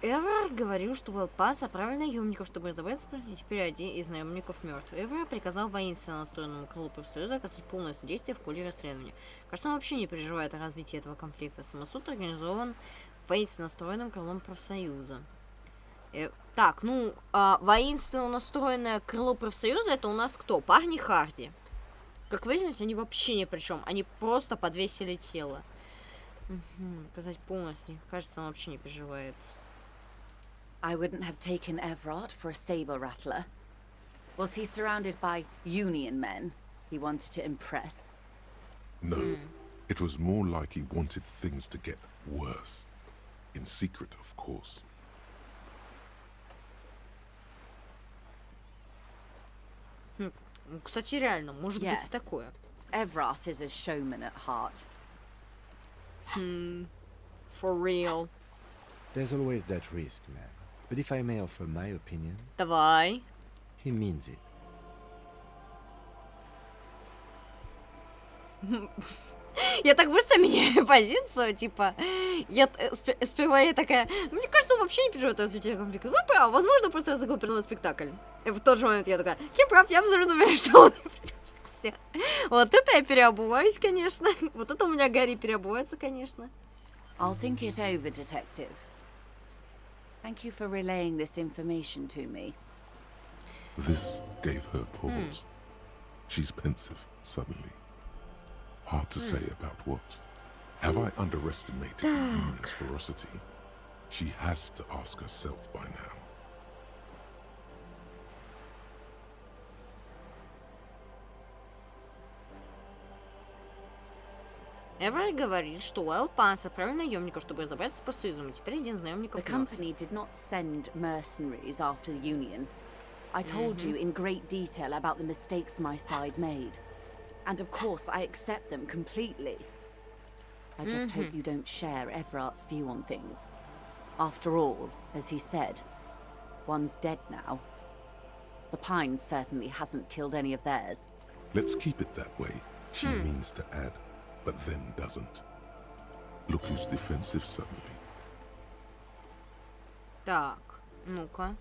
Эвер говорил, что Уэллпанс отправил наемников, чтобы разобраться, и теперь один из наемников мертв. Эвер приказал воинственно настроенному крылу профсоюза оказать полное содействие в ходе расследования. Кажется, он вообще не переживает о развитии этого конфликта. Самосуд организован воинственно настроенным крылом профсоюза. Так, ну, воинственно настроенное крыло профсоюза, это у нас кто? Парни Харди. Как выяснилось, они вообще ни при чем. Они просто подвесили тело. Сказать полностью. Кажется, он вообще не переживает. I wouldn't have taken Everard for a saber rattler. Was he surrounded by Union men he wanted to impress? No, it was more like he wanted things to get worse. In secret, of course. Кстати, реально, может быть и такое. Everard is a showman at heart. For real. There's always that risk, man. But if I may offer my opinion, Давай. he means it. Я так быстро меняю позицию, типа, сперва я такая, мне кажется, он вообще не переживает развитие конфликта. Вы правы, возможно, просто разыграл перед мной спектакль. И в тот же момент я такая, Ким прав, я абсолютно уверена, что он... Вот это я переобуваюсь, конечно. Вот это у меня Гарри переобувается, конечно. I'll think it over, detective. Thank you for relaying this information to me. This gave her pause. She's pensive suddenly. Hard to say about what. Have I underestimated the union's ferocity? She has to ask herself by now. Эвер говорит, что Уэллпанс отправил наемников, чтобы разобраться с профсоюзом, и теперь один из наемников The company did not send mercenaries after the Union. I told you in great detail about the mistakes my side made. And of course, I accept them completely. I just hope you don't share Everart's view on things. After all, as he said, one's dead now. The Pine certainly hasn't killed any of theirs. Let's keep it that way. She means to add, but then doesn't. Look who's defensive suddenly. Так, ну-ка.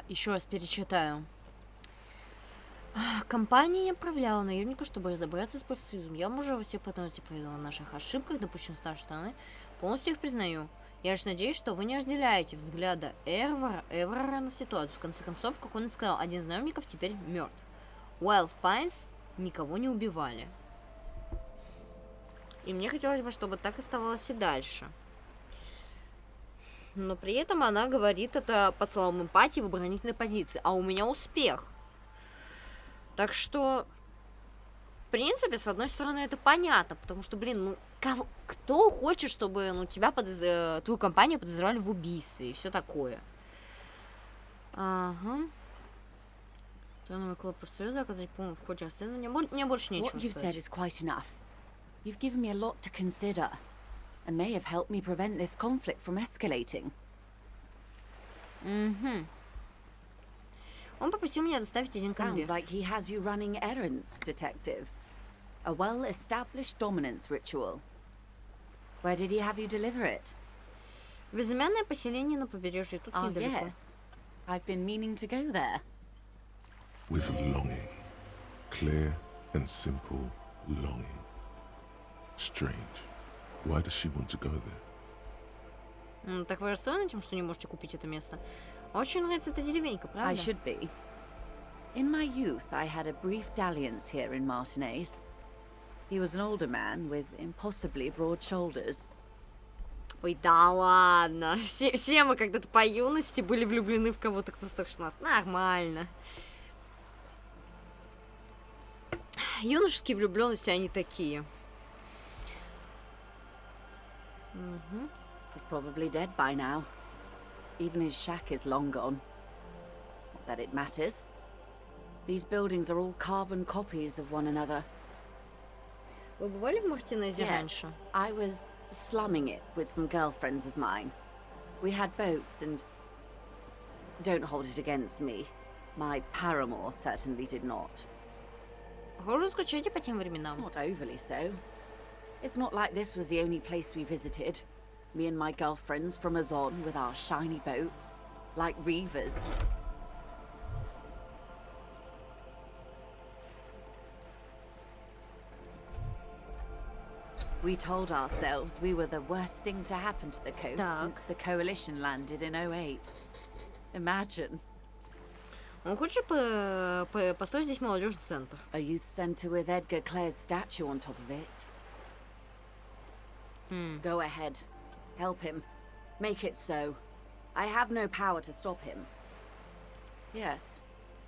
Еще раз перечитаю. Компания отправляла наемника, чтобы разобраться с профсоюзом. Я уже во всех подробностях поведала о наших ошибках, допущенных с нашей стороны. Полностью их признаю. Я лишь надеюсь, что вы не разделяете взгляда Эврора на ситуацию. В конце концов, как он и сказал, один из наемников теперь мертв. Уайлд Пайнс никого не убивали. И мне хотелось бы, чтобы так оставалось и дальше. Но при этом она говорит это под словом эмпатии в оборонительной позиции. А у меня успех. Так что, в принципе, с одной стороны, это понятно. Потому что, блин, ну, кто хочет, чтобы тебя твою компанию подозревали в убийстве и все такое. Ага. Членами клуба профсоюза оказать помощь в ходе расследования. Мне больше нечего сказать. You've given me a lot to consider, and may have helped me prevent this conflict from escalating. Он попросил меня доставить один конверт. Sounds like he has you running errands, detective. A well-established dominance ritual. Where did he have you deliver it? Безымянное поселение на побережье, тут недалеко. Yes. I've been meaning to go there. With longing. Clear and simple longing. Strange. Why does she want to go there? Так вы расстроены тем, что не можете купить это место? Очень нравится эта деревенька, правда? I should be. In my youth, I had a brief dalliance here in Martinez. He was an older man with impossibly broad shoulders. Ой, да ладно. Все мы когда-то по юности были влюблены в кого-то, кто старше нас. Нормально. Юношеские влюбленности, они такие. He's probably dead by now. Even his shack is long gone. Not that it matters. These buildings are all carbon copies of one another. Вы бывали в Мартинезе раньше? I was slumming it with some girlfriends of mine. We had boats and... Don't hold it against me. My paramour certainly did not. Похоже, скучаете по тем временам. Not overly so. It's not like this was the only place we visited. Me and my girlfriends from Azon with our shiny boats. Like reavers. We told ourselves we were the worst thing to happen to the coast since the coalition landed in 08. Imagine. Он хочет построить здесь молодежный центр. A youth center with Edgar Clare's statue on top of it. Go ahead. Help him. Make it so. I have no power to stop him. Yes.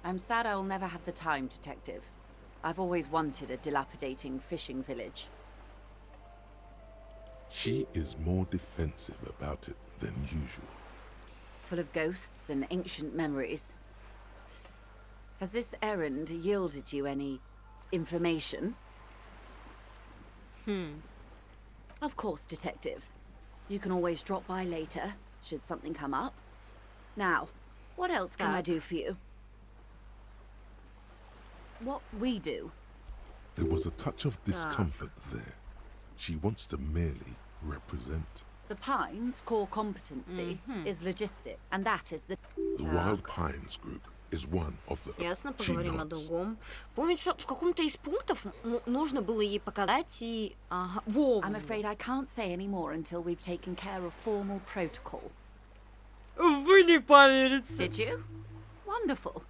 I'm sad I'll never have the time, detective. I've always wanted a dilapidating fishing village. She is more defensive about it than usual. Full of ghosts and ancient memories. Has this errand yielded you any information? Of course, detective. You can always drop by later, should something come up. Now, what else can I do for you? What we do? There was a touch of discomfort there. She wants to merely represent. The Pines' core competency is logistic, and that is the... The Wild Pines group is one of the... Ясно, поговорим о другом. Помню, что в каком-то из пунктов нужно было ей показать и... Ага, I'm afraid I can't say any more until we've taken care of formal protocol. Вы не поверите. Did you? Wonderful.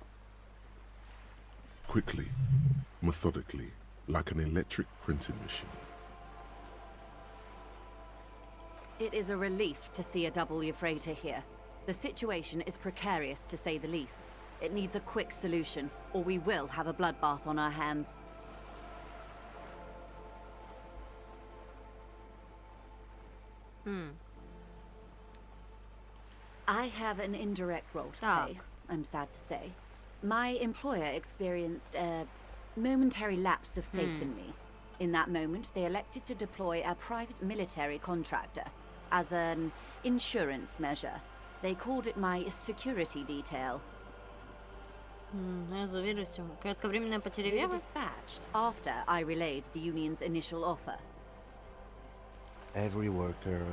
Quickly, methodically, like an electric printing machine. It is a relief to see a W freighter here. The situation is precarious, to say the least. It needs a quick solution, or we will have a bloodbath on our hands. I have an indirect role to play, I'm sad to say. My employer experienced a momentary lapse of faith in me. In that moment, they elected to deploy a private military contractor as an insurance measure. They called it my security detail. Кратковременная потеря They were веры? dispatched after I relayed the union's initial offer. Every worker...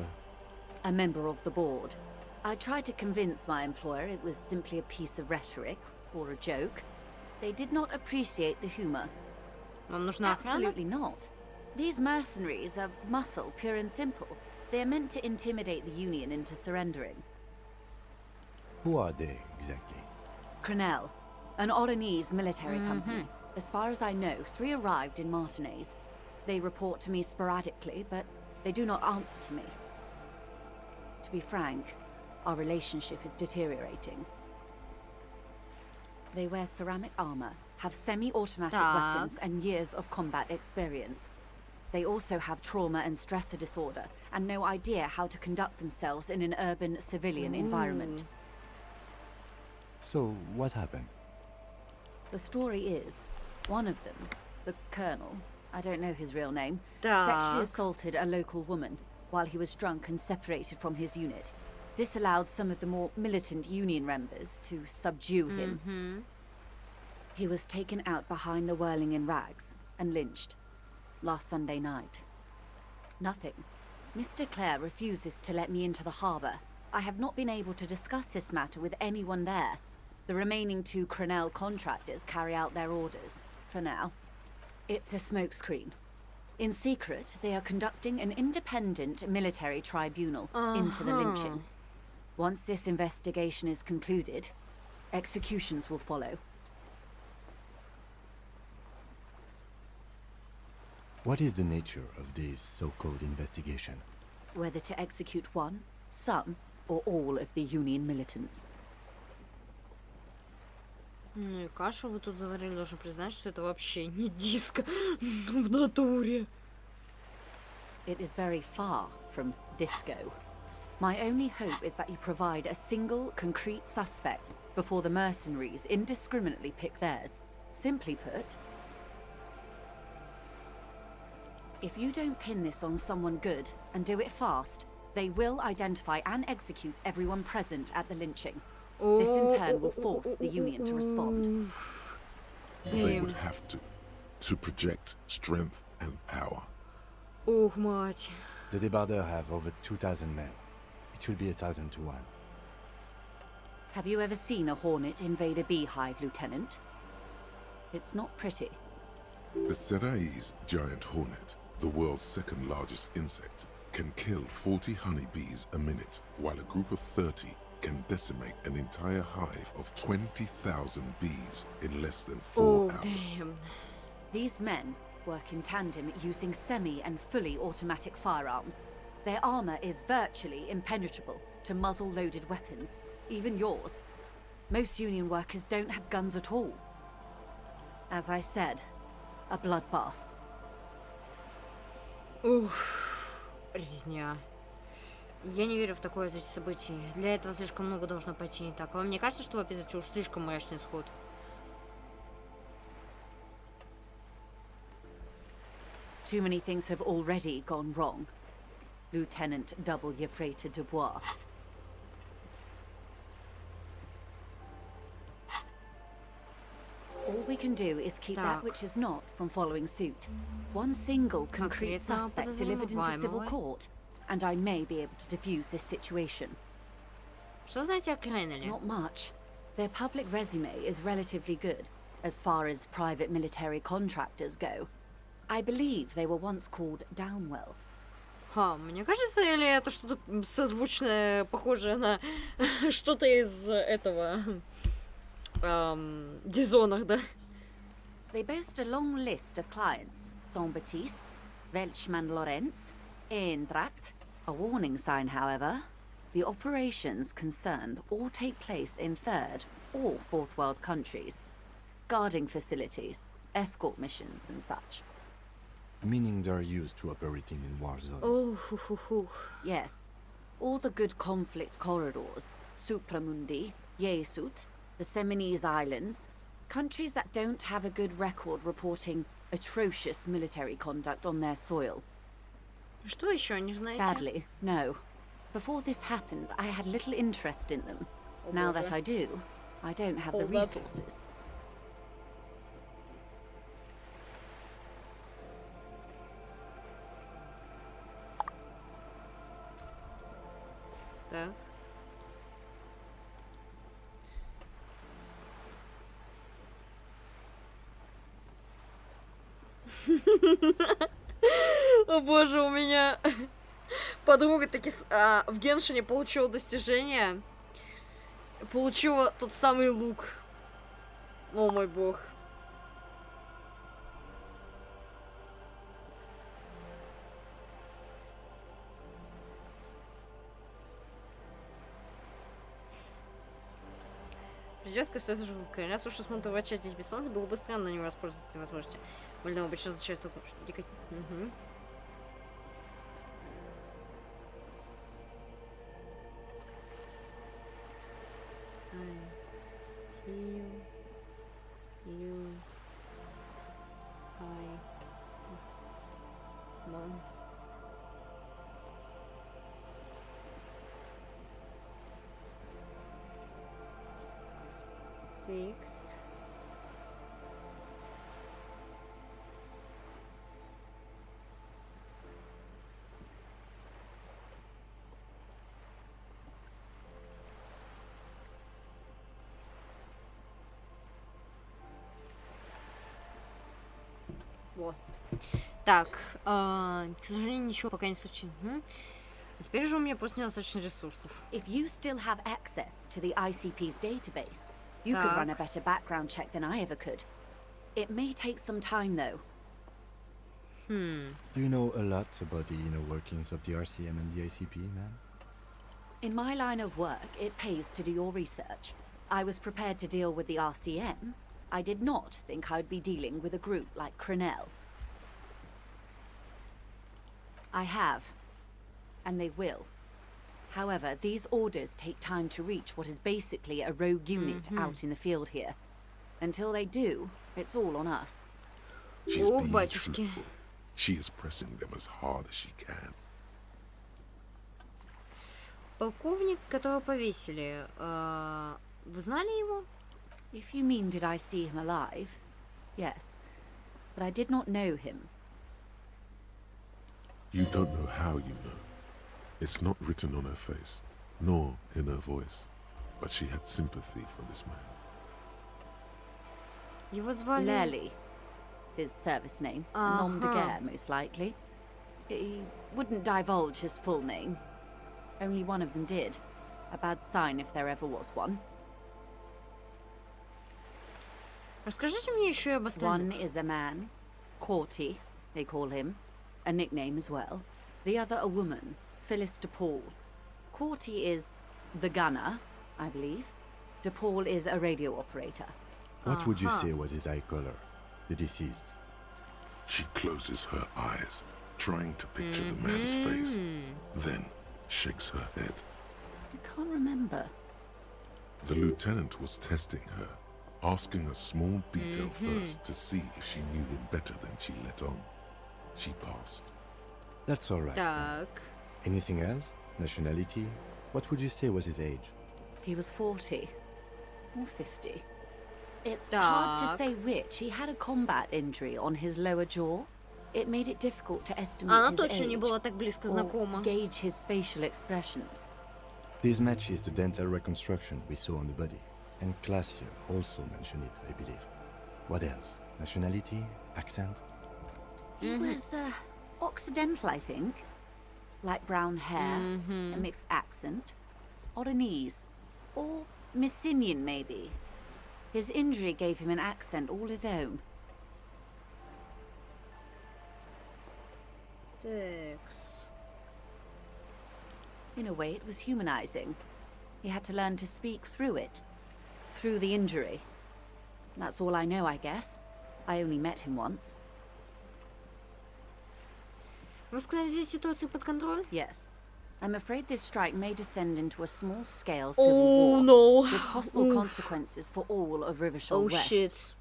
A member of the board. I tried to convince my employer it was simply a piece of rhetoric or a joke. They did not appreciate the humor. Вам нужна охрана? Absolutely not. These mercenaries are muscle, pure and simple. They're meant to intimidate the Union into surrendering. Who are they, exactly? Crenel, an Oranese military company. As far as I know, 3 arrived in Martinez. They report to me sporadically, but they do not answer to me. To be frank, our relationship is deteriorating. They wear ceramic armor, have semi-automatic weapons, and years of combat experience. They also have trauma and stressor disorder, and no idea how to conduct themselves in an urban civilian environment. So, what happened? The story is, one of them, the Colonel, I don't know his real name, sexually assaulted a local woman while he was drunk and separated from his unit. This allows some of the more militant Union members to subdue him. He was taken out behind the whirling in rags and lynched last Sunday night. Nothing. Mr. Clare refuses to let me into the harbour. I have not been able to discuss this matter with anyone there. The remaining 2 Crenel contractors carry out their orders, for now. It's a smokescreen. In secret, they are conducting an independent military tribunal into the lynching. Once this investigation is concluded, executions will follow. What is the nature of this so-called investigation? Whether to execute one, some, or all of the Union militants. Ну и кашу вы тут заварили, должен признать, что это вообще не диско в натуре. It is very far from disco. My only hope is that you provide a single, concrete suspect before the mercenaries indiscriminately pick theirs. Simply put, if you don't pin this on someone good and do it fast, they will identify and execute everyone present at the lynching. This in turn will force the Union to respond. They would have to project strength and power. Ух, мать. The Debardeurs have over 2,000 men. It will be 1,000 to 1. Have you ever seen a hornet invade a beehive, Lieutenant? It's not pretty. The Serai's giant hornet, the world's 2nd largest insect, can kill 40 honeybees a minute, while a group of 30 can decimate an entire hive of 20,000 bees in less than 4 hours. Damn. These men work in tandem using semi and fully automatic firearms. Their armor is virtually impenetrable to muzzle-loaded weapons, even yours. Most Union workers don't have guns at all. As I said, a bloodbath. Резня. Я не верю в такое развитие событий. Для этого слишком много должно пойти не так. Вам не кажется, что опять уж слишком мрачный исход? Too many things have already gone wrong. Lieutenant W. Freighter Dubois. All we can do is keep that which is not from following suit. One single concrete suspect delivered into civil court, and I may be able to defuse this situation. Что знаете о Кренеле? Not much. Their public resume is relatively good, as far as private military contractors go. I believe they were once called Downwell. Мне кажется, или это что-то созвучное, похожее на что-то из этого... Dishonored, да? They boast a long list of clients. Saint-Baptiste, Welchman-Lorenz, Eintracht. A warning sign, however. The operations concerned all take place in 3rd or 4th world countries. Guarding facilities, escort missions and such. Meaning they're used to operating in war zones. Yes. All the good conflict corridors. Supramundi, Yesut, the Seminese Islands. Countries that don't have a good record reporting atrocious military conduct on their soil. Что еще не знаете? Sadly, no. Before this happened, I had little interest in them. Now that I do, I don't have the resources. Так. О боже, у меня подруга таки в Геншине получила достижение. Получила тот самый лук. О мой бог. Придет к жутко. Раз уж смонтовать часть здесь бесплатно, было бы странно не воспользоваться этой возможностью. Больно обычно означает только дикать. Угу. Текст. Во. Так, к сожалению, ничего пока не случилось. Теперь же у меня просто недостаточно ресурсов. If you still have access to the ICP's database, you could run a better background check than I ever could. It may take some time, though. Do you know a lot about the inner workings of the RCM and the ICP, ma'am? In my line of work, it pays to do your research. I was prepared to deal with the RCM. I did not think I'd be dealing with a group like Crenell. I have, and they will. However, these orders take time to reach what is basically a rogue unit out in the field here. Until they do, it's all on us. She's being truthful. She is pressing them as hard as she can. Полковник, которого повесили, вы знали его? If you mean did I see him alive, yes. But I did not know him. You don't know how you know. It's not written on her face, nor in her voice, but she had sympathy for this man. Его звали... Lely, his service name. Nom de guerre, most likely. He wouldn't divulge his full name. Only one of them did. A bad sign if there ever was one. Расскажите мне еще об остальных. One is a man, Courty, they call him, a nickname as well. The other a woman, Phyllis DePaul. Courty is the gunner, I believe. DePaul is a radio operator. What would you say was his eye color, the deceased's? She closes her eyes, trying to picture the man's face, then shakes her head. I can't remember. The lieutenant was testing her, asking a small detail first to see if she knew him better than she let on. She passed. That's all right. Так. Anything else? Nationality? What would you say was his age? He was 40 or 50. It's hard to say which. He had a combat injury on his lower jaw. It made it difficult to estimate his точно не age была так близко знакома. or gauge his facial expressions. This matches the dental reconstruction we saw on the body. And Classier also mentioned it, I believe. What else? Nationality? Accent? He was Occidental, I think. Light brown hair, a mixed accent, Oranese, or Messinian maybe. His injury gave him an accent all his own. Текс. In a way, it was humanizing. He had to learn to speak through it, through the injury. That's all I know, I guess. I only met him once. Вы сказали взять ситуацию под контроль? Yes. I'm afraid this strike may descend into a small-scale civil war no. with possible consequences for all of Rivershaw West. Shit.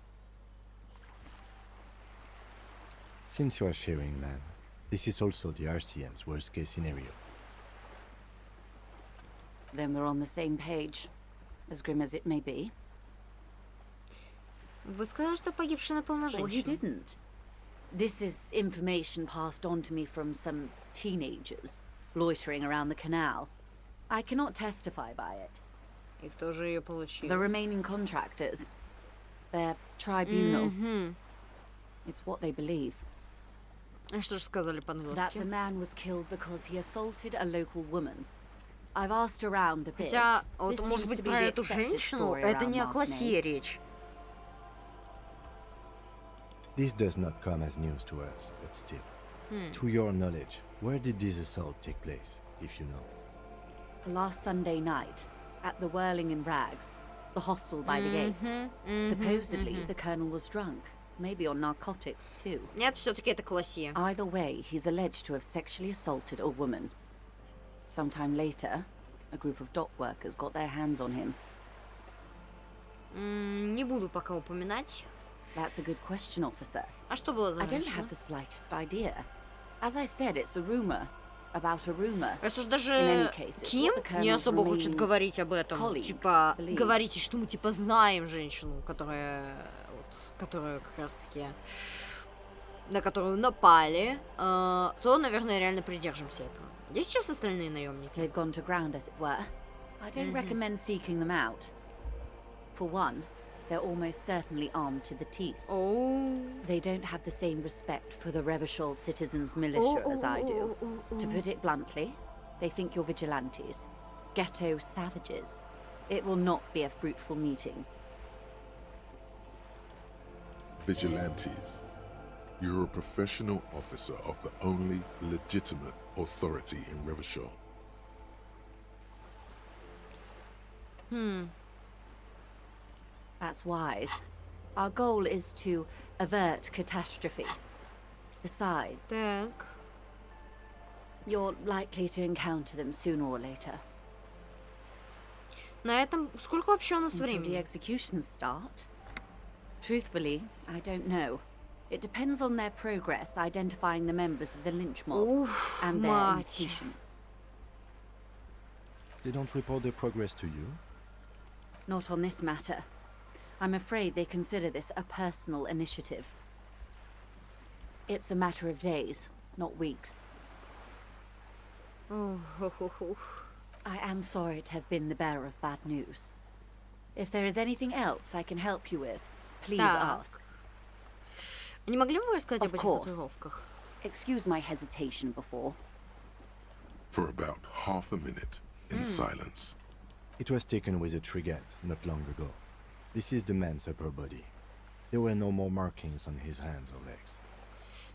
Since you are sharing, ma'am, this is also the RCM's worst-case scenario. Then we're on the same page, as grim as it may be. Вы сказали, что погибшая напала на Well, he женщину. didn't. This is information passed on to me from some teenagers loitering around the canal. I cannot testify by it. И кто же ее получил? The remaining contractors. Their tribunal. It's what they believe. Что же сказали That the по-английски? man was killed because he assaulted a local woman. I've asked around a bit. Хотя, вот, This может seems быть, to be про the эту accepted женщину, story это around не о классе Martinez. речь. This does not come as news to us, but still. To your knowledge, where did this assault take place, if you know? Last Sunday night, at the Whirling in Rags, the hostel by the gates. Supposedly, the colonel was drunk. Maybe on narcotics, too. Нет, все-таки это классе. Either way, he's alleged to have sexually assaulted a woman. Sometime later, a group of dock workers got their hands on him. Не буду пока упоминать. That's a good question, officer. А что было за I don't женщина? have the slightest idea. As I said, it's a rumor. About a rumor. Если ж даже case, it's Ким what the не colonel's особо хочет remaining говорить об этом, colleagues типа, believe. говорите, что мы, типа, знаем женщину, которая, вот, которую как раз-таки, на которую напали, то, наверное, реально придержимся этого. Где сейчас остальные наемники? They've gone to ground, as it were. I don't recommend seeking them out. For one, they're almost certainly armed to the teeth. Oh. They don't have the same respect for the Revachol citizens' militia as I do. To put it bluntly, they think you're vigilantes. Ghetto savages. It will not be a fruitful meeting. Vigilantes. You're a professional officer of the only legitimate authority in Revachol. That's wise. Our goal is to avert catastrophe. Besides, Так. you're likely to encounter them sooner or later. На этом сколько вообще у нас Until the времени? executions start? Truthfully, I don't know. It depends on their progress identifying the members of the lynch mob Ух, and their мать. impatience. They don't report their progress to you? Not on this matter. I'm afraid they consider this a personal initiative. It's a matter of days, not weeks. I am sorry to have been the bearer of bad news. If there is anything else I can help you with, please Так. ask. Не могли бы вы рассказать Of об этих course. татуировках? Excuse my hesitation before. For about half a minute, in silence. It was taken with a trigate not long ago. This is the man's upper body. There were no more markings on his hands or legs.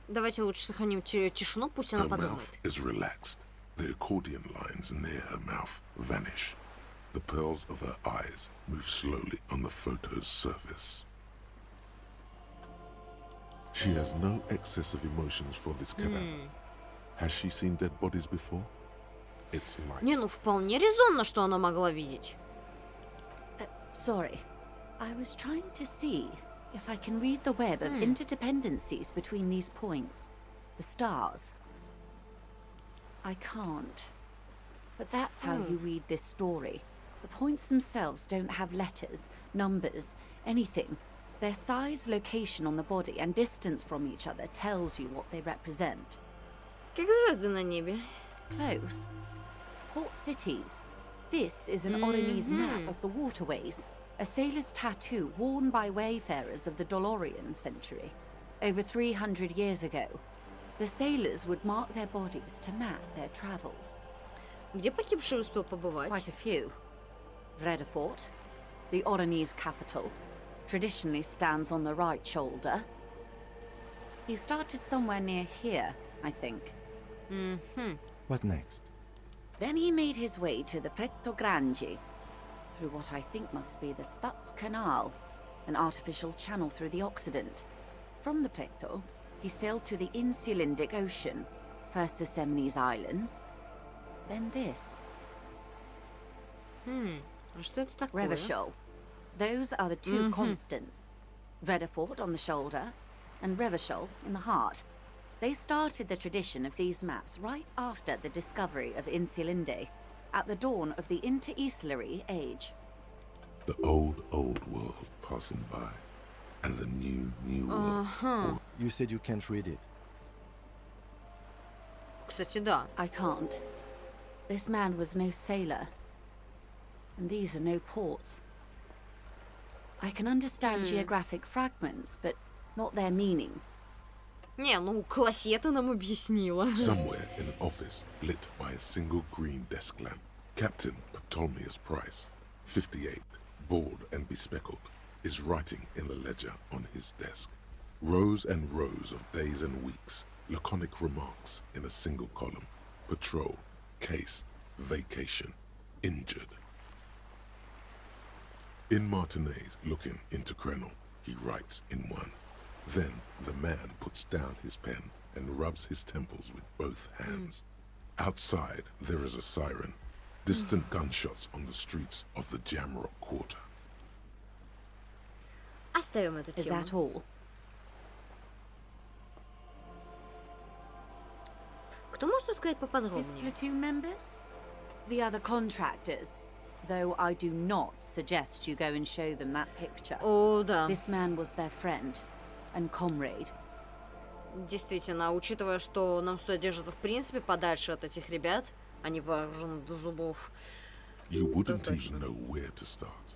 Давайте лучше сохраним тишину, пусть она Her подумает. mouth is relaxed. The accordion lines near her mouth vanish. The pearls of her eyes move slowly on the photo's surface. She has no excess of emotions for this cadaver. Has she seen dead bodies before? It's like... Не, ну вполне резонно, что она могла видеть. Sorry. I was trying to see if I can read the web of interdependencies between these points. The stars. I can't. But that's how you read this story. The points themselves don't have letters, numbers, anything. Their size, location on the body, and distance from each other tells you what they represent. Как звезды на небе. Close. Port cities. This is an Oronese map of the waterways. A sailor's tattoo worn by wayfarers of the Dolorian century. Over 300 years ago, the sailors would mark their bodies to map their travels. Где погибший успел побывать? Quite a few. Vredefort, the Oronese capital, traditionally stands on the right shoulder. He started somewhere near here, I think. What next? Then he made his way to the Preto Grande, through what I think must be the Stutz Canal, an artificial channel through the Occident. From the Preto, he sailed to the Insulindic Ocean, first the Semines Islands, then this. А что это такое? Revachol. Those are the two constants. Vredefort on the shoulder, and Revachol in the heart. They started the tradition of these maps right after the discovery of Insulinde, at the dawn of the Inter-Easlary Age. The old world passing by, and the new world. You said you can't read it. Кстати, да. I can't. This man was no sailor. And these are no ports. I can understand geographic fragments, but not their meaning. Не, ну, Классета нам объяснила. Somewhere in an office lit by a single green desk lamp, Captain Ptolemaeus Price, 58, bald and bespectacled, is writing in a ledger on his desk. Rows and rows of days and weeks, laconic remarks in a single column. Patrol, case, vacation, injured. In Martinez looking into Krenel, he writes in one. Then the man puts down his pen and rubs his temples with both hands. Outside, there is a siren. Distant gunshots on the streets of the Jamrock Quarter. Оставим эту Is тему. that all? Кто может сказать His поподробнее? platoon members? The other contractors. Though I do not suggest you go and show them that picture. О, да. This man was their friend and comrade. Действительно, учитывая, что нам стоит держаться в принципе подальше от этих ребят, они вооружены до зубов. You wouldn't even know where to start.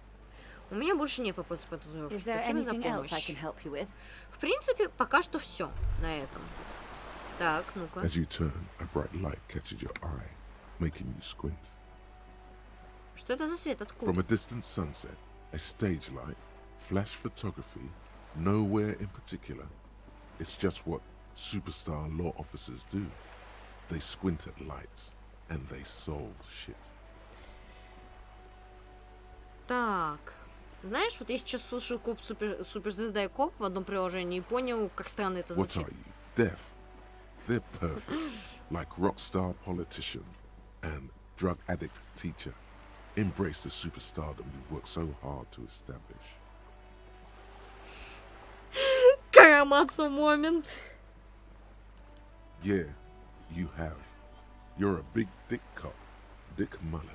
У меня больше нет вопросов по татуировке. Is there Спасибо за anything else I помощь. can help you with? В принципе, пока что все на этом. Так, ну-ка. As you turn, a bright light catches your eye, making you squint. Что это за свет? From Откуда? a distant sunset, a stage light, flash photography, nowhere in particular. It's just what superstar law officers do. They squint at lights and they solve shit. Так. Знаешь, вот я сейчас слушаю коп суперзвезда и коп в одном приложении и понял, как странно это What звучит. are you, deaf? They're perfect, like rock star politician and drug addict teacher. Embrace the superstardom you've worked so hard to establish. Карамацу момент. Yeah, you have. You're a big dick cop, Dick Mullen.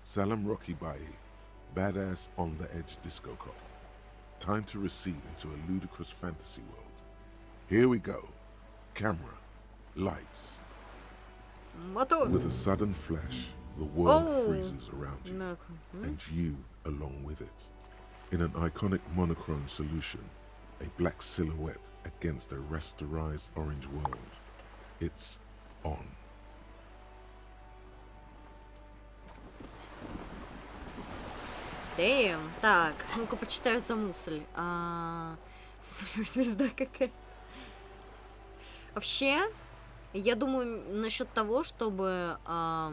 Salam Rocky Bayi, badass on the edge disco cop. Time to recede into a ludicrous fantasy world. Here we go. Camera, lights. Мотор. With a sudden flash, the world Oh. freezes around you, and you along with it. In an iconic monochrome solution, a black silhouette against a rasterized orange world. It's on. Дэйм. Так, ну-ка почитаю за мысль. Суперзвезда какая. Вообще, я думаю насчет того, чтобы о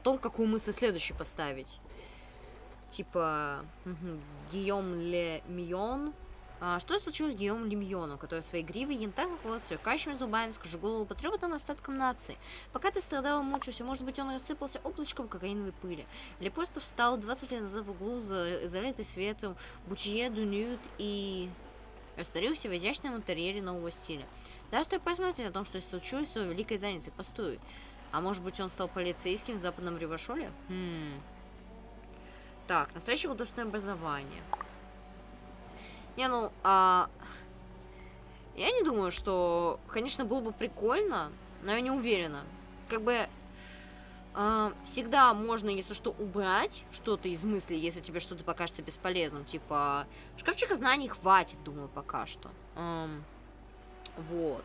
том, какую мысль следующей поставить. Типа Гийом Ле Мион. Что случилось с Гийом Ле Мионом, который своей гривой янтарных волос, сверкающими зубами, скажу голову патриотам и остаткам нации? Пока ты страдал и мучился, может быть, он рассыпался облачком кокаиновой пыли. Или просто встал 20 лет назад в углу, залитый светом, бутие, дунют и растворился в изящном интерьере нового стиля. Да, стоит посмотреть о том, что случилось с его великой задницей. Постой. А может быть, он стал полицейским в западном Ривашоле? Так, настоящее художественное образование. Не, ну, я не думаю, что, конечно, было бы прикольно, но я не уверена. Как бы, всегда можно, если что, убрать что-то из мыслей, если тебе что-то покажется бесполезным. Типа, шкафчика знаний хватит, думаю, пока что. Вот.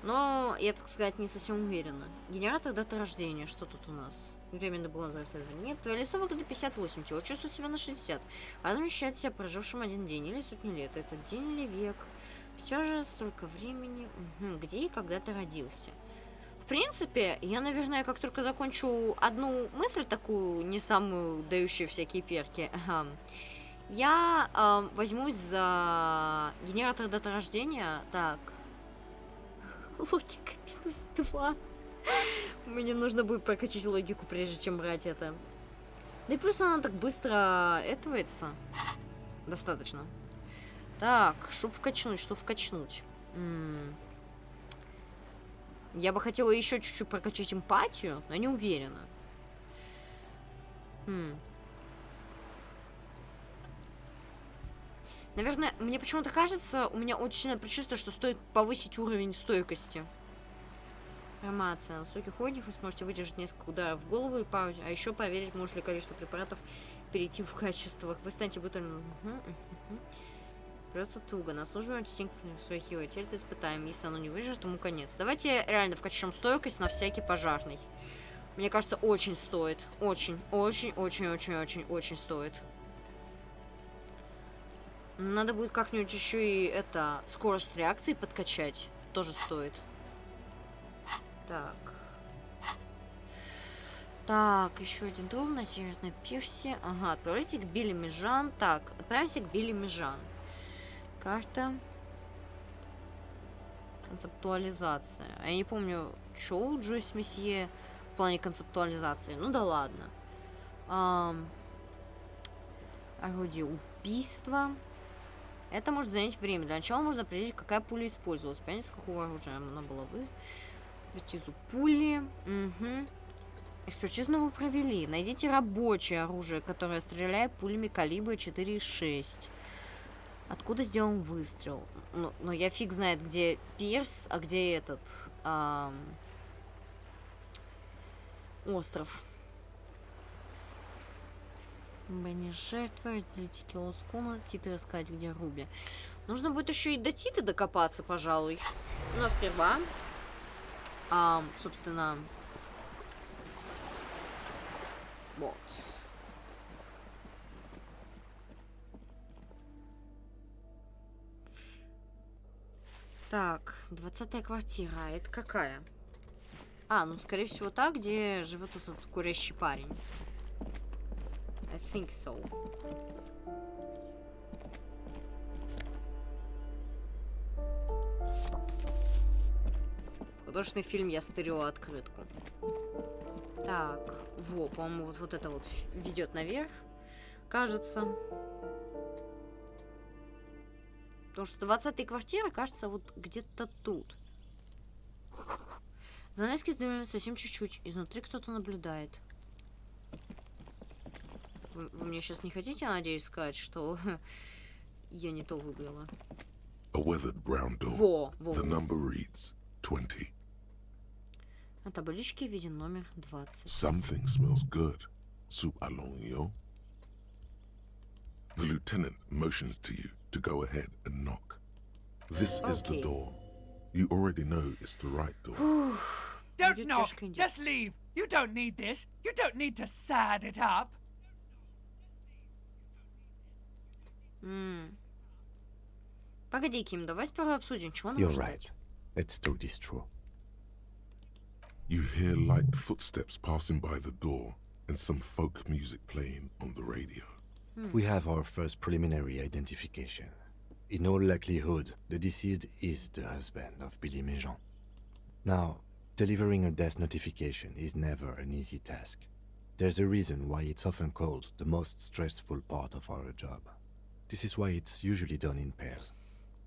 Но я, так сказать, не совсем уверена. Генератор даты рождения. Что тут у нас? Временный баланс расследования. Нет, твое лицо выглядит 58. Тело чувствует себя на 60. Оно ощущает себя прожившим один день или сотню лет. Это день или век. Все же столько времени. Где и когда ты родился? В принципе, я, наверное, как только закончу одну мысль такую, не самую дающую всякие перки, я возьмусь за генератор даты рождения. Так. Логика -2. Мне нужно будет прокачать логику, прежде чем брать это. Да и плюс она так быстро этовается. Достаточно. Так, чтоб вкачнуть, что вкачнуть. Я бы хотела еще чуть-чуть прокачать эмпатию, но не уверена. Наверное, мне почему-то кажется, у меня очень сильное предчувствие, что стоит повысить уровень стойкости. Информация. На высоких уровнях вы сможете выдержать несколько ударов в голову и пару, а еще проверить, может ли количество препаратов перейти в качествах. Вы станете брутальным. Придется туго. Наслуживаем частенько своих хилое тельце испытаем. Если оно не выживет, ему конец. Давайте реально вкачаем стойкость на всякий пожарный. Мне кажется, очень стоит. Очень стоит. Надо будет как-нибудь еще и это скорость реакции подкачать. Тоже стоит. Так. Так, еще один дом на серьезной пирсе. Ага, отправляйте к Билли Межан. Так, отправимся к Билли Межан. Карта. Концептуализация. А я не помню, что у Джойс Месье в плане концептуализации. Ну да ладно. Орудие убийства. Это может занять время. Для начала можно определить, какая пуля использовалась. Понять, с какого оружия она была экспертизу пули. Угу. Экспертизу мы провели. Найдите рабочее оружие, которое стреляет пулями калибра 4,6. Откуда сделан выстрел? Ну, я фиг знает, где Пирс, а где этот остров. Бенни жертва, разделите кило скуна, Титы рассказать, где Руби. Нужно будет еще и до Титы докопаться, пожалуй. Но сперва, собственно, вот. Так, 20-я квартира, а это какая? Ну, скорее всего, та, где живет этот курящий парень. I think so. Художественный фильм «Я стырила открытку». Так, по-моему, вот это вот ведет наверх, кажется. Потому что 20-я квартира, кажется, вот где-то тут. Занавески сдвинули совсем чуть-чуть. Изнутри кто-то наблюдает. Вы мне сейчас не хотите, надеюсь, сказать, что я не то выбрала? A weathered brown door. The number reads 20. На табличке виден номер 20. Something smells good. Soup alongio. The lieutenant motions to you to go ahead and knock. This is the door. You already know it's the right door. Don't knock. Just leave. You don't need this. You don't need to sad it up. Погоди, Ким, давай сперва обсудим, чего нам You're нужно right. дать. Let's do this true. You hear light footsteps passing by the door and some folk music playing on the radio. We have our first preliminary identification. In all likelihood, the deceased is the husband of Billy Méjean. Now, delivering a death notification is never an easy task. There's a reason why it's often called the most stressful part of our job. This is why it's usually done in pairs.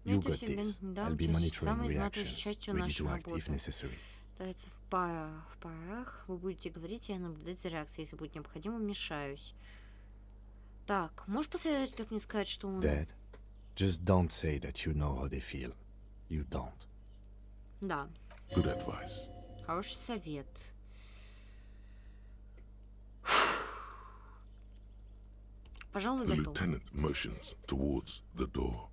You got this. I'll be monitoring reactions, ready to act if necessary. В парах. Вы будете говорить, я наблюдать за реакцией. Если будет необходимо, вмешаюсь. Так, можешь посоветовать, как мне сказать, что он... Dad, just don't say that you know how they feel. You don't. Да. Good advice. Хороший совет. Пожалуй, The готов. lieutenant motions towards the door.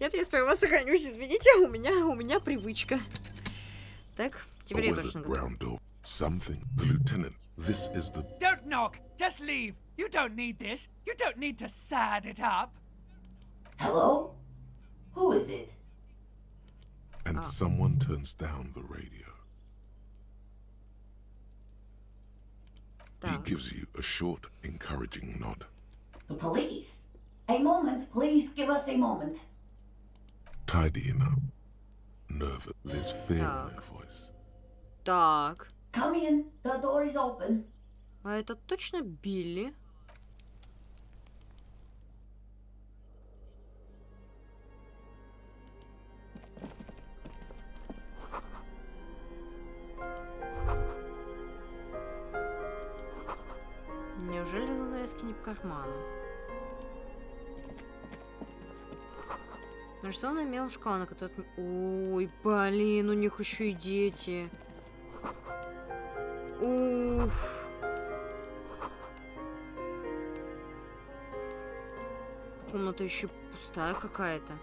Нет, я сперва сохранюсь, извините, у меня привычка. Так, теперь я точно готов. Something. The lieutenant. This is the... Don't knock. Just leave. You don't need this. You don't need to sad it up. Hello? Who is it? And someone turns down the radio. He gives you a short, encouraging nod. The police. A moment, please. Give us a moment. Tidying up. Nervous. There's fear in their voice. Так. Come in. The door is open. А это точно Билли? Неужели занавески не по карману? Нарисованная мелом шкала, на которой... Ой, блин, у них еще и дети. Уф. комната еще пустая какая-то.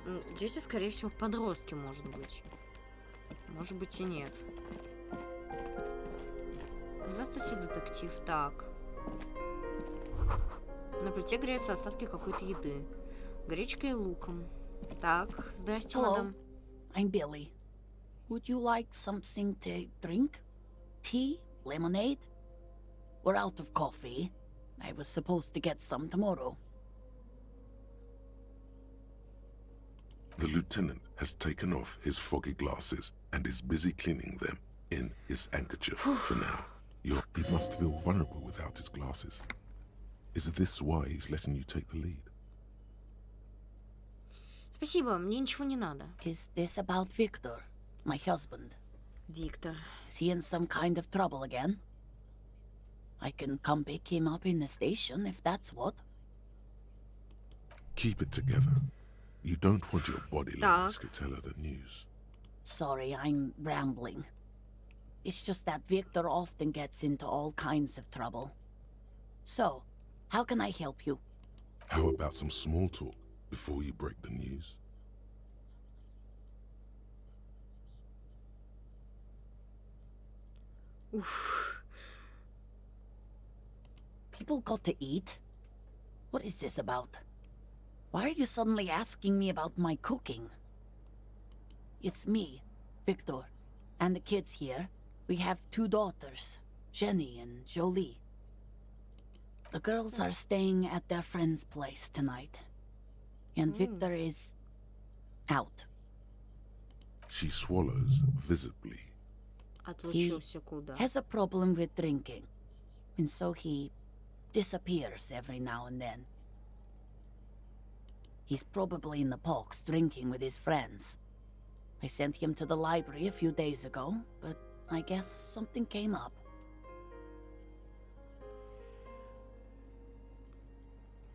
Ну, дети, скорее всего, подростки, может быть. Может быть и нет. Здравствуйте, детектив. Так. На плите греются остатки какой-то еды. Гречкой и луком. Так, здрасте, мадам. I'm Billy. Would you like something to drink? Tea? Lemonade? We're out of coffee. I was supposed to get some tomorrow. The lieutenant has taken off his foggy glasses and is busy cleaning them in his handkerchief for now. He must feel vulnerable without his glasses. Is this why he's letting you take the lead? Спасибо, мне ничего не надо. Is this about Victor, my husband? Victor. Is he in some kind of trouble again? I can come pick him up in the station if that's what. Keep it together. You don't want your body language to tell her the news. Sorry, I'm rambling. It's just that Victor often gets into all kinds of trouble. So, how can I help you? How about some small talk before you break the news? Oof. People got to eat? What is this about? Why are you suddenly asking me about my cooking? It's me, Victor, and the kids here. We have 2 daughters, Jenny and Jolie. The girls are staying at their friend's place tonight. And Victor is out. She swallows visibly. He has a problem with drinking, and so he disappears every now and then. He's probably in the parks drinking with his friends. I sent him to the library a few days ago, but I guess something came up.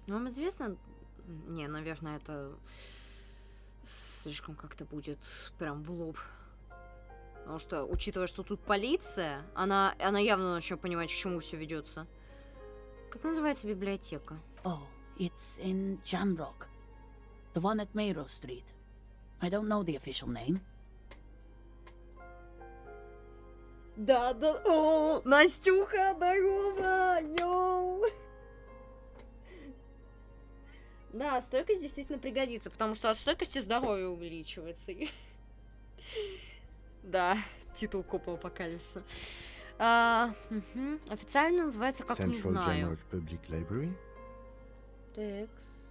Вам известно? Не, наверное, это слишком как-то будет прям в лоб. Потому что, учитывая, что тут полиция, она явно начнет понимать, к чему все ведется. Как называется библиотека? Oh, it's in Jamrock. The one at Mayrow Street. I don't know the official name. Да. О, Настюха, здорово! Йоу! Да, стойкость действительно пригодится, потому что от стойкости здоровье увеличивается. Да, титул копа апокалипсиса. Официально называется, как не знаю. Текс.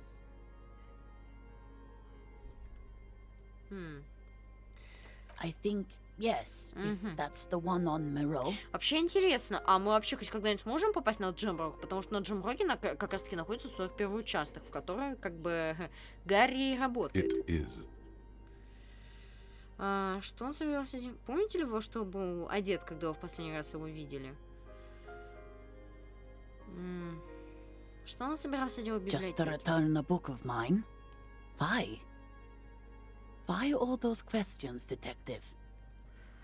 I think yes, if that's the one on Mayrow. Вообще интересно, а мы вообще хоть когда-нибудь сможем попасть на Джемброк? Потому что на Джемброке как раз-таки находится 41-й участок, в который как бы Гарри работает. It is. Что он собирался делать? Помните ли вы, что был одет, когда вы в последний раз его видели? Что он собирался делать в библиотеке? Just to return a book of mine? Why? Why all those questions, detective?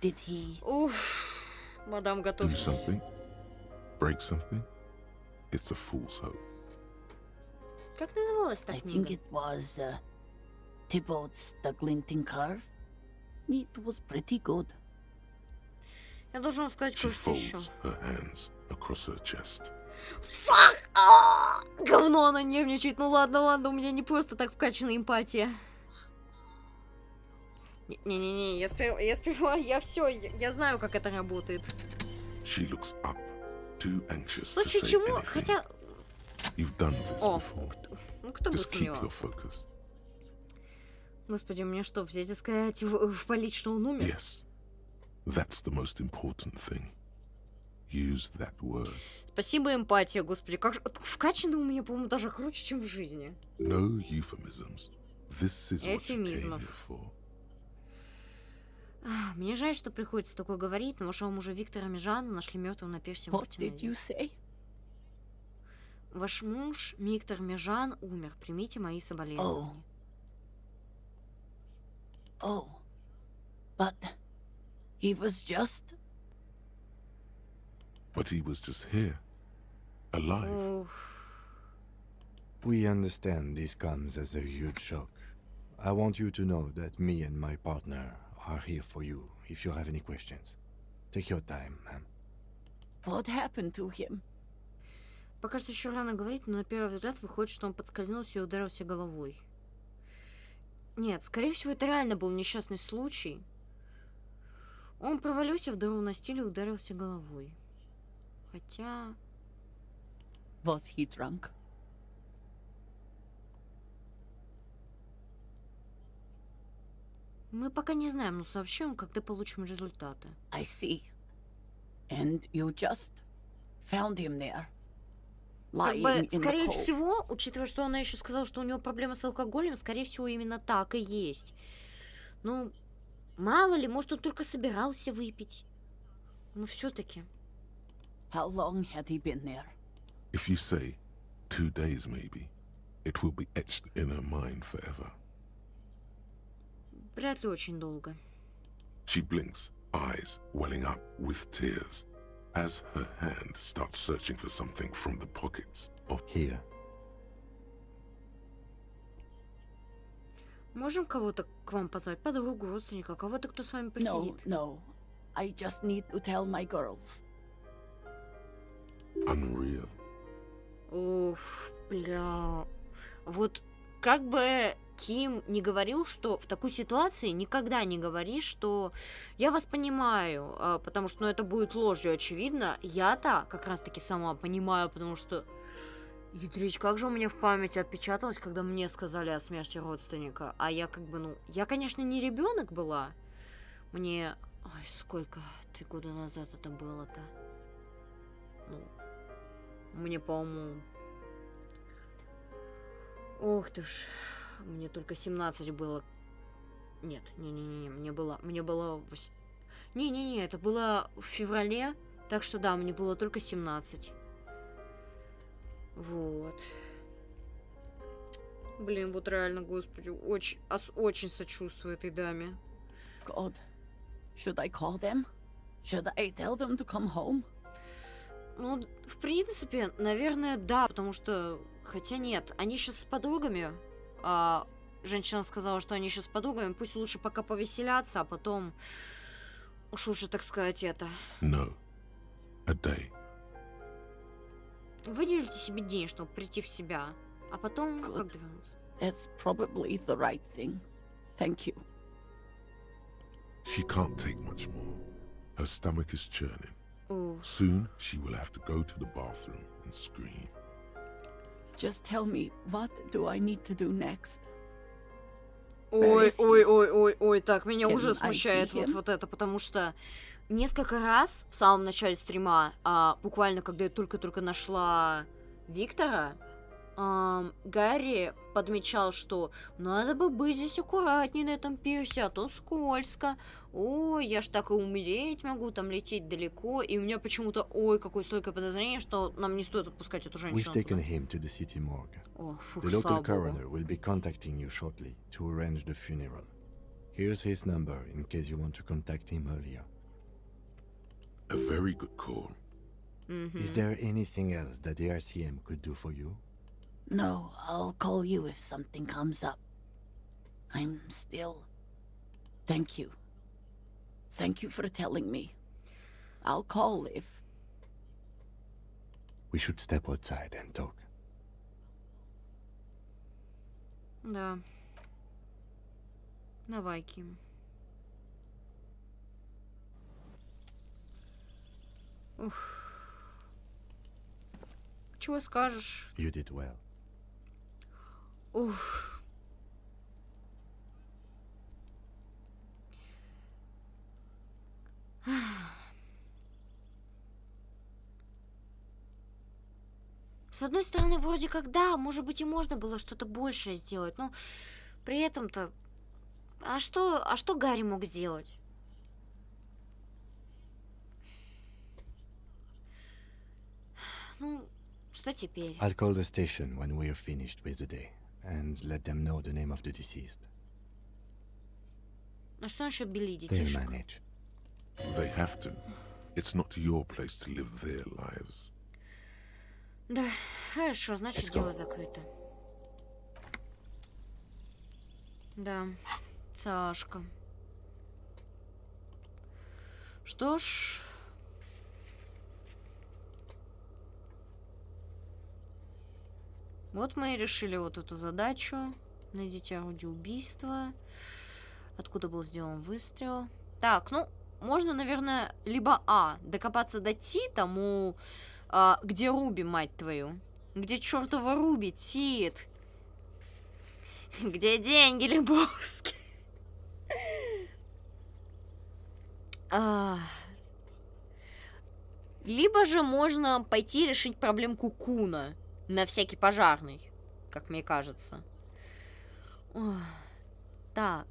Did he... Уф, мадам, Do готовьтесь. something? Break something? It's a fool's hope. Как называлась та I книга? think it was Thibaut's The Glinting Curve. It was pretty good. Я должен вам сказать She кое-что еще. folds her hands across her chest. Фак! Говно, она нервничает. Ну ладно, у меня не просто так вкачана эмпатия. Не-не-не, я знаю, как это работает. She looks up, too anxious В to случае say чего, anything. хотя... You've done this before. Кто бы Just keep your сомневался. focus. Господи, мне что, взять и сказать, впалить, что он умер? Yes, that's the most important thing. Use that word. Спасибо, эмпатия, господи. Как же... Вкачано у меня, по-моему, даже круче, чем в жизни. No euphemisms. This is what you came Эфемизмов. here for. Мне жаль, что приходится такое говорить, но вашего мужа Виктора Межана нашли мертвым на пирсе в What did you say? Ваш муж Виктор Межан умер. Примите мои соболезнования. Oh. But he was just... But he was just here, alive. We understand this comes as a huge shock. I want you to know that me and my partner are here for you if you have any questions. Take your time, ma'am. What happened to him? Пока что еще рано говорить, но на первый взгляд выходит, что он подскользнулся и ударился головой. Нет, скорее всего, это реально был несчастный случай. Он провалился в дыру на стиле и ударился головой. Хотя... Was he drunk? Мы пока не знаем, но сообщим, когда получим результаты. I see. And you just found him there. Как бы, скорее всего, учитывая, что она еще сказала, что у него проблемы с алкоголем, скорее всего, именно так и есть. Ну, мало ли, может, он только собирался выпить. Но все-таки. How long had he been there? If you say 2 days maybe, it will be etched in her mind forever. Вряд ли очень долго. She blinks, eyes welling up with tears, as her hand starts searching for something from the pockets of... Here. Можем кого-то к вам позвать? Подругу, родственника, кого-то, кто с вами посидит? No. I just need to tell my girls. Unreal. Уф, бля. Вот как бы Ким не говорил, что в такой ситуации никогда не говори, что я вас понимаю, потому что это будет ложью, очевидно. Я-то как раз-таки сама понимаю, потому что... Ядрить, как же у меня в памяти отпечаталось, когда мне сказали о смерти родственника. А я как бы, я, конечно, не ребенок была. Мне... Ой, сколько? 3 года назад это было-то? Мне, по-моему... Ох ты ж... Мне только 17 было. Нет, не-не-не, мне было... Не-не-не, это было в феврале. Так что да, мне было только 17. Вот. Блин, вот реально, господи, очень сочувствую этой даме. God, should I call them? Should I tell them to come home? Ну, в принципе, наверное, да, потому что... Хотя нет, они сейчас с подругами. Женщина сказала, что они сейчас с подругами. Пусть лучше пока повеселятся, а потом... Уж лучше, так сказать, это... No. A day. Выделите себе день, чтобы прийти в себя. А потом... Как вернуться? That's probably the right thing. Thank you. She can't take much more. Her stomach is churning. Soon, she will have to go to the bathroom and scream. Just tell me, what do I need to do next? Ой, так, меня уже смущает вот это, потому что несколько раз в самом начале стрима, буквально когда я только-только нашла Виктора, Гарри подмечал, что надо бы быть здесь аккуратнее на этом пирсе, а то скользко. Ой, я ж так и умереть могу, там лететь далеко. И у меня почему-то, какое стойкое подозрение, что нам не стоит отпускать эту женщину. We've taken him to the city morgue. Фух, the local coroner will be contacting you shortly to arrange the funeral. Here's his number in case you want to contact him earlier. A very good call. Is there anything else that the RCM could do for you? No, I'll call you if something comes up. I'm still... Thank you. Thank you for telling me. I'll call if... We should step outside and talk. Да. Давай, Ким. Ух. Чего скажешь? You did well. Ух. С одной стороны, вроде как да, может быть и можно было что-то большее сделать, но при этом-то... А что Гарри мог сделать? Ну, что теперь? I'll call the station when we're finished with the day and let them know the name of the deceased. А что насчет Билли, They'll детишек? manage. They have to. It's not your place to live their lives. Да, хорошо, значит, Let's go. дело закрыто. Да, Сашка. Что ж... Вот мы и решили вот эту задачу. Найдите орудие убийства. Откуда был сделан выстрел. Так, ну, можно, наверное, либо докопаться до Ти, тому, где Руби, мать твою. Где чертова Руби, Тит? Где деньги, Лебовски? Либо же можно пойти решить проблемку Куна на всякий пожарный, как мне кажется. Так.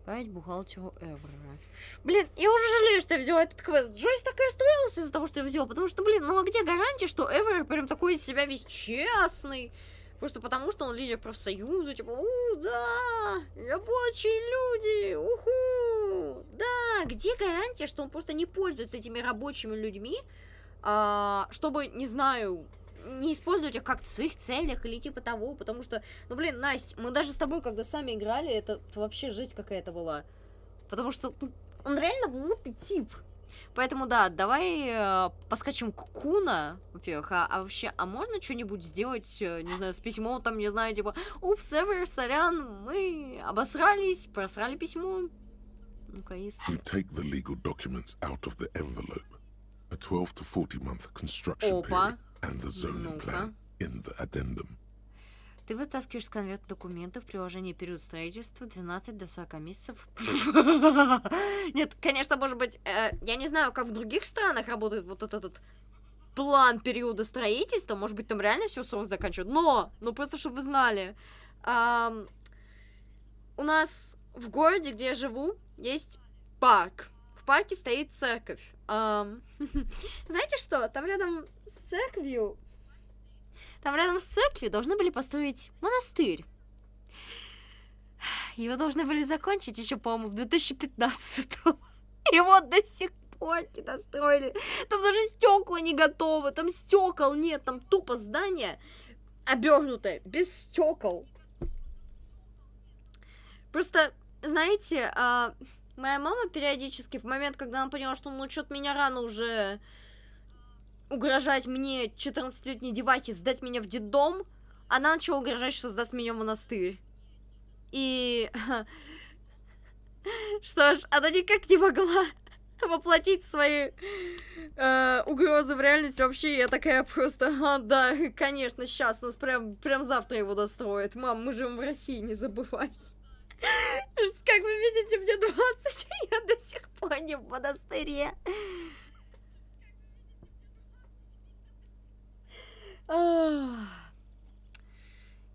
Пать бухгалтеру Эвера. Блин, я уже жалею, что я взяла этот квест. Джойс такая строилась из-за того, что я взяла. Потому что, блин, ну а где гарантия, что Эвер прям такой из себя весь честный? Просто потому, что он лидер профсоюза. Типа, да, рабочие люди, уху. Да, где гарантия, что он просто не пользуется этими рабочими людьми, чтобы, не знаю... не использовать их как-то в своих целях или типа того, потому что, ну блин, Настя, мы даже с тобой, когда сами играли, это вообще жесть какая-то была, потому что он реально мутный тип, поэтому да, давай поскачем к Куна, во-первых, а вообще, можно что-нибудь сделать, не знаю, с письмом, там, не знаю, типа, упс, Эвер, сорян, мы обосрались, просрали письмо, ну-ка, You take the legal documents out of the envelope, a 12 to 40 month construction period. And the zoning plan in the addendum. Ты вытаскиваешь с конверта документы в приложении период строительства 12 до 40 месяцев. Нет, конечно, может быть, я не знаю, как в других странах работает вот этот план периода строительства. Может быть, там реально все срок заканчивают. Но, ну просто, чтобы вы знали, у нас в городе, где я живу, есть парк. В парке стоит церковь. Знаете что? Там рядом с церковью должны были построить монастырь. Его должны были закончить еще, по-моему, в 2015-м. И вот до сих пор не достроили. Там даже стекла не готовы, там стекол нет, там тупо здание обернутое, без стекол. Просто, знаете, моя мама периодически, в момент, когда она поняла, что ну что-то меня рано уже угрожать мне, 14-летней девахе, сдать меня в детдом, она начала угрожать, что сдаст меня в монастырь. И... Что ж, она никак не могла воплотить свои угрозы в реальность. Вообще, я такая просто, да, конечно, сейчас у нас прям завтра его достроят. Мам, мы живем в России, не забывай. Как вы видите, мне 20, я до сих пор не в монастыре.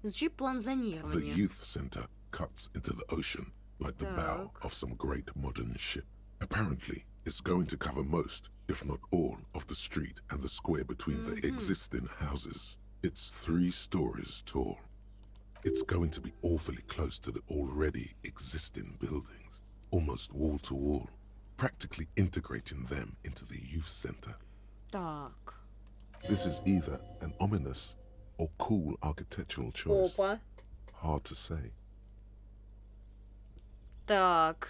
Изучи план зонирования. The youth center cuts into the ocean like the bow of some great modern ship. Apparently, it's going to cover most, if not all, of the street and the square between the existing houses. It's 3 stories tall. It's going to be awfully close to the already existing buildings, almost wall to wall, practically integrating them into the youth center. Так. This is either an ominous or cool architectural choice. Опа. Hard to say. Так.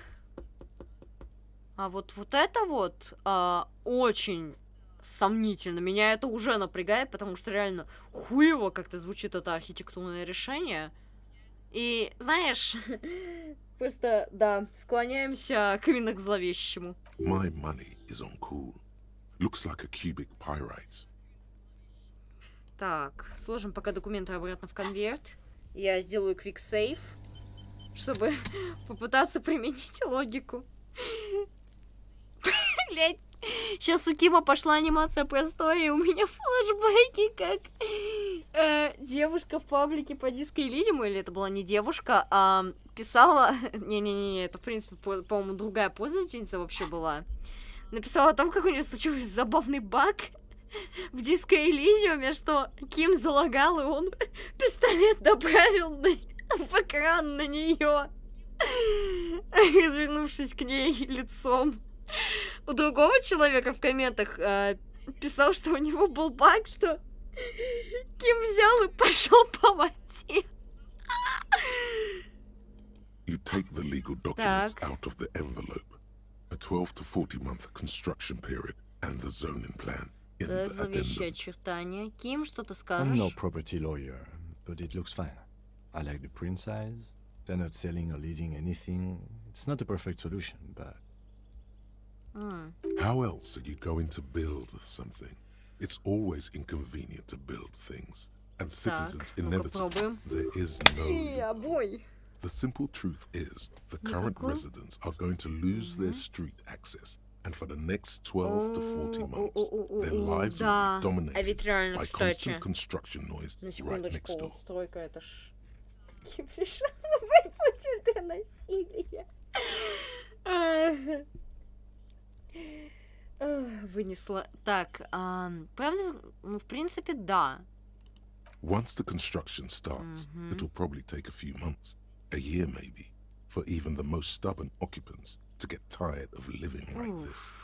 А вот это вот очень сомнительно. Меня это уже напрягает, потому что реально хуево как-то звучит это архитектурное решение. И, знаешь, просто, да, склоняемся именно к зловещему. My money is on cool. Looks like a cubic pyrite. Так, сложим пока документы обратно в конверт. Я сделаю quick save, чтобы попытаться применить логику. Блять. Сейчас у Кима пошла анимация простая, и у меня флешбеки, как девушка в паблике по диско Элизиуму, или это была не девушка, а писала... Не-не-не, это, в принципе, по-моему, другая пользовательница вообще была. Написала о том, как у нее случился забавный баг в диско Элизиуме, что Ким залагал, и он пистолет направил в экран на нее, извернувшись к ней лицом. У другого человека в комментах писал, что у него был баг, что Ким взял и пошел по воде. You take the legal documents out of the envelope. A 12 to 40 month construction period and the zoning plan in the addendum. Очертания. Ким, что ты I'm скажешь? no property lawyer, but it looks fine. I like the print size. They're not selling or leasing anything. It's not a perfect solution, but... How else are you going to build something? It's always inconvenient to build things. And citizens inevitably, there is no... The simple truth is, the current residents are going to lose their street access. And for the next 12 to 40 months, their lives will be dominated by constant construction noise right next door. Стройка, это ж... Пришла насилие. Вынесла. Так, правда, ну, в принципе, да. Once the construction starts, it'll probably take a few months, a year maybe, for even the most stubborn occupants to get tired of living like this.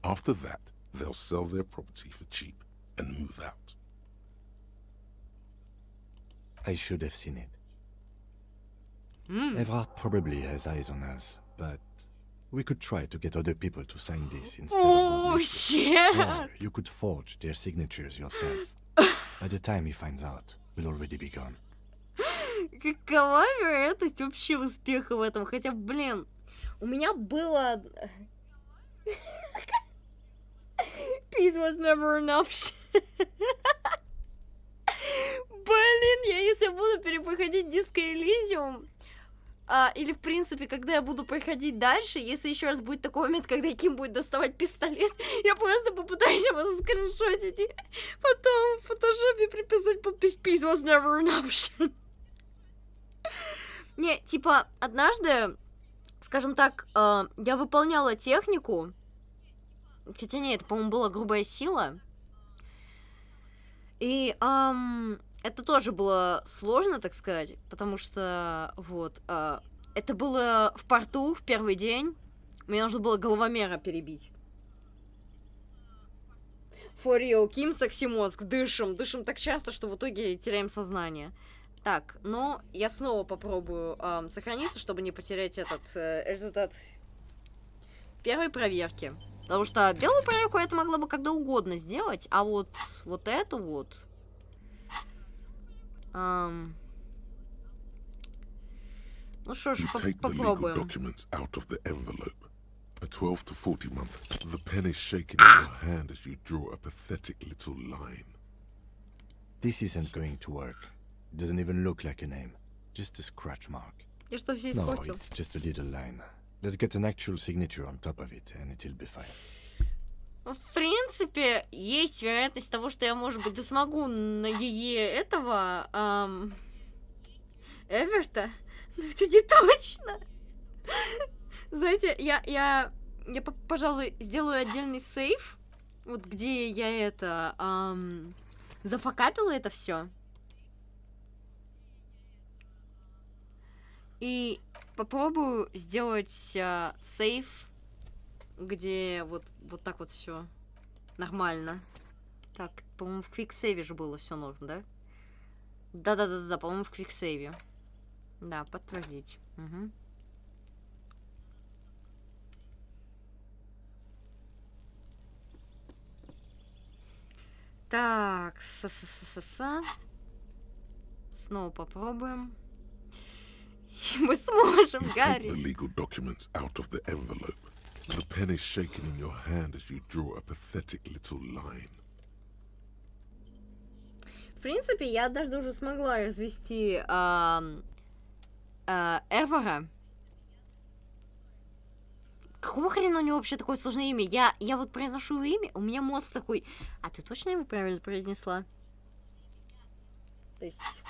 After that, they'll sell their property for cheap and move out. I should have seen it. Everard probably has eyes on us, but we could try to get other people to sign this instead of those shit! Or you could forge their signatures yourself. By the time he finds out, we'll already be gone. Какова вероятность вообще успеха в этом? Хотя, блин, у меня было... Peace was never an option. Блин, если буду перепроходить диско Элизиум, или, в принципе, когда я буду проходить дальше, если еще раз будет такой момент, когда Ким будет доставать пистолет, я просто попытаюсь его заскриншотить и потом в фотошопе приписать подпись Peace was never an option. Не, типа, однажды, скажем так, я выполняла технику, хотя нет, это, по-моему, была грубая сила, и это тоже было сложно, так сказать, потому что, вот, это было в порту в первый день, мне нужно было головомера перебить. For real, Ким, саксимозг, дышим так часто, что в итоге теряем сознание. Так, но я снова попробую сохраниться, чтобы не потерять этот результат первой проверки. Потому что белую проверку это могла бы когда угодно сделать, а вот эту вот... Ну что ж, попробуем. A 12 to 40 month. The pen is shaking in your hand as you draw a pathetic little line. This isn't going to work. It doesn't even look like a name. Just a scratch mark. Я что, все No, испортил? it's just a little line. Let's get an actual signature on top of it, and it'll be fine. В принципе, есть вероятность того, что я, может быть, смогу на ЕЕ этого Эверта, но это не точно. Знаете, я, пожалуй, сделаю отдельный сейф, вот где я это зафакапила это все. И попробую сделать сейф, где вот так вот все нормально. Так, по-моему, в квиксейве же было все норм, да? Да, по-моему, в квиксейве. Да, подтвердить. Угу. Так, снова попробуем. Мы сможем, Гарри. The legal documents out of the envelope. The pen is shaking in your hand as you draw a pathetic little line. В принципе, я однажды уже смогла развести Эвера. Какого хрена у него вообще такое сложное имя? Я вот произношу его имя, у меня мозг такой... А ты точно его правильно произнесла? То есть...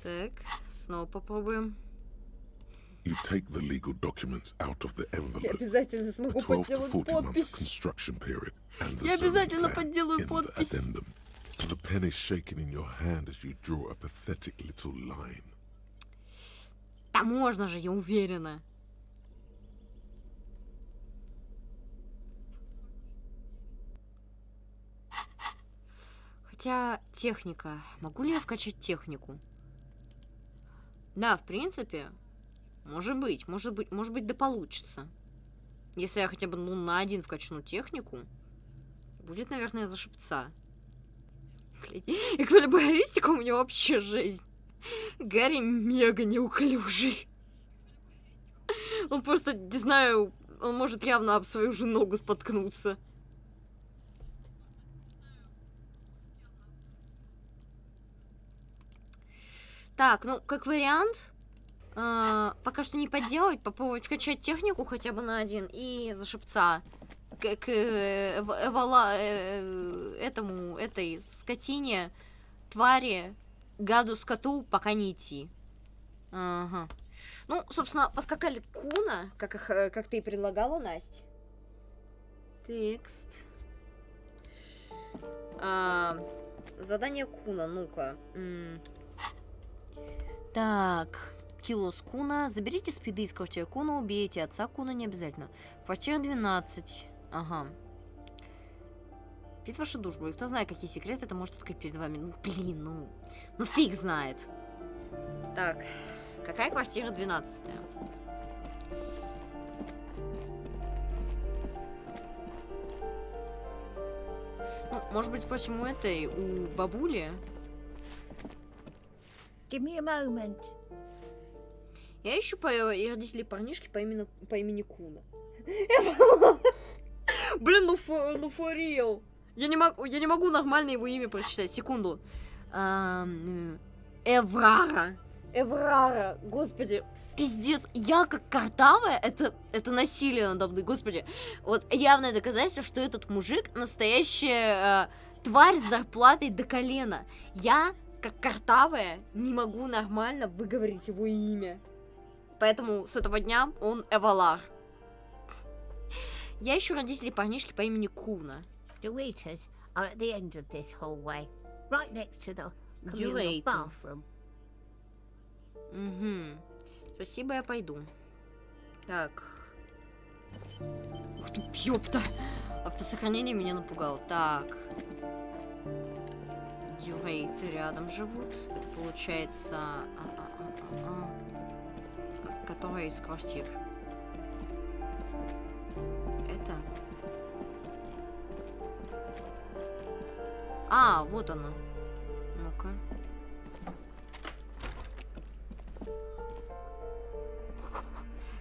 Так, снова попробуем. You take the legal documents out of the envelope. Я обязательно смогу подделать подпись. Я обязательно подделаю подпись. The pen is shaking in your hand as you draw a pathetic little line. Да можно же, я уверена. Хотя техника. Могу ли я вкачать технику? Да, в принципе. Может быть, да получится. Если я хотя бы на один вкачну технику, будет, наверное, за шипца. Эквилибристика у меня вообще жизнь. Гарри мега неуклюжий. Он просто, не знаю, он может явно об свою же ногу споткнуться. Так, ну, как вариант, пока что не подделать, попробовать качать технику хотя бы на один и за шипца. К этой скотине, твари, гаду, скоту пока не идти. Ага. Ну, собственно, поскакали Куна, как ты и предлагала, Настя. Текст. Задание Куна, ну-ка. Так, Килос Куна. Заберите спиды из квартиры Куна, убейте отца Куна, не обязательно. Квартира 12. Ага. Пить вашу дружбу. И кто знает, какие секреты это может открыть перед вами. Ну, блин, ну фиг знает. Так, какая квартира 12-я? Ну, может быть, спросим у этой, у бабули? Give me a moment. Я ищу родителей парнишки по имени Куна. Блин, ну for real. Я не могу нормально его имя прочитать. Секунду. Эврара. Господи. Пиздец. Я как картавая, это насилие надо мной. Господи. Вот явное доказательство, что этот мужик настоящая тварь с зарплатой до колена. Я, как картавая, не могу нормально выговорить его имя. Поэтому с этого дня он Эвалар. Я ищу родителей парнишки по имени Куна. The waiters are at the end of this hallway, right next to the communal bathroom. Угу. Спасибо, я пойду. Так. Ух ты, ёпта! Автосохранение меня напугало. Так. Дюрейты рядом живут. Это получается... Которая из квартир. Это? Вот она. Ну-ка.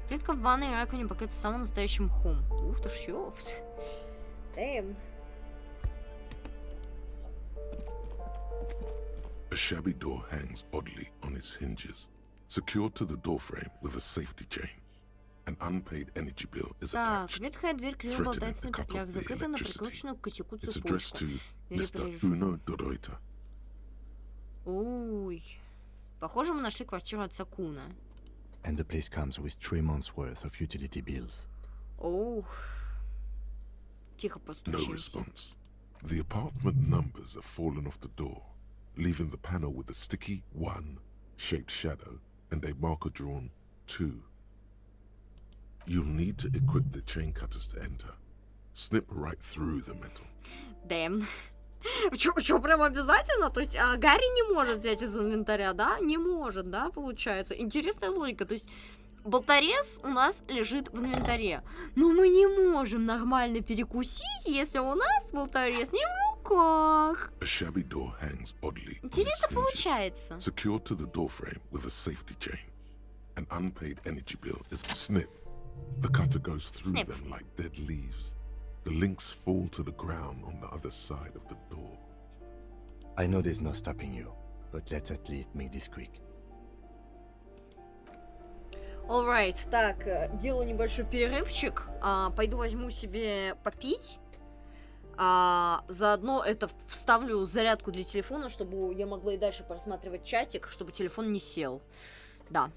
Плитка в ванной и раковине покрыта самым настоящим мхом. Ух ты ж, ёпт. Damn. A shabby door hangs oddly on its hinges, secured to the doorframe with a safety chain. An unpaid energy bill is attached, ветхая дверь криво болтается на петлях, закрыта на прикрученную к косяку цепочку. Ой. Похоже, мы нашли квартиру отца Куна. And the place comes with 3 months' worth of utility bills. Ох. Тихо постучимся. No response. The apartment numbers have fallen off the door, leaving the panel with a sticky 1-shaped shadow and a marker drawn 2. You'll need to equip the chain cutters to enter. Snip right through the metal. Damn. Чё, прям обязательно? То есть Гарри не может взять из инвентаря, да? Не может, да, получается? Интересная логика. То есть болторез у нас лежит в инвентаре. Но мы не можем нормально перекусить, если у нас болторез не в руках. A shabby door hangs oddly. Интересно получается. Secured to the doorframe with a safety chain. An unpaid energy bill is snip. The cutter goes through them like dead leaves. The links fall to the ground on the other side of the door. I know there's no stopping you, but let's at least make this quick. Alright, так, делаю небольшой перерывчик. Пойду возьму себе попить. Заодно это вставлю зарядку для телефона, чтобы я могла и дальше просматривать чатик, чтобы телефон не сел. Да.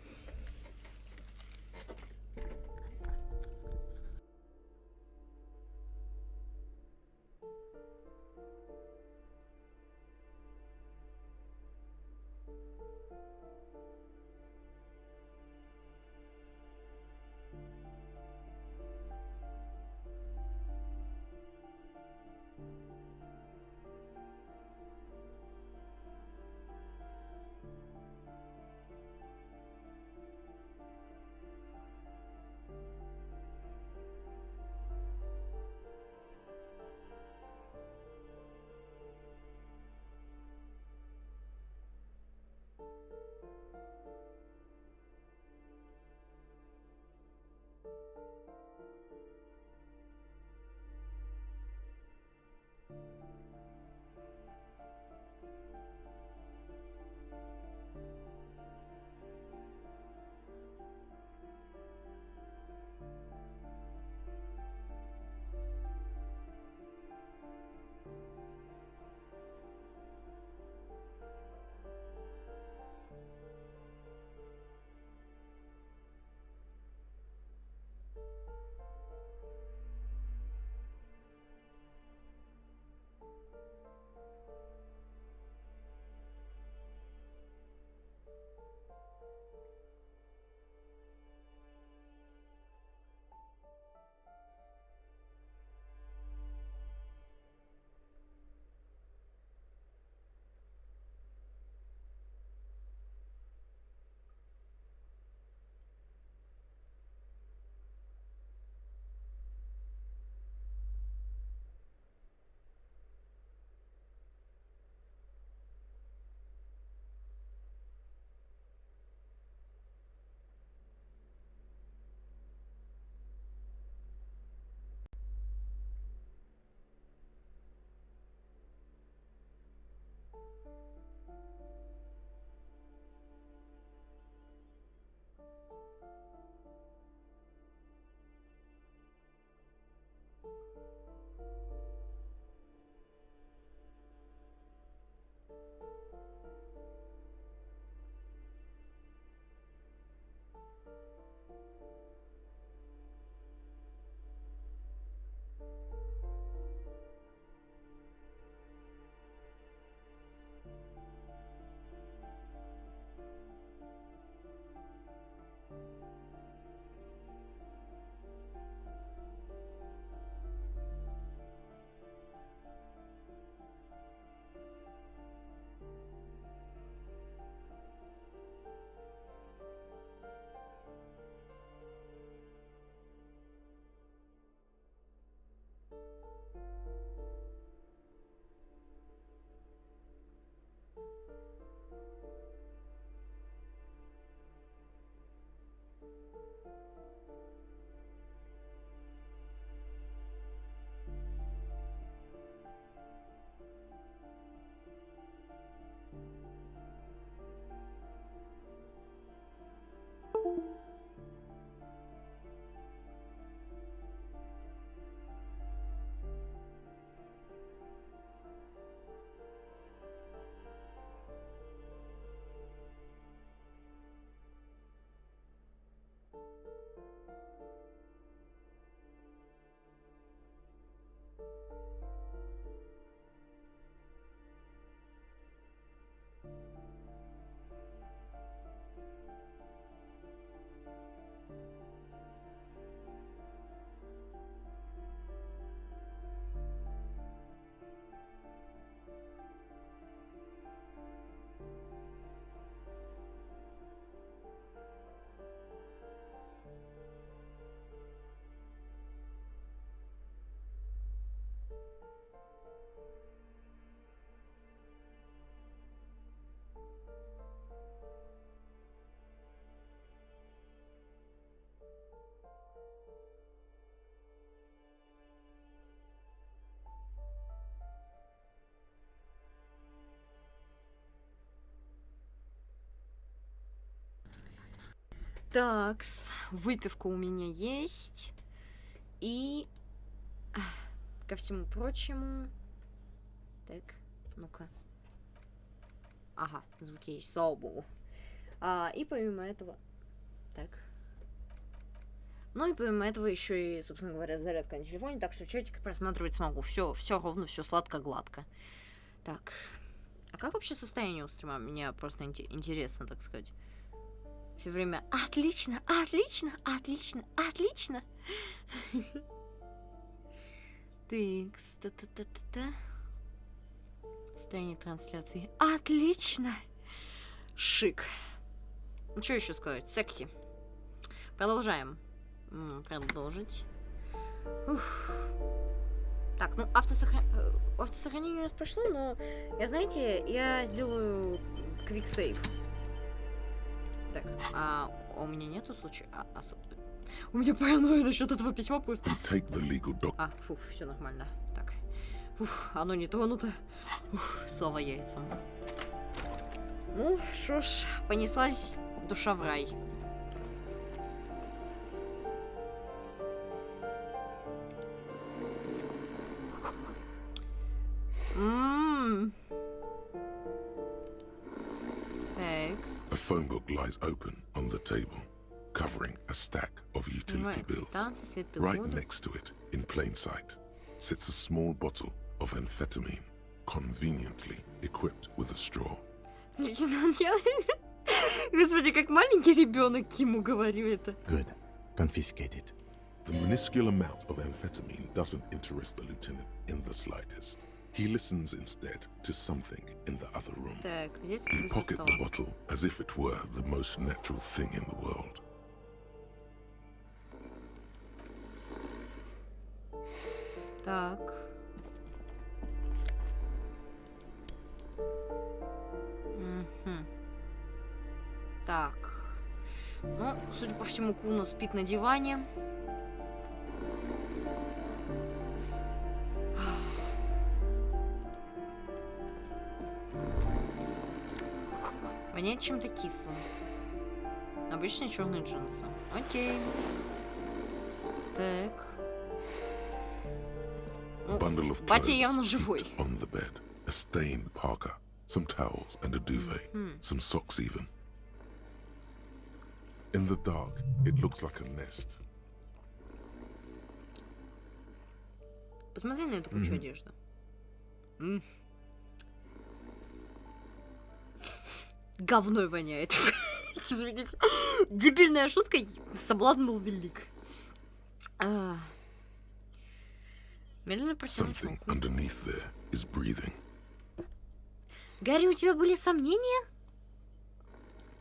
Такс, выпивка у меня есть. И ко всему прочему... Так, ну-ка. Ага, звуки есть, слава богу. И помимо этого... Так. Ну и помимо этого еще и, собственно говоря, зарядка на телефоне, так что чатик просматривать смогу. Все ровно, все сладко-гладко. Так. А как вообще состояние у стрима? Мне просто интересно, так сказать. Все время отлично, отлично, отлично, отлично. Тыкс, та-та-та-та-та. Состояние трансляции. Отлично. Шик. Ну, что еще сказать? Секси. Продолжаем. Продолжить. Уф. Так, ну автосохранение у нас прошло, но знаете, я сделаю квиксейв. Так, у меня нету случая. У меня паранойя насчет этого письма просто. Фух, все нормально. Так. Уф, оно не тронуто. Уф, слава яйцам. Ну, что ж, понеслась душа в рай. A phone book lies open on the table, covering a stack of utility bills. Right next to it, in plain sight, sits a small bottle of amphetamine, conveniently equipped with a straw. Господи, как маленький ребенок Киму говорю это. Good. Confiscated. The minuscule amount of amphetamine doesn't interest the lieutenant in the slightest. He listens instead to something in the other room. You pocket the bottle as if it were the most natural thing in the world. Так. Так. Ну, судя по всему, Куна спит на диване. Воняет чем-то кислым. Обычные черные джинсы. Окей. Так. Ну, батя явно живой. On the bed, a stained parka, some towels and a duvet, some socks even. In the dark, it looks like a nest. Посмотри на эту кучу одежды. Говной воняет. Извините. Дебильная шутка. Соблазн был велик. Медленно протянуться. Гарри, у тебя были сомнения?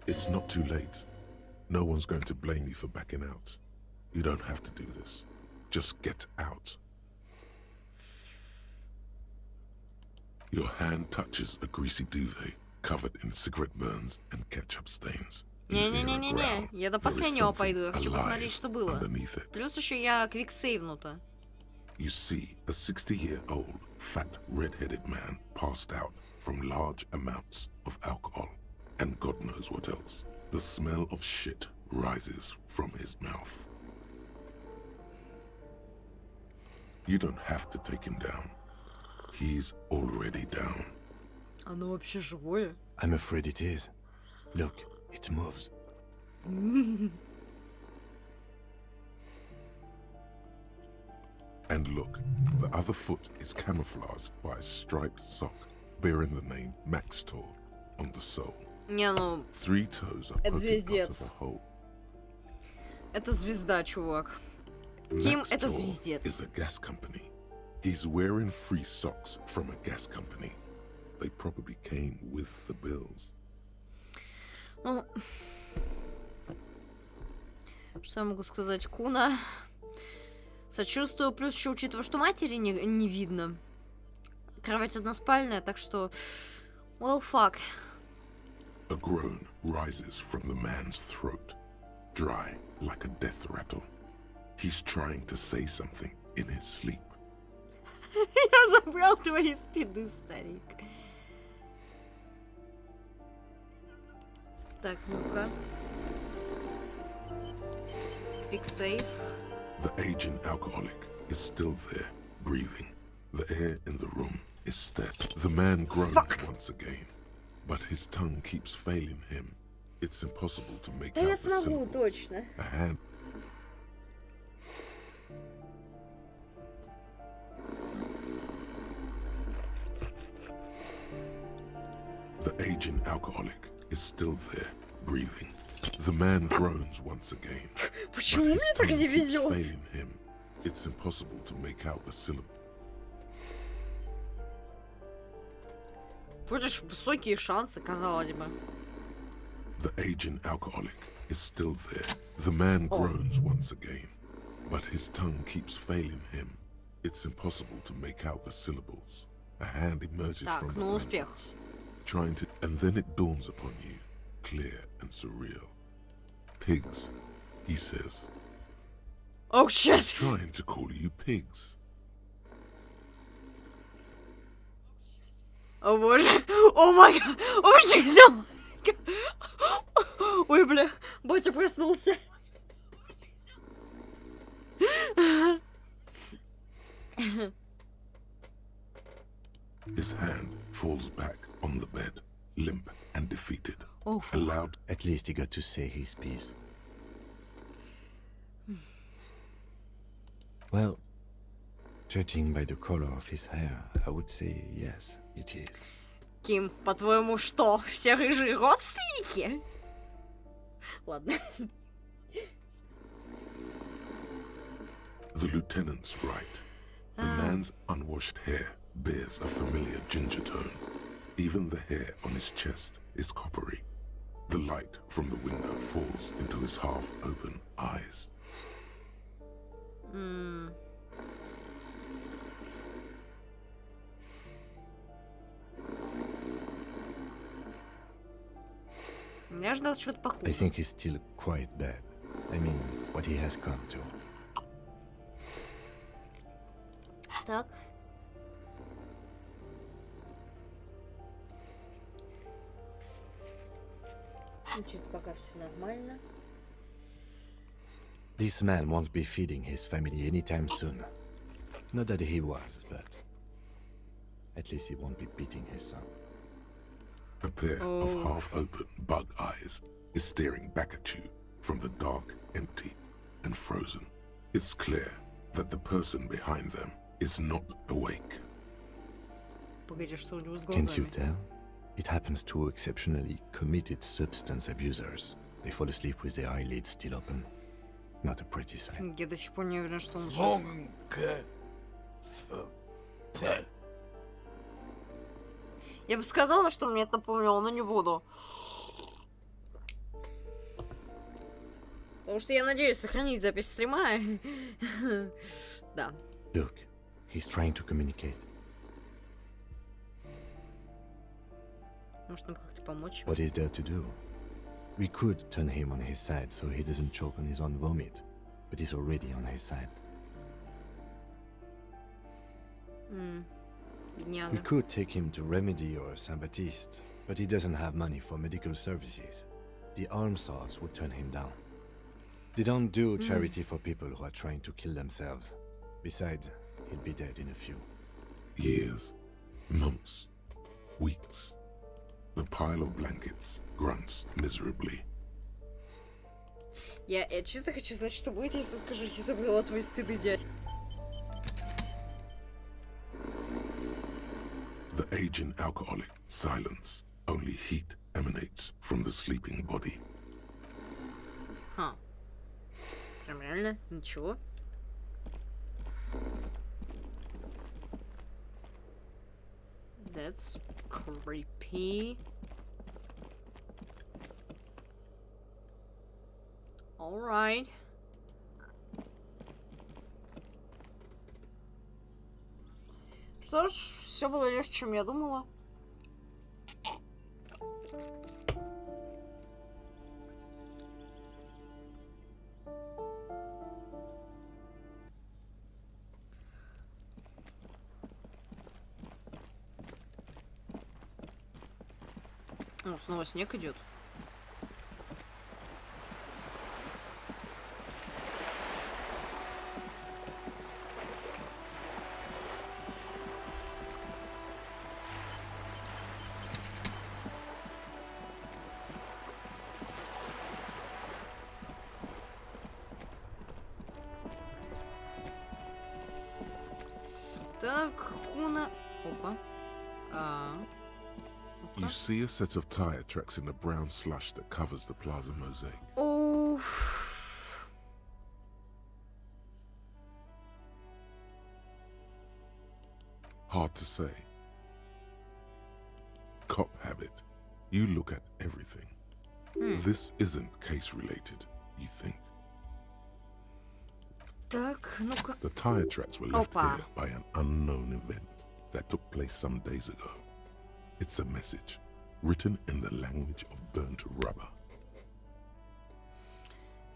It's not too late. No one's going to blame you for backing out. You don't have to do this. Just get out. Your hand touches a greasy duvet covered in cigarette burns and ketchup stains. Не-не-не-не-не, я до последнего пойду, я хочу посмотреть, что было. Плюс еще я квиксейвнута. You see a 60-year-old fat red-headed man passed out from large amounts of alcohol and God knows what else. The smell of shit rises from his mouth. You don't have to take him down. He's already down. Оно вообще живое? I'm afraid it is. Look, it moves. And look, the other foot is camouflaged by a striped sock bearing the name Max Tor on the sole. Не, ну... 3 toes are poking out of the hole. Это звезда, чувак. Ким — это звездец. Is a gas company. He's wearing free socks from a gas company. They probably came with the bills. Ну... Что я могу сказать? Куна... Сочувствую, плюс еще учитывая, что матери не видно. Кровать односпальная, так что... Well, fuck. A groan rises from the man's throat, dry like a death rattle. He's trying to say something in his sleep. Я забрал твои спиды, старик. Так, ну-ка. Big safe. The aging alcoholic is still there, breathing. The air in the room is steady. The man groans once again, but his tongue keeps failing him. It's impossible to make out the syllables. A hand. The aging alcoholic is still there, breathing. The man groans once again, but his tongue keeps failing him. It's impossible to make out the syllable. Вроде ж высокие шансы, казалось бы. The aging alcoholic is still there. The man groans once again, but his tongue keeps failing him. It's impossible to make out the syllables. A hand emerges from the blankets, trying to, and then it dawns upon you, clear and surreal. Pigs, he says. Oh shit! He's trying to call you pigs. О боже! О май гад! О боже! Ой, бля, батя проснулся. His hand falls back on the bed, limp and defeated. Allowed. At least he got to say his piece. Well, judging by the color of his hair, I would say yes, it is. Ким, по-твоему, что, все рыжие родственники? Ладно. The lieutenant's right. The man's unwashed hair bears a familiar ginger tone. Even the hair on his chest is coppery. The light from the window falls into his half-open eyes. Я ждал чего-то похуже. I think he's still quite bad. I mean, what he has come to. Так. Ну, чисто пока все нормально. This man won't be feeding his family anytime soon. Not that he was, but at least he won't be beating his son. A pair of half-open bug eyes is staring back at you from the dark, empty, and frozen. It's clear that the person behind them is not awake. Погоди, что у него с Can't you глазами? tell? It happens to exceptionally committed substance abusers. They fall asleep with their eyelids still open. Not a pretty sight. Я до сих пор не уверен, что он жив. Я бы сказала, что мне это напомнило, но не буду. Потому что я надеюсь сохранить запись стрима. Да. Look, he's trying to communicate. Может, нам как-то помочь? What is there to do? We could turn him on his side so he doesn't choke on his own vomit, but he's already on his side. We could take him to Remedy or Saint-Baptiste, but he doesn't have money for medical services. The almshouse would turn him down. They don't do charity for people who are trying to kill themselves. Besides, he'll be dead in a few. Years, months, weeks. The pile of blankets grunts miserably. Я чисто хочу знать, что будет, если скажу, я забыла твои спиды, дядь. The aging alcoholic silence. Only heat emanates from the sleeping body. Ха. Прям реально? Ничего. That's creepy. Alright. Что ж, все было легче, чем я думала. О, снова снег идет. Так, Куна... Опа. You see a set of tire tracks in the brown slush that covers the plaza mosaic. О. Hard to say. Cop habit. You look at everything. This isn't case related, you think. Так, ну-ка. The tire tracks were left here by an unknown event that took place some days ago. It's a message written in the language of burnt rubber.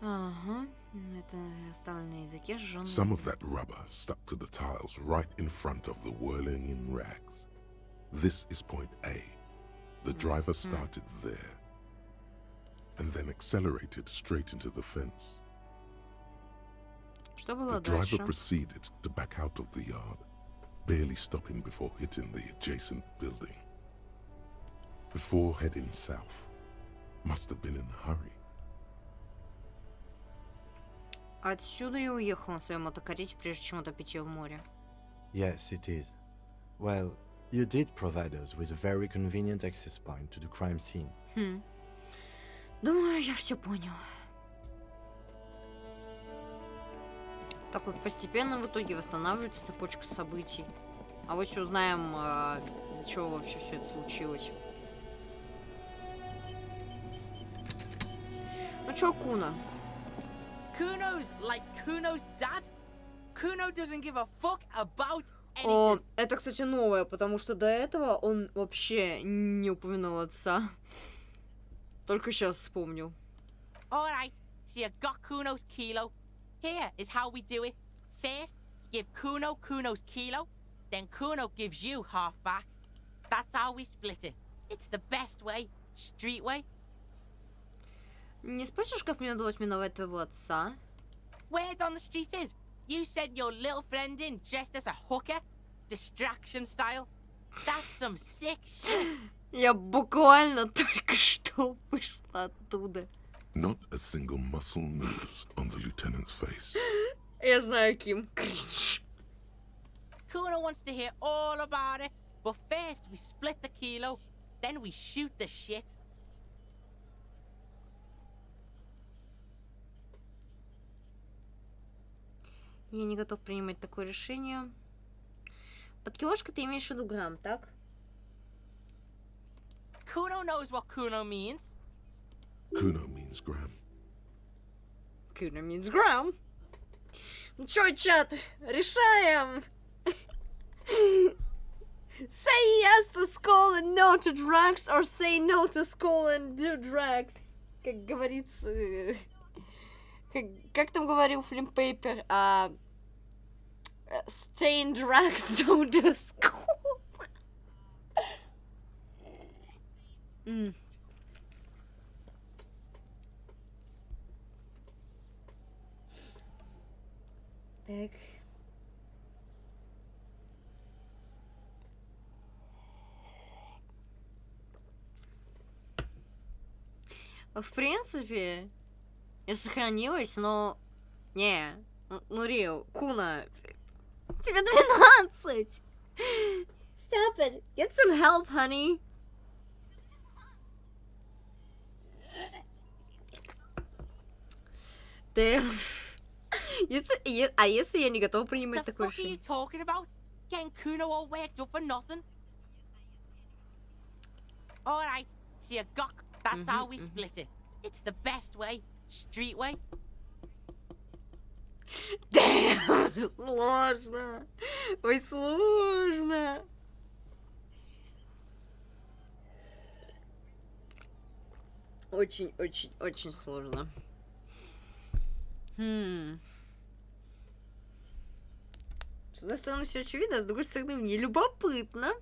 Ага, это оставлено на языке сжённого. Some of that rubber stuck to the tiles right in front of the whirling in rags. This is point A. The driver started there and then accelerated straight into the fence. Что было The дальше? driver proceeded to back out of the yard, barely stopping before hitting the adjacent building. Before heading south, must have been in a hurry. Отсюда я уехал на своем мотокарете, прежде чем утопить ее в море. Yes, it is. Well, you did provide us with a very convenient access point to the crime scene. Думаю, я все понял. Так вот, постепенно в итоге восстанавливается цепочка событий. А вот еще узнаем, из-за чего вообще все это случилось. Ну чё, Куна? Kuno's like Kuno's dad. Kuno doesn't give a fuck about anything. О, это, кстати, новое, потому что до этого он вообще не упоминал отца. Только сейчас вспомнил. Alright, so you got Kuno's kilo. Here is how we do it. First, you give Kuno Kuno's kilo, then Kuno gives you half back. That's how we split it. It's the best way, street way. Не спросишь, как мне удалось миновать твоего отца? Word on the street is, you sent your little friend in dressed as a hooker, distraction style. That's some sick shit. Я буквально только что вышла оттуда. Not a single muscle moves on the lieutenant's face. Я знаю, Ким. Кринж. Kuno wants to hear all about it, but first we split the kilo, then we shoot the shit. Я не готов принимать такое решение. Под килошкой ты имеешь в виду грамм, так? Kuno knows what Kuno means. Kuno means gram. Kuno means gram. Ну чё, чат, решаем! Say yes to school and no to drugs, or say no to school and do drugs. Как говорится... Как там говорил Флим Пейпер? Stay in drugs, don't do school. Так. В принципе, я сохранилась, но... Не, ну Рио, Куна, тебе 12! Stop it! Get some help, honey! Damn. Если я не готова принимать такое решение? What are you talking about? Getting Kuno all worked up for nothing? Alright, so you got... That's how we split it. It's the best way, street way. Damn, сложно. Ой, сложно. Очень сложно. С одной стороны, все очевидно, а с другой стороны, мне любопытно.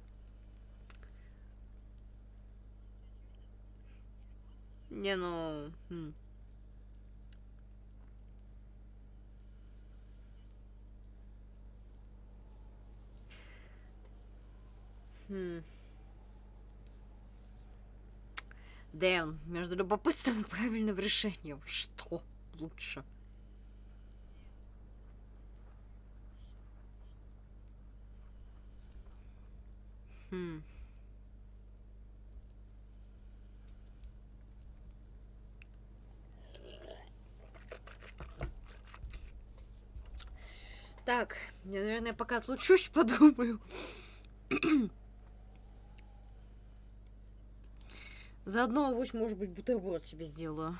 Не, ну... Дэн, между любопытством и правильным решением, что лучше? Так, я, наверное, пока отлучусь, подумаю. Заодно, авось, может быть, бутерброд себе сделаю.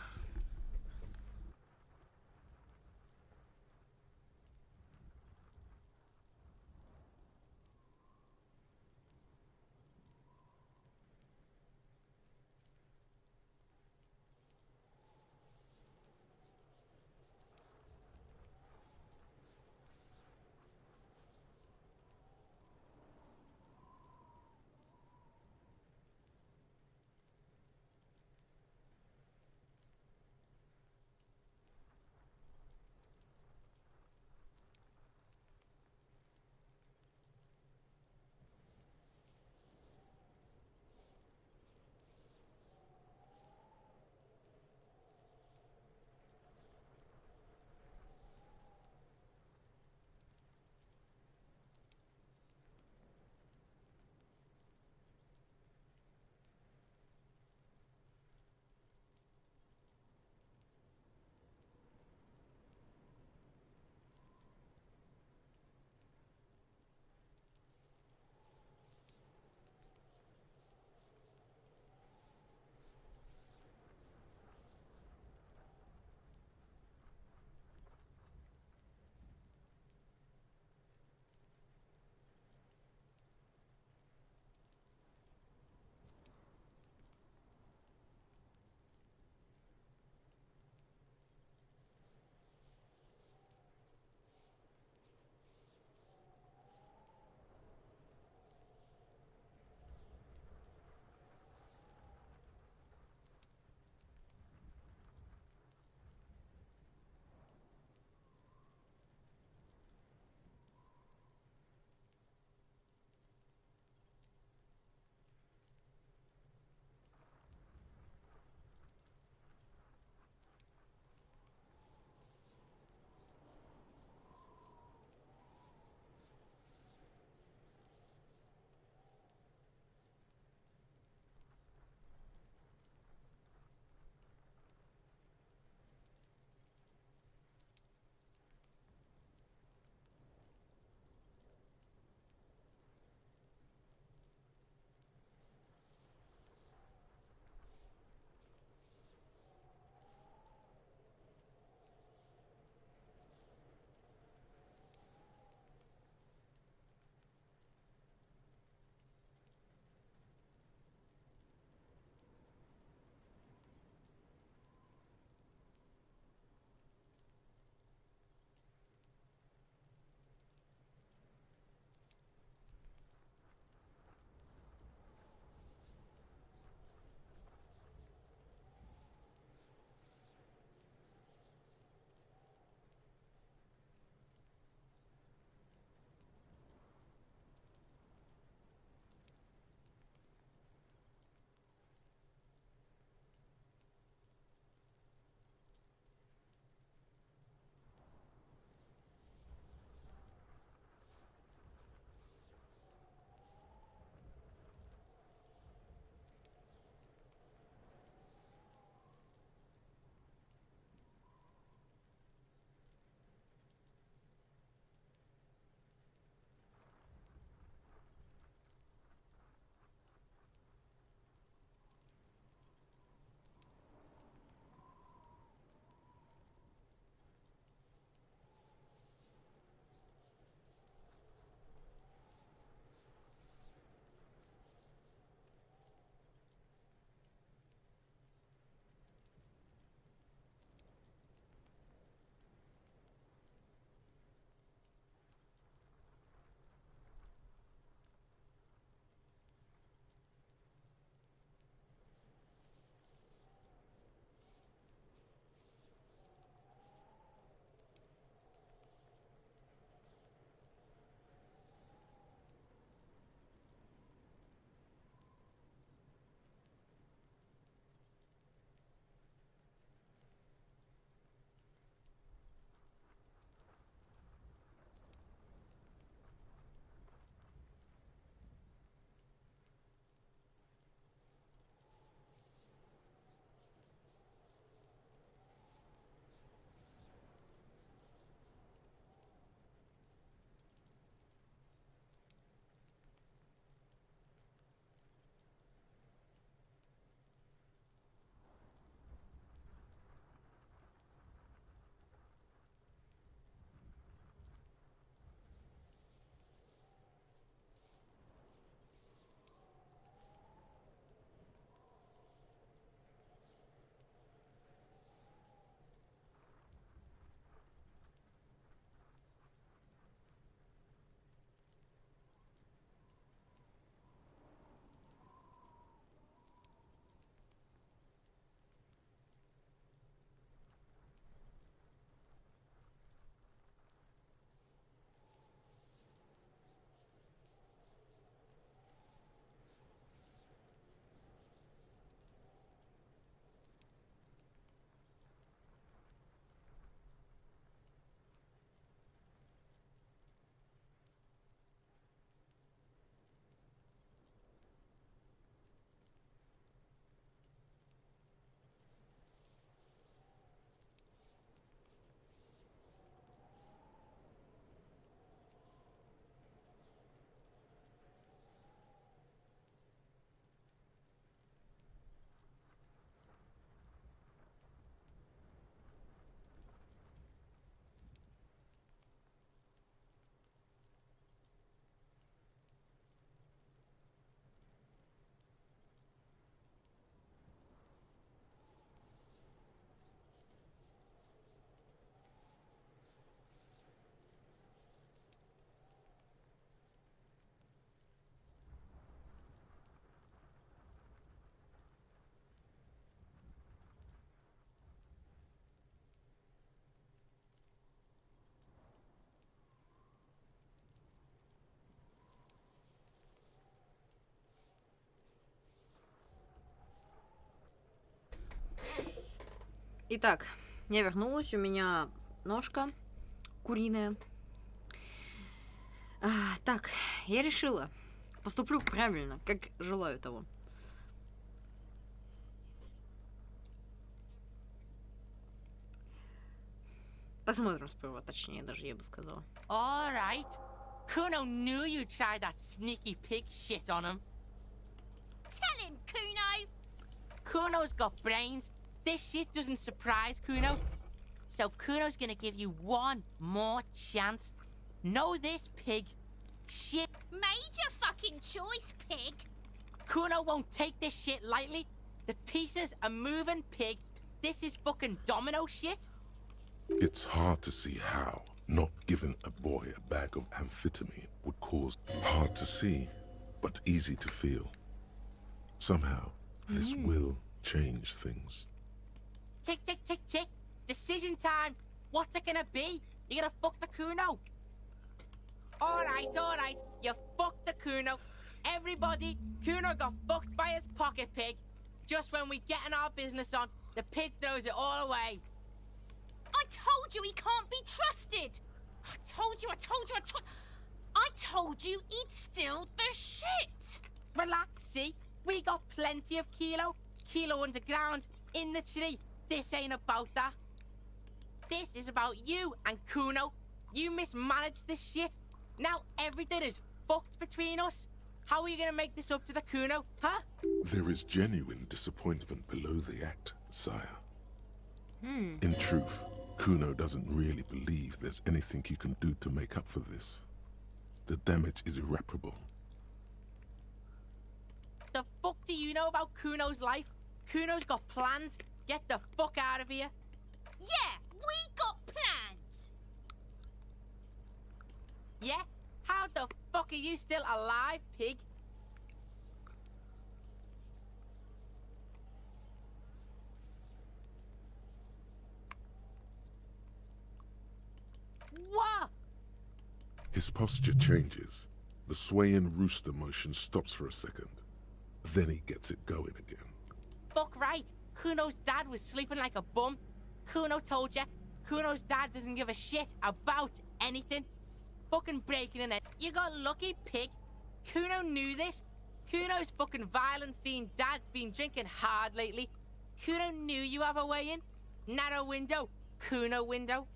Итак, я вернулась, у меня ножка куриная. Так, я решила. Поступлю правильно, как желаю того. Посмотрим сперва, точнее даже, я бы сказала. All right. Kuno knew you'd try that sneaky pig shit on him. Tell him, Kuno! Kuno's got brains. This shit doesn't surprise Kuno. So Kuno's gonna give you one more chance. Know this, pig. Shit. Major fucking choice, pig. Kuno won't take this shit lightly. The pieces are moving, pig. This is fucking domino shit. It's hard to see how not giving a boy a bag of amphetamine would cause. Hard to see, but easy to feel. Somehow, this will change things. Tick, tick, tick, tick. Decision time. What's it gonna be? You gonna fuck the Kuno? Alright. You fucked the Kuno. Everybody, Kuno got fucked by his pocket pig. Just when we getting our business on, the pig throws it all away. I told you he can't be trusted. I told you. I told you he'd steal the shit. Relax, see? We got plenty of Kilo underground, in the tree. This ain't about that. This is about you and Kuno. You mismanaged this shit. Now everything is fucked between us. How are you gonna make this up to the Kuno, huh? There is genuine disappointment below the act, sire. In truth, Kuno doesn't really believe there's anything you can do to make up for this. The damage is irreparable. The fuck do you know about Kuno's life? Kuno's got plans. Get the fuck out of here. Yeah, we got plans. Yeah? How the fuck are you still alive, pig? What? His posture changes. The swaying rooster motion stops for a second. Then he gets it going again. Fuck right. Kuno's dad was sleeping like a bum. Kuno told ya. Kuno's dad doesn't give a shit about anything. Fucking breaking in it. You got lucky, pig. Kuno knew this. Kuno's fucking violent fiend dad's been drinking hard lately. Kuno knew you have a way in. Narrow window. Kuno window.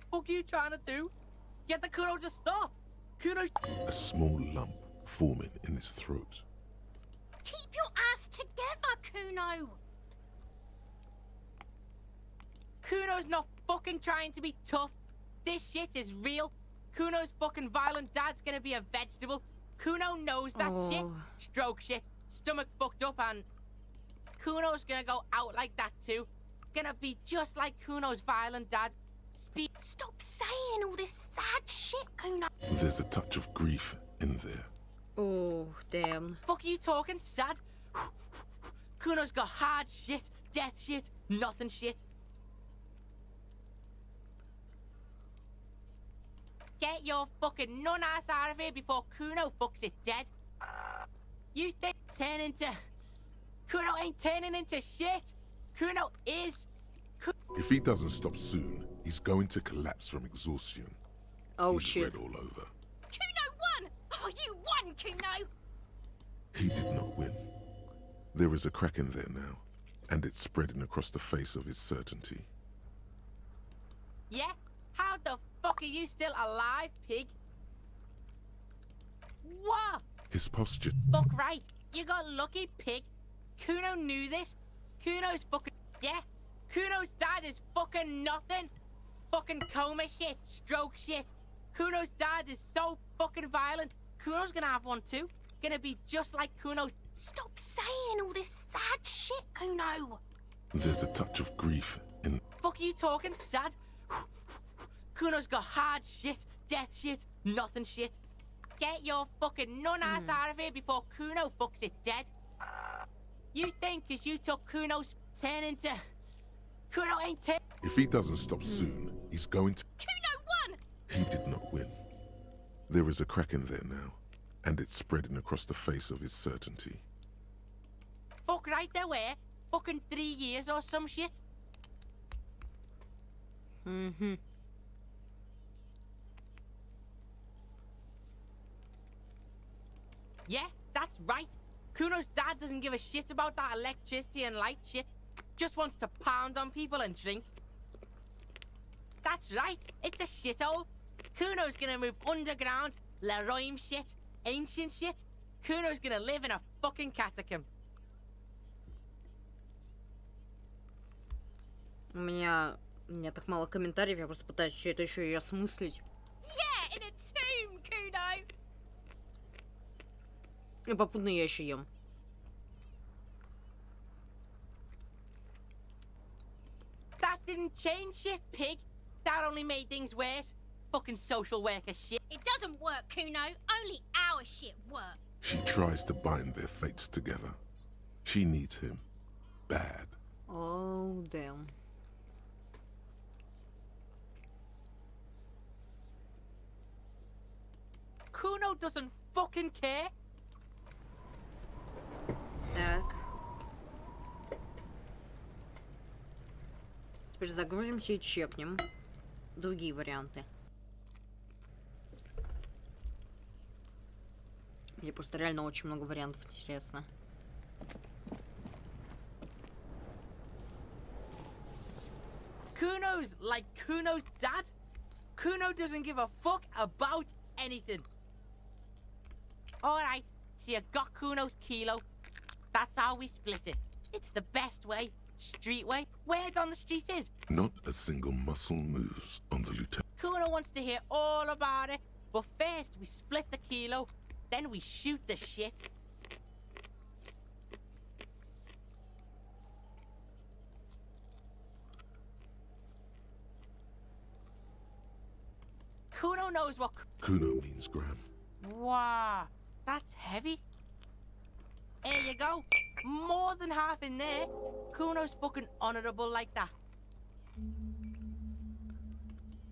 What are you trying to do? Get the Kuno to stop. Kuno. A small lump forming in his throat. Keep your ass together, Kuno. Kuno's not fucking trying to be tough. This shit is real. Kuno's fucking violent dad's gonna be a vegetable. Kuno knows that shit. Stroke shit. Stomach fucked up and... Kuno's gonna go out like that too. Gonna be just like Kuno's violent dad. Stop saying all this sad shit, Kuno. There's a touch of grief in there. Oh, damn. Fuck are you talking sad? Kuno's got hard shit, death shit, nothing shit. Get your fucking nun-ass out of here before Kuno fucks it dead. You think turn into... Kuno ain't turning into shit. Kuno is... If he doesn't stop soon, he's going to collapse from exhaustion. Oh, He's shit. red all over. Kuno won! Oh, you won, Kuno! He did not win. There is a crack in there now, and it's spreading across the face of his certainty. Yeah? How the fuck are you still alive, pig? What? His posture... Fuck right. You got lucky, pig. Kuno knew this. Kuno's fucking... Yeah? Kuno's dad is fucking nothing. Fucking coma shit, stroke shit. Kuno's dad is so fucking violent. Kuno's gonna have one too. Gonna be just like Kuno's. Stop saying all this sad shit, Kuno. There's a touch of grief in... Fuck are you talking sad? Kuno's got hard shit, death shit, nothing shit. Get your fucking nun-ass out of here before Kuno fucks it dead. You think cause you took Kuno's turn into... Kuno ain't turn... If he doesn't stop soon, he's going to... Kuno won! He did not win. There is a crack in there now, and it's spreading across the face of his certainty. Fuck right there where? Fucking 3 years or some shit? Mm-hmm. Yeah, that's right. Kuno's dad doesn't give a shit about that electricity and light shit. Just wants to pound on people and drink. That's right, it's a shithole. Kuno's gonna move underground, Leroy shit, ancient shit. Kuno's gonna live in a fucking catacomb. У меня так мало комментариев, я просто пытаюсь все это еще и осмыслить. Yeah, in a tomb, Kuno. И попутно я еще ем. That didn't change shit, pig. That only made things worse. Fucking social worker shit. It doesn't work, Kuno. Only our shit works. She tries to bind their fates together. She needs him. Bad. Oh, damn. Kuno doesn't fucking care. Так. Теперь загрузимся и чекнем другие варианты. Мне просто реально очень много вариантов интересно. Kuno's like Kuno's dad. Kuno doesn't give a fuck about anything. Alright, so you got Kuno's kilo. That's how we split it. It's the best way. Street way. Word on the street is. Not a single muscle moves on the lieutenant. Kuno wants to hear all about it. But first we split the kilo. Then we shoot the shit. Kuno knows what... Kuno means gram. Wow, that's heavy. There you go. More than half in there. Kuno's fucking honorable like that.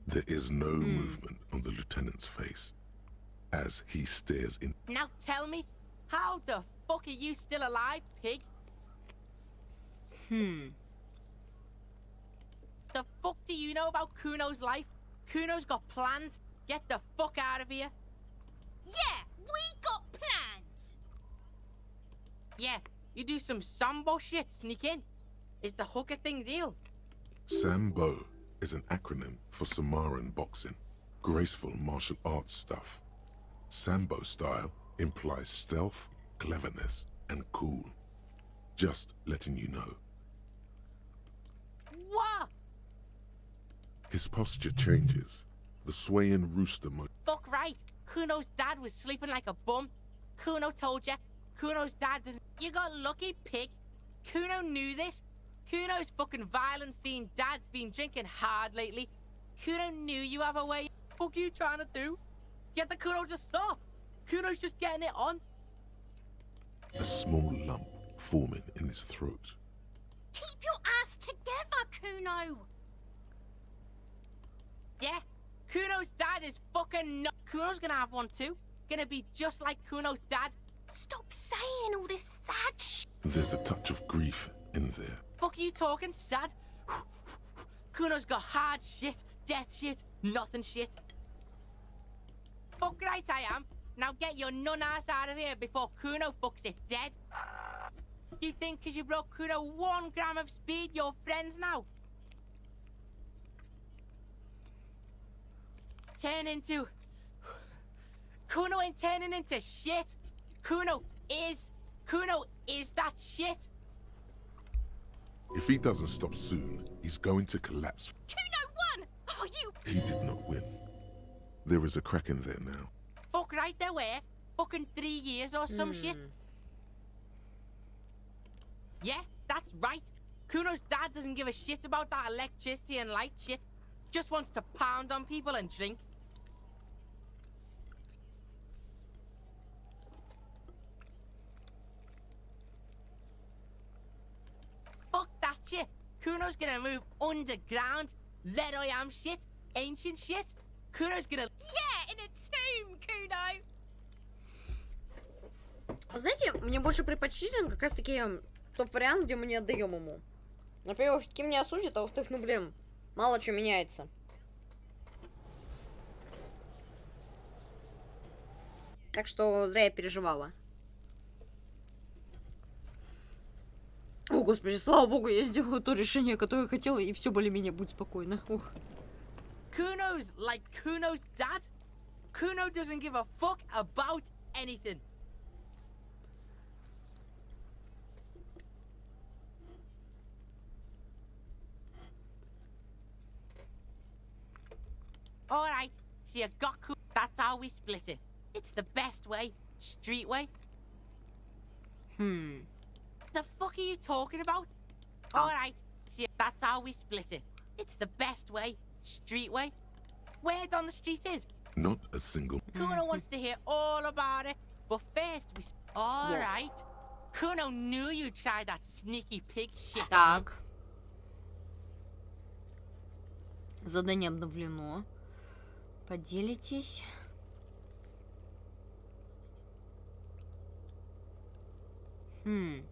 There is no movement on the lieutenant's face as he stares in. Now tell me, how the fuck are you still alive, pig? The fuck do you know about Kuno's life? Kuno's got plans. Get the fuck out of here. Yeah, we got plans. Yeah, you do some Sambo shit, sneak in. Is the hooker thing real? Sambo is an acronym for Samaran boxing, graceful martial arts stuff. Sambo style implies stealth, cleverness, and cool. Just letting you know. What? His posture changes. The swaying rooster Fuck right. Kuno's dad was sleeping like a bum. Kuno told ya. Kuno's dad doesn't... You got lucky, pig. Kuno knew this. Kuno's fucking violent fiend dad's been drinking hard lately. Kuno knew you have a way. Fuck you trying to do? Get the Kuno to stop. Kuno's just getting it on. A small lump forming in his throat. Keep your ass together, Kuno. Yeah, Kuno's dad is fucking nuts. Kuno's gonna have one too. Gonna be just like Kuno's dad. Stop saying all this sad shit. There's a touch of grief in there. Fuck are you talking sad? Kuno's got hard shit, death shit, nothing shit. Fuck right I am. Now get your nun ass out of here before Kuno fucks it dead. You think cause you broke Kuno 1 gram of speed you're friends now? Turn into... Kuno ain't turning into shit. Kuno is that shit. If he doesn't stop soon, he's going to collapse. Kuno won! Oh, you... He did not win. There is a crack in there now. Fuck right there where? fucking 3 years or some shit. Yeah, that's right. Kuno's dad doesn't give a shit about that electricity and light shit. Just wants to pound on people and drink. Fuck that shit. Kuno's gonna move underground. Let I am shit. Ancient shit. Kuno's gonna... Yeah, in a tomb, Kuno. Знаете, мне больше предпочтителен как раз-таки тот вариант, где мы не отдаем ему. Во-первых, кем не осудит, а во-вторых, ну блин, мало что меняется. Так что зря я переживала. О, господи, слава богу, я сделала то решение, которое хотела, и все более-менее будет спокойно. Ух. Kuno's like Kuno's dad. Kuno doesn't give a fuck about anything. Alright, so you got Kuno. That's how we split it. It's the best way. Street way. The fuck are you talking about? Alright, so that's how we split it. It's the best way. Street way. Word on the street is. Not a single. Kuno wants to hear all about it, but first we... Alright. Kuno knew you tried that sneaky pig shit. Так. Задание обновлено. Поделитесь. Tell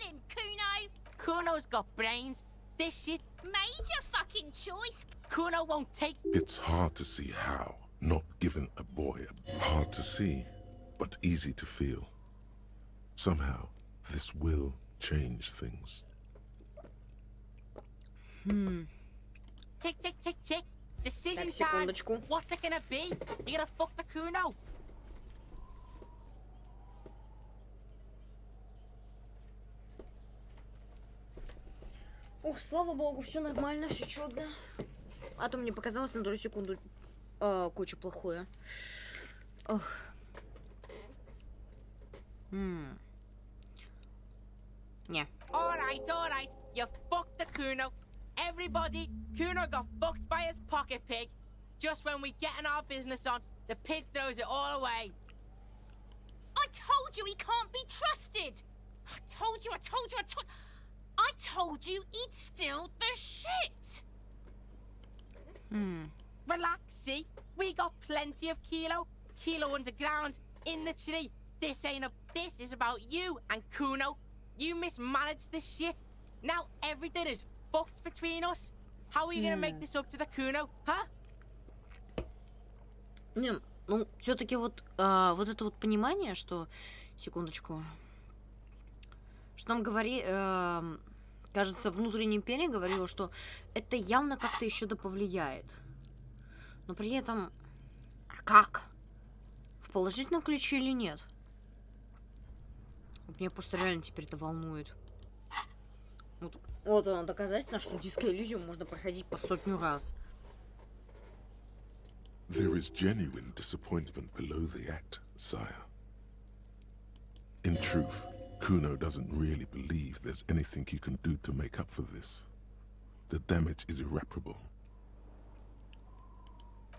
him, Kuno. Kuno's got brains. This shit... Made your fucking choice. Kuno won't take... It's hard to see how, not given a boy. Hard to see, but easy to feel. Somehow, this will change things. Tick, tick, tick, tick. Decision Так, time. секундочку. What's it gonna be? You gonna fuck the Kuno? Ух, слава богу, все нормально, все чудно. А то мне показалось на долю секунду куча плохое. Ох. Не. Alright. You fucked the Kuno. Everybody, Kuno got fucked by his pocket pig. Just when we getting our business on, the pig throws it all away. I told you he can't be trusted. I told you. I told you he'd steal the shit. Relax, see? We got plenty of Kilo. Kilo underground, in the tree. This is about you and Kuno. You mismanaged this shit. Now everything is fucked between us. How are we gonna make this up to the Kuno, huh? Не, ну, все-таки вот это вот понимание, что... Секундочку. Что нам кажется, внутренняя империя говорила, что это явно как-то еще да повлияет. Но при этом... А как? В положительном ключе или нет? Меня просто реально теперь это волнует. Вот оно доказательно, что Дискэлизиум можно проходить по 100 раз. There is genuine disappointment below the act, sire. In truth, Kuno doesn't really believe there's anything you can do to make up for this. The damage is irreparable.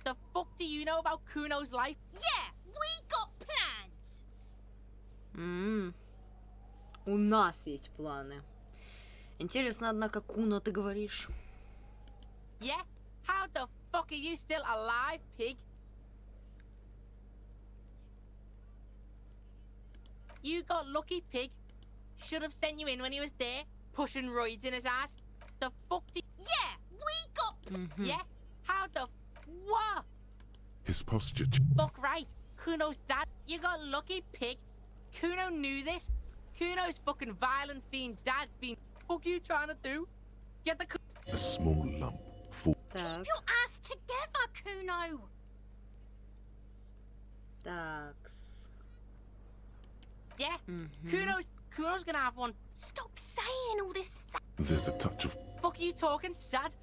The fuck do you know about Kuno's life? Yeah, we got plans. У нас есть планы. Интересно, однако, Куно, ты говоришь. Yeah? How the fuck are you still alive, pig? You got lucky, pig. Should have sent you in when he was there, pushing roids in his ass. The fuck do you... Yeah, we got... Yeah? How the... What? His posture... Fuck right. Kuno's dad. You got lucky, pig. Kuno knew this. Kuno's fucking violent fiend dad's been... Fuck you trying to do? Get the... A small lump fall... Keep your ass together, Kuno. Такс. Yeah? Kuno's gonna have one. Stop saying all this... There's a touch of... Fuck are you talking, sad?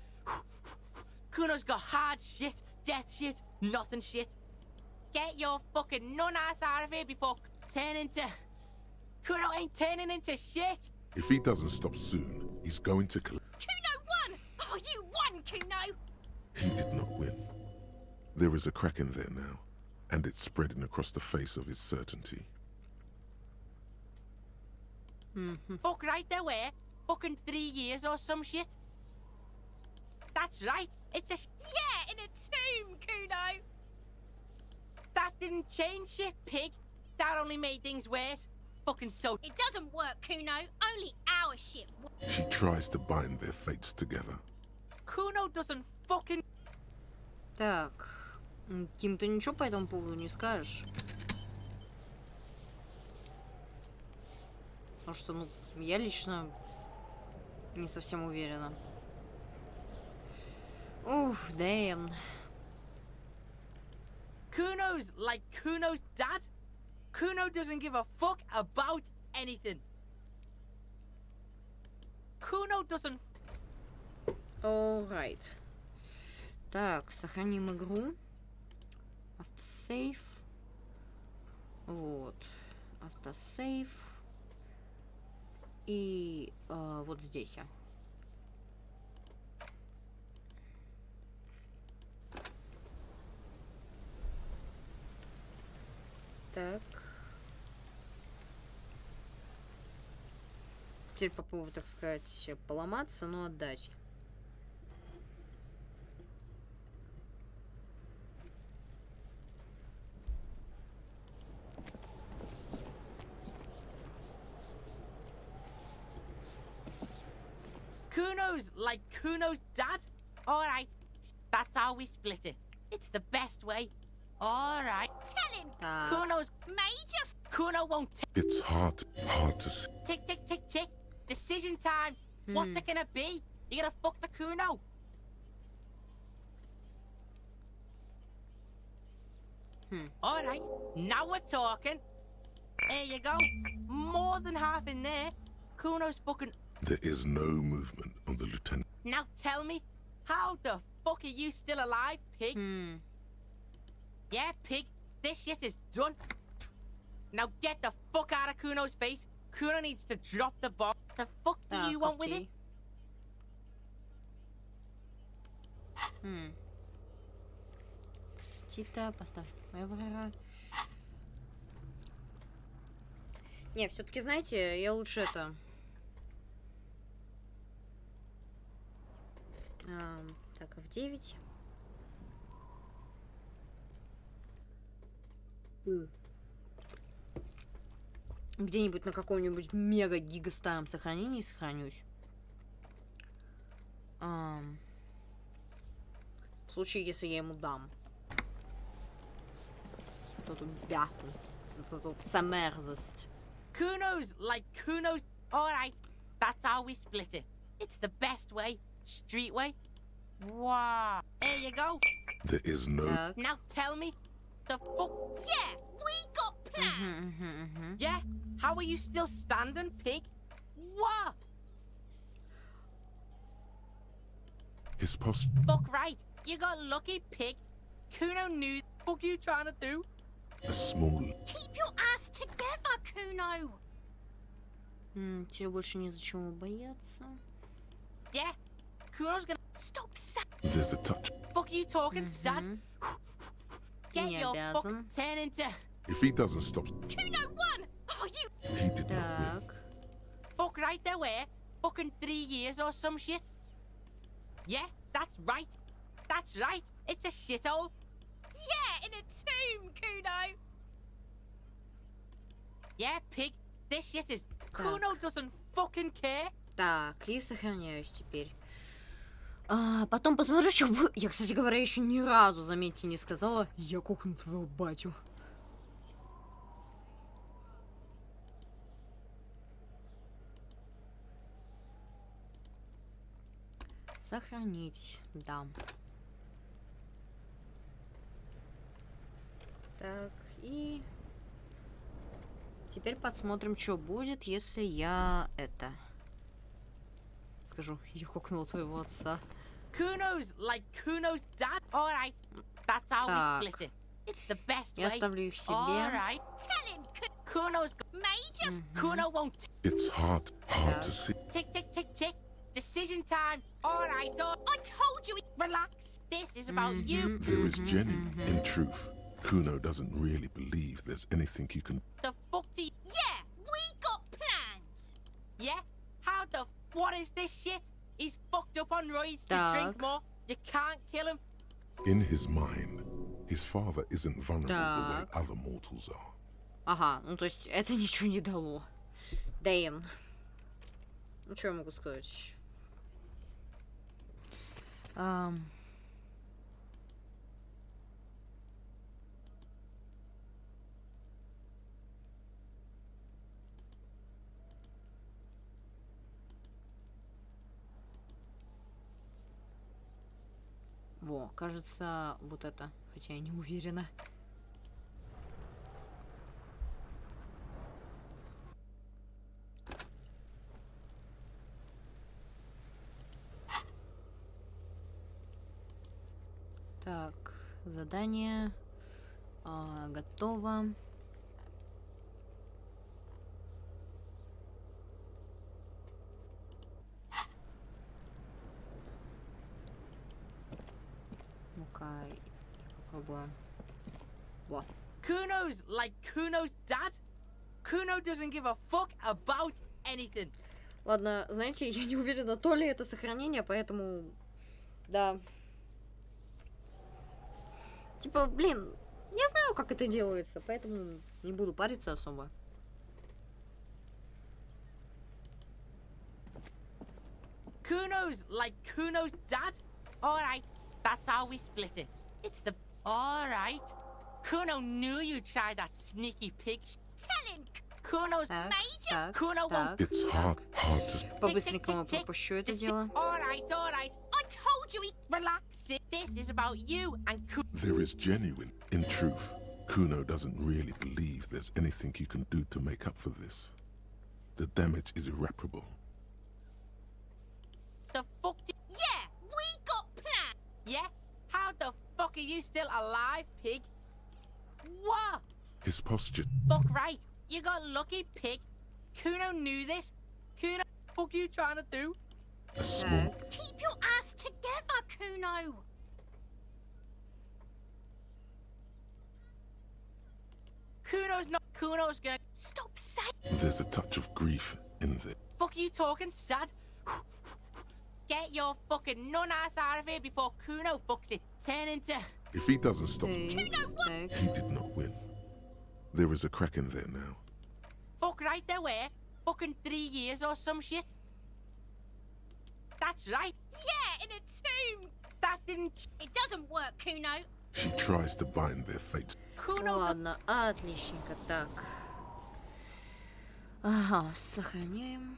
Kuno's got hard shit. death shit, nothing shit. Get your fucking nun ass out of here before turn into... Kuno ain't turning into shit. If he doesn't stop soon, he's going to collect. Kuno won! Oh, you won, Kuno! He did not win. There is a crack in there now, and it's spreading across the face of his certainty. Fuck right there were. Fucking 3 years or some shit. That's right, it's a... Yeah, in a tomb, Kuno! That didn't change shit, pig. That only made things worse. Fucking so... It doesn't work, Kuno. Only our shit. She tries to bind their fates together. Kuno doesn't fucking... Так, Ким, ты ничего по этому поводу не скажешь? Потому что, ну, я лично не совсем уверена. Уф, damn. Kuno's like Kuno's dad. Kuno doesn't give a fuck about anything. Kuno doesn't... Alright. Так, сохраним игру. Автосейв. Вот. Автосейв. И вот здесь. Так. Теперь попробую, так сказать, поломаться, но отдать. Kuno's like Kuno's dad. Alright, that's how we split it. It's the best way. Alright. Tell him! Kuno's... Major... Kuno won't take... It's hard to see. Tick, tick, tick, tick. Decision time. What's it gonna be? You gonna fuck the Kuno? Alright, now we're talking. There you go. More than half in there. Kuno's fucking... There is no movement on the lieutenant. Now tell me, how the fuck are you still alive, pig? Yeah, pig, this shit is done. Now get the fuck out of Kuno's face. Kuno needs to drop the bomb. The fuck do you want with it? Тита, поставь Эврера. Не, все-таки, знаете, я лучше это... Так, F9. Где-нибудь на каком-нибудь мега-гига старом сохранении сохранюсь. В случае, если я ему дам. Вот эту бяху. Вот эту самерзость. Kuno's like Kuno's... Alright, that's how we split it. It's the best way. Street way. Wow. There you go. There is no... Now tell me, the fuck... Yeah, we got plans. Yeah? How are you still standing, pig? What? His post... Fuck right. You got lucky, pig. Kuno knew the fuck you trying to do. A small... Keep your ass together, Kuno. Тебе больше незачем бояться. Yeah. Kuno's gonna... Stop sad. There's a touch. Fuck you talking, sad. Get Не your fuck обязан. turn into... If he doesn't stop... Kuno won! Oh, you... He did not win. Fuck right there were. Fucking 3 years or some shit. Yeah, that's right. That's right. It's a shithole. Yeah, in a tomb, Kuno. Yeah, pig. This shit is... Kuno doesn't fucking care. Так, и сохраняюсь теперь. Потом посмотрю, что будет. Я, кстати говоря, еще ни разу, заметьте, не сказала. Я кокну твоего батю. Сохранить, да. Так, и... Теперь посмотрим, что будет, если я это... Скажу, я кокнула твоего отца. Kuno's like Kuno's dad. Alright, That's how we split it. It's the best way. Я ставлю их себе. All right. Tell him. Kuno's Major. Kuno won't. It's hard to see. Tick, tick, tick, tick. Decision time. All right, I told you. Relax. This is about you. There is Jenny, in truth. Kuno doesn't really believe there's anything you can... The fuck do you... Yeah, we got plans. Yeah? How the... What is this shit? He's fucked up on roids to drink more. You can't kill him. In his mind, his father isn't vulnerable the way other mortals are. Ага, ну то есть это ничего не дало. Damn. Ну что я могу сказать? Во, кажется, вот это, хотя я не уверена. Так, задание готово. Ну-ка, попробуем. Вот. Kuno's like Kuno's dad. Kuno doesn't give a fuck about anything. Ладно, знаете, я не уверена, то ли это сохранение, поэтому... Да. Типа, блин, я знаю, как это делается, поэтому не буду париться особо. Kuno's like Kuno's dad. All right, that's how we split it. It's the... All right. Kuno knew you'd try that sneaky pig. Tell him. Kuno's Major. Kuno won't... It's hard to... По-быстренькому пропущу это дело. All right. I told you he... Relax. This is about you and Kuno. There is genuine. In truth, Kuno doesn't really believe there's anything you can do to make up for this. The damage is irreparable. The fuck Yeah, we got plans. Yeah? How the fuck are you still alive, pig? What? His posture... Fuck right. You got lucky, pig. Kuno knew this. Kuno, fuck you trying to do? A small... Keep your ass together, Kuno. Kuno's gonna... Stop saying... There's a touch of grief in there. Fuck you talking, sad? Get your fucking nun-ass out of here before Kuno fucks it. Turn into... If he doesn't stop... Kuno, what? He did not win. There is a crack in there now. Fuck right there were. Fucking 3 years or some shit. That's right. Yeah, in a tomb. That didn't... It doesn't work, Kuno. She tries to bind their fates. Ладно, отличненько, так. Ага, сохраняем.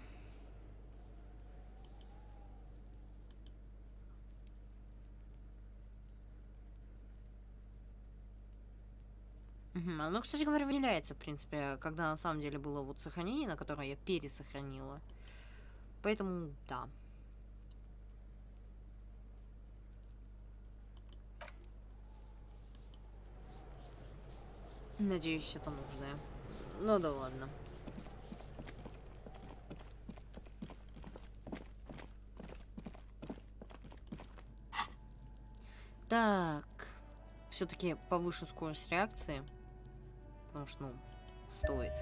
Оно, кстати говоря, выделяется, в принципе, когда на самом деле было вот сохранение, на которое я пересохранила. Поэтому, да. Надеюсь, это нужное. Ну да ладно. Так. Все-таки повышу скорость реакции. Потому что, ну, стоит.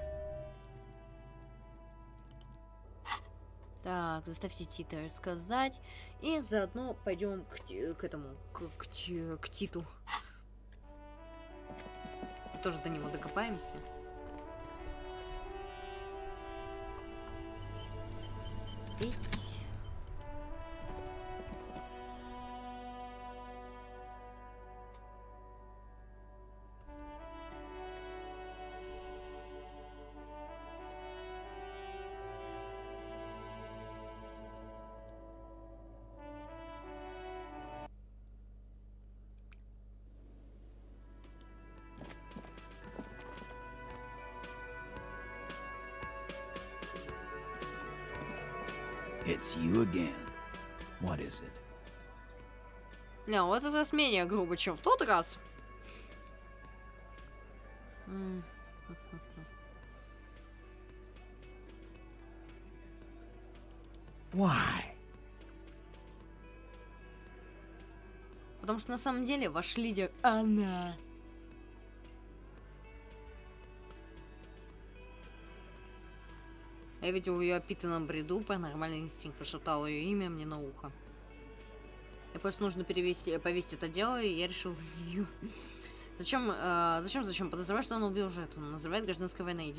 Так, заставьте Тита рассказать. И заодно пойдем к этому, к Титу. Тоже до него докопаемся. Пить. It's you again. What is it? Не, вот этот раз менее грубо, чем в тот раз. Why? Потому что на самом деле ваш лидер она. Я видел ее опитанном бреду, паранормальный инстинкт прошептал ее имя мне на ухо. Я просто нужно повесить это дело, и я решил ее. Зачем? Подозреваю, что он убил жертву. Он называет гражданской войной.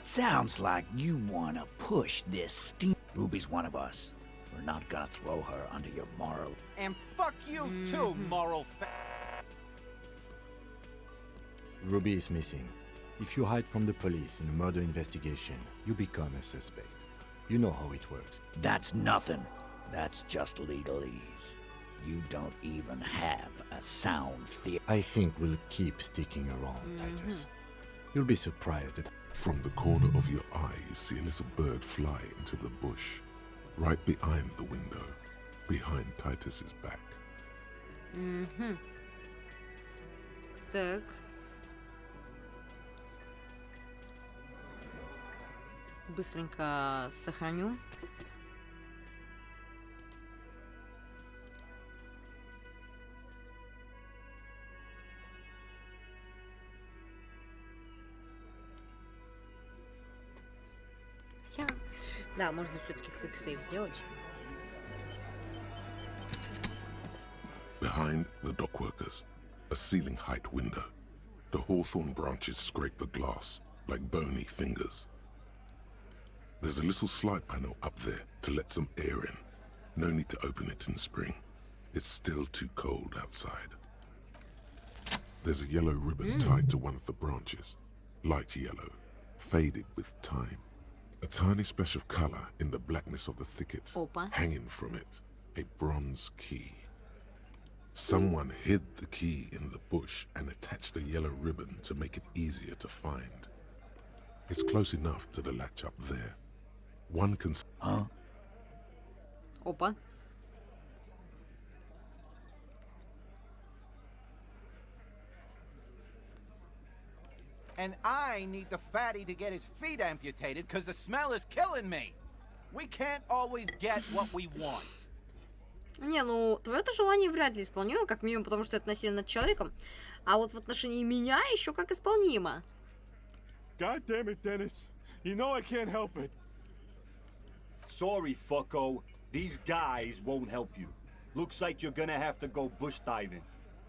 Sounds like you wanna push this steam. Ruby's one of us. We're not gonna throw her under your moral. And fuck you too, moral Ruby is missing. If you hide from the police in a murder investigation, you become a suspect. You know how it works. That's nothing. That's just legalese. You don't even have a sound theory. I think we'll keep sticking around, Titus. You'll be surprised at... From the corner of your eye, you see a little bird fly into the bush, right behind the window, behind Titus's back. Так. Быстренько сохраню. Хотя, да, можно все-таки quick save сделать. Behind the dockworkers, a ceiling height window. The hawthorn branches scrape the glass like bony fingers. There's a little slide panel up there to let some air in. No need to open it in spring. It's still too cold outside. There's a yellow ribbon tied to one of the branches. Light yellow, faded with time. A tiny splash of color in the blackness of the thicket. Hanging from it, a bronze key. Someone hid the key in the bush and attached a yellow ribbon to make it easier to find. It's close enough to the latch up there. One can... Huh? Опа. And I need the fatty to get his feet amputated because the smell is killing me. We can't always get what we want. Не, ну, твое-то желание вряд ли исполнимо, как минимум, потому что это насилие над человеком. А вот в отношении меня еще как исполнимо. God damn it, Dennis. You know I can't help it. Sorry, fucko. These guys won't help you. Looks like you're gonna have to go bush diving.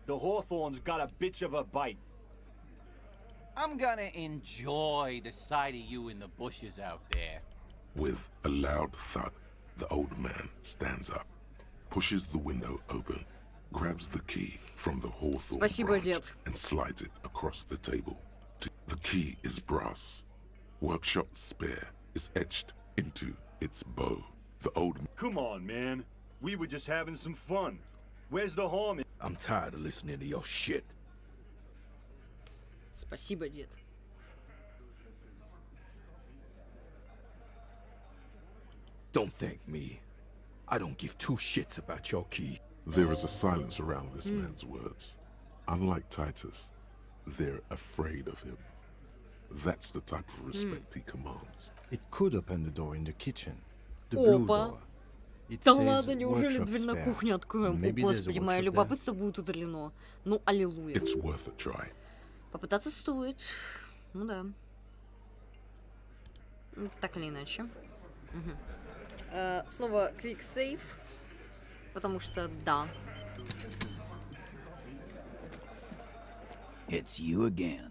The hawthorn's got a bitch of a bite. I'm gonna enjoy the sight of you in the bushes out there. With a loud thud, the old man stands up, pushes the window open, grabs the key from the hawthorn branch and slides it across the table. The key is brass. Workshop spare is etched into its bow. The old... Come on, man. We were just having some fun. Where's the harm in... I'm tired of listening to your shit. Спасибо, дед. Don't thank me. I don't give two shits about your key. There is a silence around this man's words. Unlike Titus, they're afraid of him. That's the type of respect he commands. It could open the door in the kitchen. The blue door. Да ладно, неужели дверь на кухню откроем? О, господи, мое любопытство будет удалено. Ну, аллилуйя. It's worth a try. Попытаться стоит. Ну да. Так или иначе. Снова quick save. Потому что да. It's you again.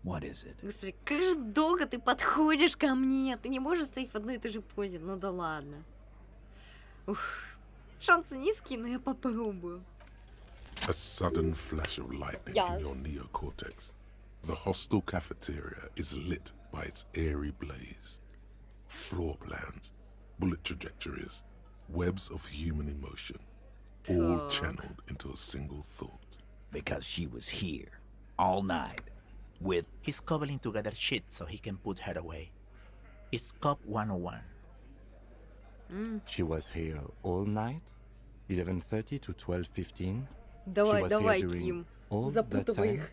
What is it? Господи, как же долго ты подходишь ко мне? Ты не можешь стоять в одной и той же позе. Ну да ладно. Ух. Шансы низкие, но я попробую. A sudden flash of lightning in your neocortex. The hostel cafeteria is lit by its airy blaze. Floor plans, bullet trajectories, webs of human emotion, all channeled into a single thought. Because she was here, all night, with... He's cobbling together shit so he can put her away. It's Cop 101. She was here all night, 11:30 to 12:15. Давай, давай, Ким. Запутывай их.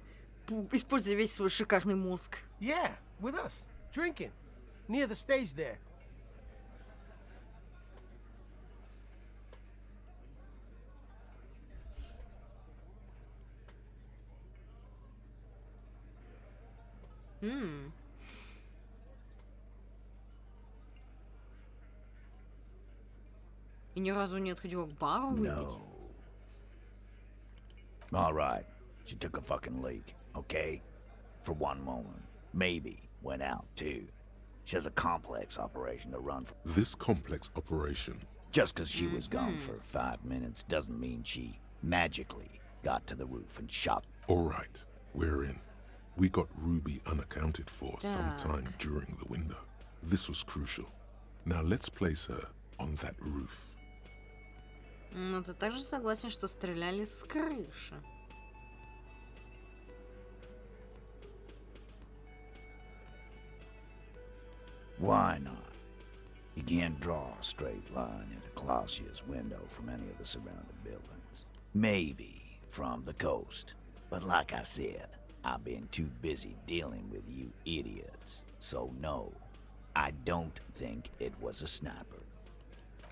Используй весь свой шикарный мозг. Yeah, with us, drinking, near the stage there. И ни разу не отходила к бару выпить. All right, she took a fucking leak, okay? For one moment. Maybe went out too. She has a complex operation to run for. This complex operation. Just because she was gone for 5 minutes doesn't mean she magically got to the roof and shot. All right, we're in. We got Ruby unaccounted for sometime during the window. This was crucial. Now let's place her on that roof. Но ты также согласен, что стреляли с крыши. Why not? You can't draw a straight line into Clausia's window from any of the surrounding buildings. Maybe from the coast. But like I said, I've been too busy dealing with you idiots. So no, I don't think it was a sniper.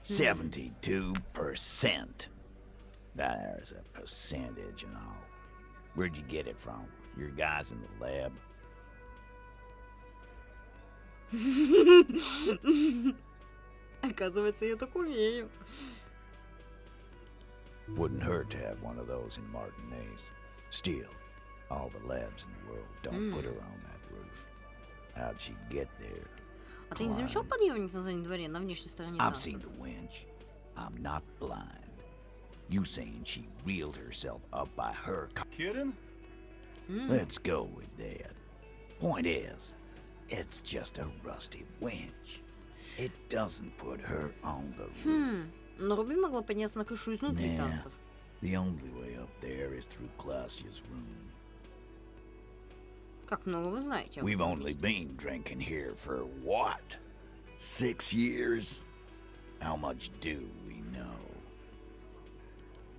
72%. There's a percentage and all. Where'd you get it from? Your guys in the lab? Оказывается, я так умею. Wouldn't hurt to have one of those in Martinez. Still, all the labs in the world don't put her on that roof. How'd she get there? А ты не замечал подъемник на заднем дворе, на внешней стороне I've танцев? seen the winch. I'm not blind. You saying she reeled herself up by her... Kidding? Let's go with that. Point is, it's just a rusty winch. It doesn't put her on the roof. Но Руби могла подняться на крышу изнутри танцев. The only way up there is through Clausia's room. Как много вы знаете? We've only been drinking here for what? 6 years? How much do we know?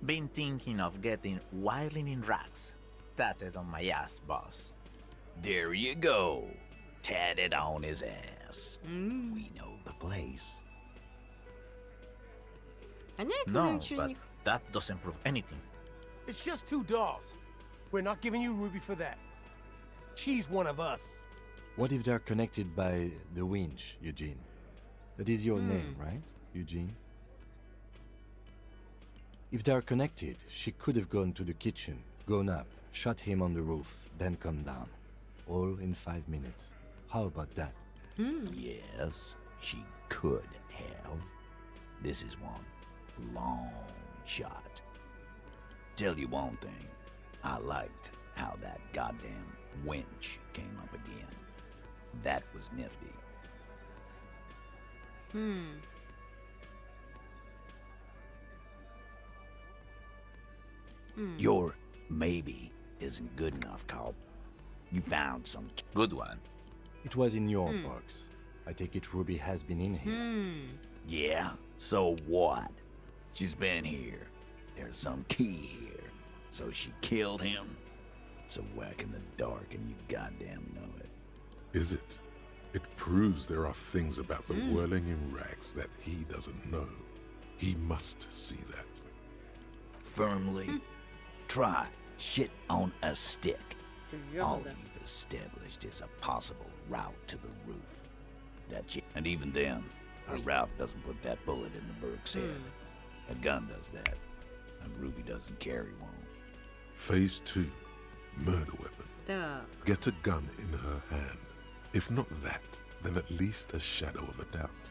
Been thinking of getting wilding in racks. That is on my ass, boss. There you go. Tatted on his ass. We know the place. No, but that doesn't prove anything. It's just 2 dolls. We're not giving you Ruby for that. She's one of us. What if they're connected by the winch, Eugene? That is your name, right, Eugene? If they're connected, she could have gone to the kitchen, gone up, shot him on the roof, then come down. All in 5 minutes. How about that? Yes, she could have. This is one long shot. Tell you one thing, I liked how that goddamn winch came up again. That was nifty. Your maybe isn't good enough, Carl. You found some good one. It was in your box. I take it Ruby has been in here. Yeah, so what? She's been here. There's some key here. So she killed him? It's a whack in the dark and you goddamn know it. Is it? It proves there are things about the whirling in rags that he doesn't know. He must see that. Firmly? Try shit on a stick. All you've established is a possible route to the roof. And even then, a route doesn't put that bullet in the Burke's head. A gun does that, and Ruby doesn't carry one. Phase 2, murder weapon. Get a gun in her hand. If not that, then at least a shadow of a doubt,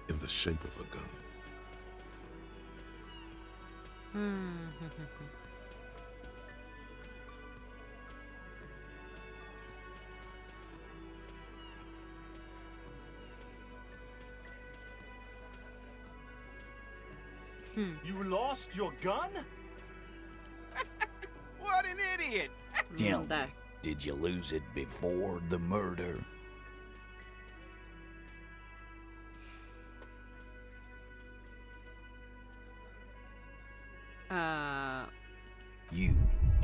in the shape of a gun. You lost your gun? What an idiot! Tell me, did you lose it before the murder?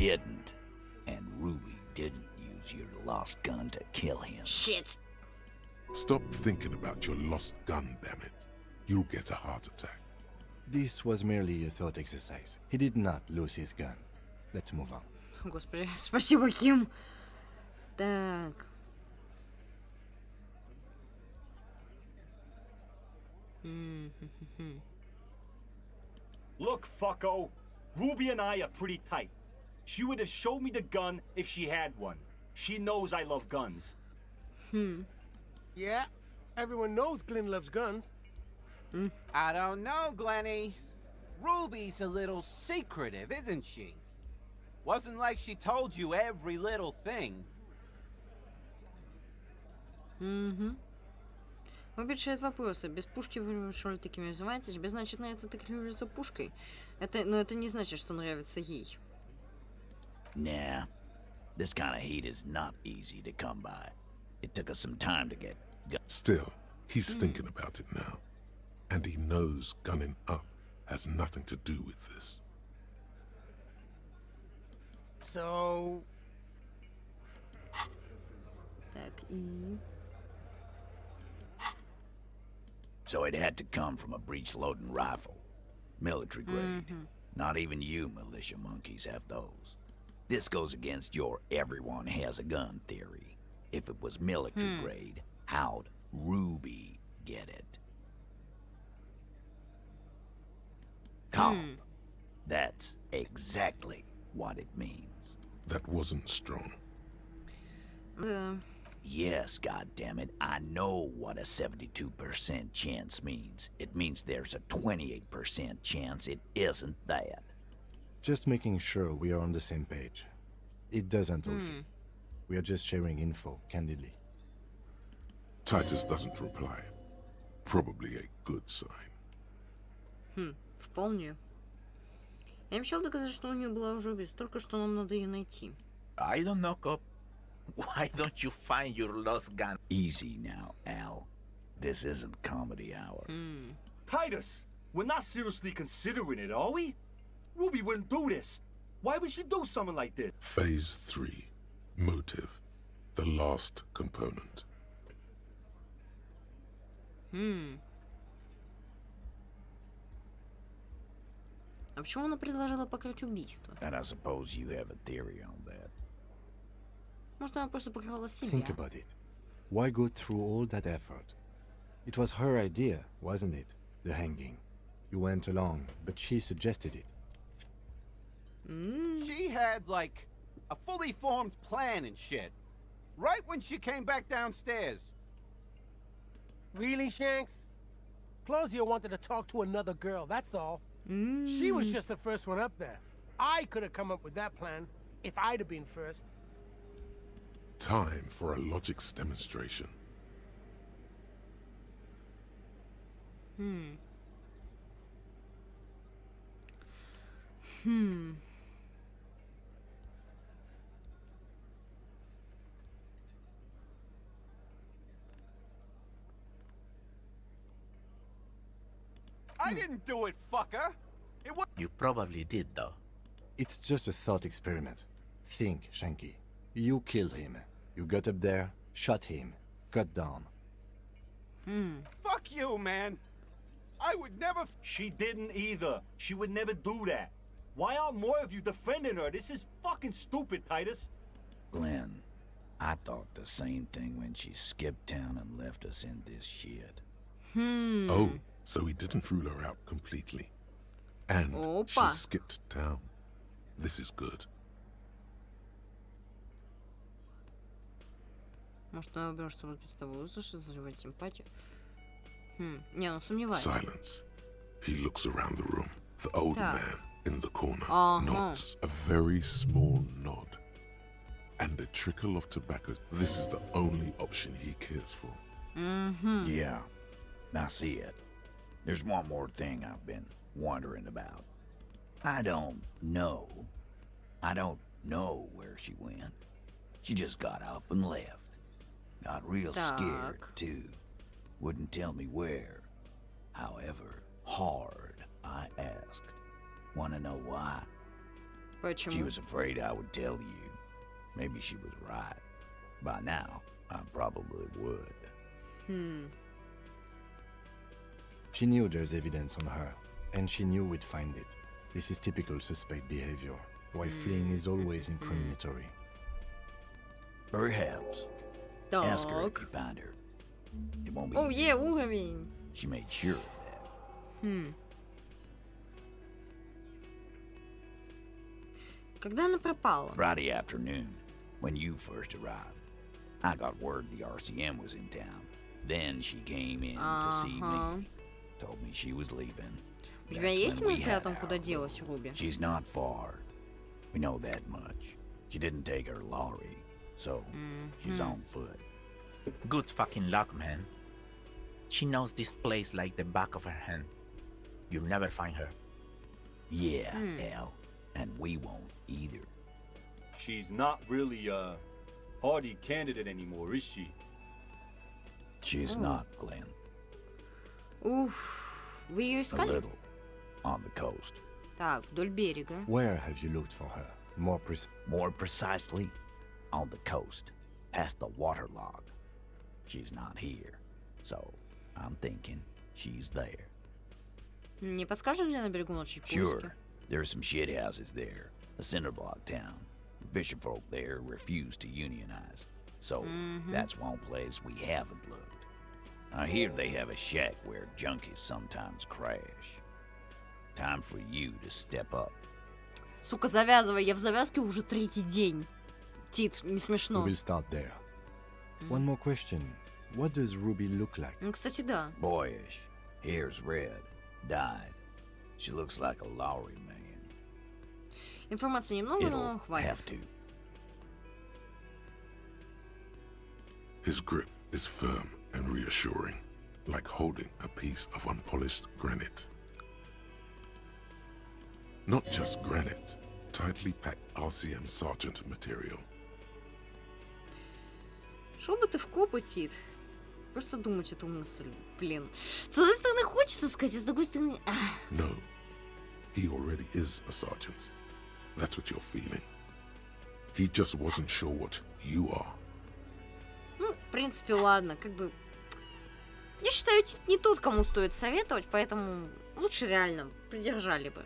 didn't. And Ruby didn't use your lost gun to kill him. Shit. Stop thinking about your lost gun, damn it. You'll get a heart attack. This was merely a thought exercise. He did not lose his gun. Let's move on. Господи, спасибо, Ким. Так. Look, fucko. Ruby and I are pretty tight. She would have showed me the gun if she had one. She knows I love guns. Yeah, everyone knows Glenn loves guns. I don't know, Glenny. Ruby's a little secretive, isn't she? Wasn't like she told you every little thing. Решает вопросы. Без пушки вы что ли такими называетесь? Значит, на это так за пушкой. Но это не значит, что нравится ей. Nah, this kind of heat is not easy to come by. It took us some time to get... Still, he's thinking about it now. And he knows gunning up has nothing to do with this. So... Так, и... So it had to come from a breech-loading rifle. Military grade. Not even you militia monkeys have those. This goes against your everyone has a gun theory. If it was military grade, how'd Ruby get it? Calm. That's exactly what it means. That wasn't strong. Yes, goddammit, I know what a 72% chance means. It means there's a 28% chance it isn't that. Just making sure we are on the same page. It doesn't, Ulfi. We are just sharing info, candidly. Titus doesn't reply. Probably a good sign. Вполне. Я обещал доказать, что у нее была уже убийство, только что нам надо ее найти. I don't know, cop. Why don't you find your lost gun? Easy now, Al. This isn't comedy hour. Titus, we're not seriously considering it, are we? Ruby wouldn't do this. Why would she do something like this? Phase 3. Motive. The last component. А почему она предложила покрыть убийство? And I suppose you have a theory on that. Может, она просто покрывала себя? Think about it. Why go through all that effort? It was her idea, wasn't it? The hanging. You went along, but she suggested it. She had, like, a fully formed plan and shit. Right when she came back downstairs. Really, Shanks? Closio wanted to talk to another girl, that's all. She was just the first one up there. I could have come up with that plan if I'd have been first. Time for a logics demonstration. I didn't do it, fucker! It was— You probably did, though. It's just a thought experiment. Think, Shanky. You killed him. You got up there, shot him, got down. Fuck you, man! I would never— She didn't either. She would never do that. Why aren't more of you defending her? This is fucking stupid, Titus. Glenn, I thought the same thing when she skipped town and left us in this shit. Oh, so he didn't rule her out completely. And she skipped town. This is good. Может, она убила, чтобы перед тобой услышать, заливать симпатию? Не, ну сомневаюсь. Silence. He looks around the room. The old man in the corner nods. A very small nod. And a trickle of tobacco. This is the only option he cares for. Yeah, I see it. There's one more thing I've been wondering about. I don't know where she went. She just got up and left. Got real scared, too. Wouldn't tell me where. However hard I asked. Wanna know why? Почему? She was afraid I would tell you. Maybe she was right. By now, I probably would. She knew there's evidence on her, and she knew we'd find it. This is typical suspect behavior, while fleeing is always incriminatory. Perhaps. Ask her if you find her. It won't be yeah, уровень. She made sure of that. Когда она пропала? Friday afternoon, when you first arrived. I got word the RCM was in town. Then she came in to see me. Told me she was leaving. У тебя есть мысли о том, куда делась Руби? She's not far. We know that much. She didn't take her lorry, so she's on foot. Good fucking luck, man. She knows this place like the back of her hand. You'll never find her. Yeah, Al. And we won't either. She's not really a hardy candidate anymore, is she? She's not, Glenn. Вы ее A искали? little. On the coast. Так, вдоль берега. Where have you looked for her? More precisely, on the coast, past the waterlog. She's not here, so I'm thinking she's there. Не подскажешь, где на берегу ночи поиски? Sure, there are some shit houses there, a cinder block town. Fisher folk there refuse to unionize, so that's one place we haven't looked. I hear they have a shack where junkies sometimes crash. Time for you to step up. Сука, завязывай, я в завязке уже третий день. Тит, не смешно. We will start there. One more question. What does Ruby look like? Ну, кстати, да. Boyish. Hair's red. Dyed. She looks like a Lowry man. Информации немного, но хватит. Have to. His grip is firm and reassuring, like holding a piece of unpolished granite. Not just granite, tightly packed RCM sergeant material. Шел бы ты в копы, Тит. Просто думать эту мысль, блин. С одной стороны хочется сказать, а с другой стороны... No, he already is a sergeant. That's what you're feeling. He just wasn't sure what you are. Ну, в принципе, ладно, как бы... Я считаю, Тит не тот, кому стоит советовать, поэтому лучше реально придержали бы.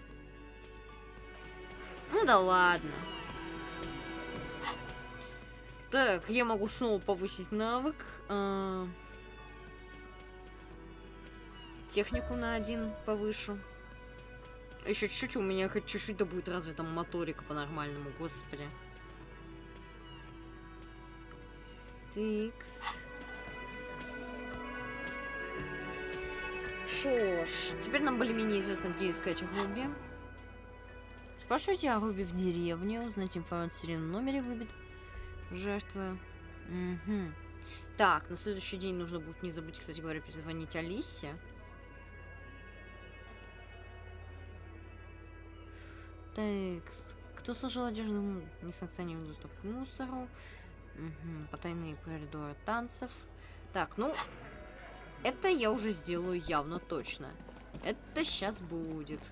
Ну да ладно. Так, я могу снова повысить навык. Технику на 1 повышу. Еще чуть-чуть, у меня хоть чуть-чуть да будет развита моторика по-нормальному, господи. Тикс. Шо ж, теперь нам более-менее известно, где искать Руби. Спрашивайте о Руби в деревне, узнать информацию в серийном номере выбит. Жертвы. Так, на следующий день нужно будет не забыть, кстати говоря, перезвонить Алисе. Так, кто сложил одежду несанкционированный доступ к мусору? Потайные коридоры танцев. Так, ну, это я уже сделаю явно точно. Это сейчас будет.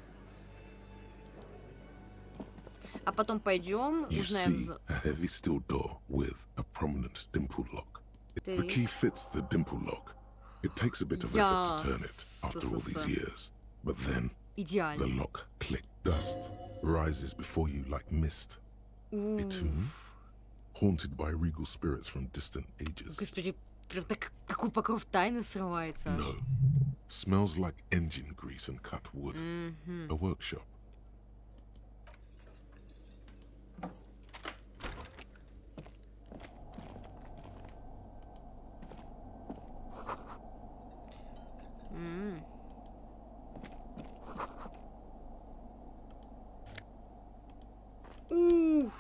А потом пойдем, узнаем... You see a heavy steel door with a prominent dimple lock. The key fits the dimple lock. It takes a bit of effort to turn it after all these years. But then, the lock click dust rises before you like mist. A tomb? Haunted by regal spirits from distant ages. Господи, прям такой покров тайны срывается. No. Smells like engine grease and cut wood. A workshop.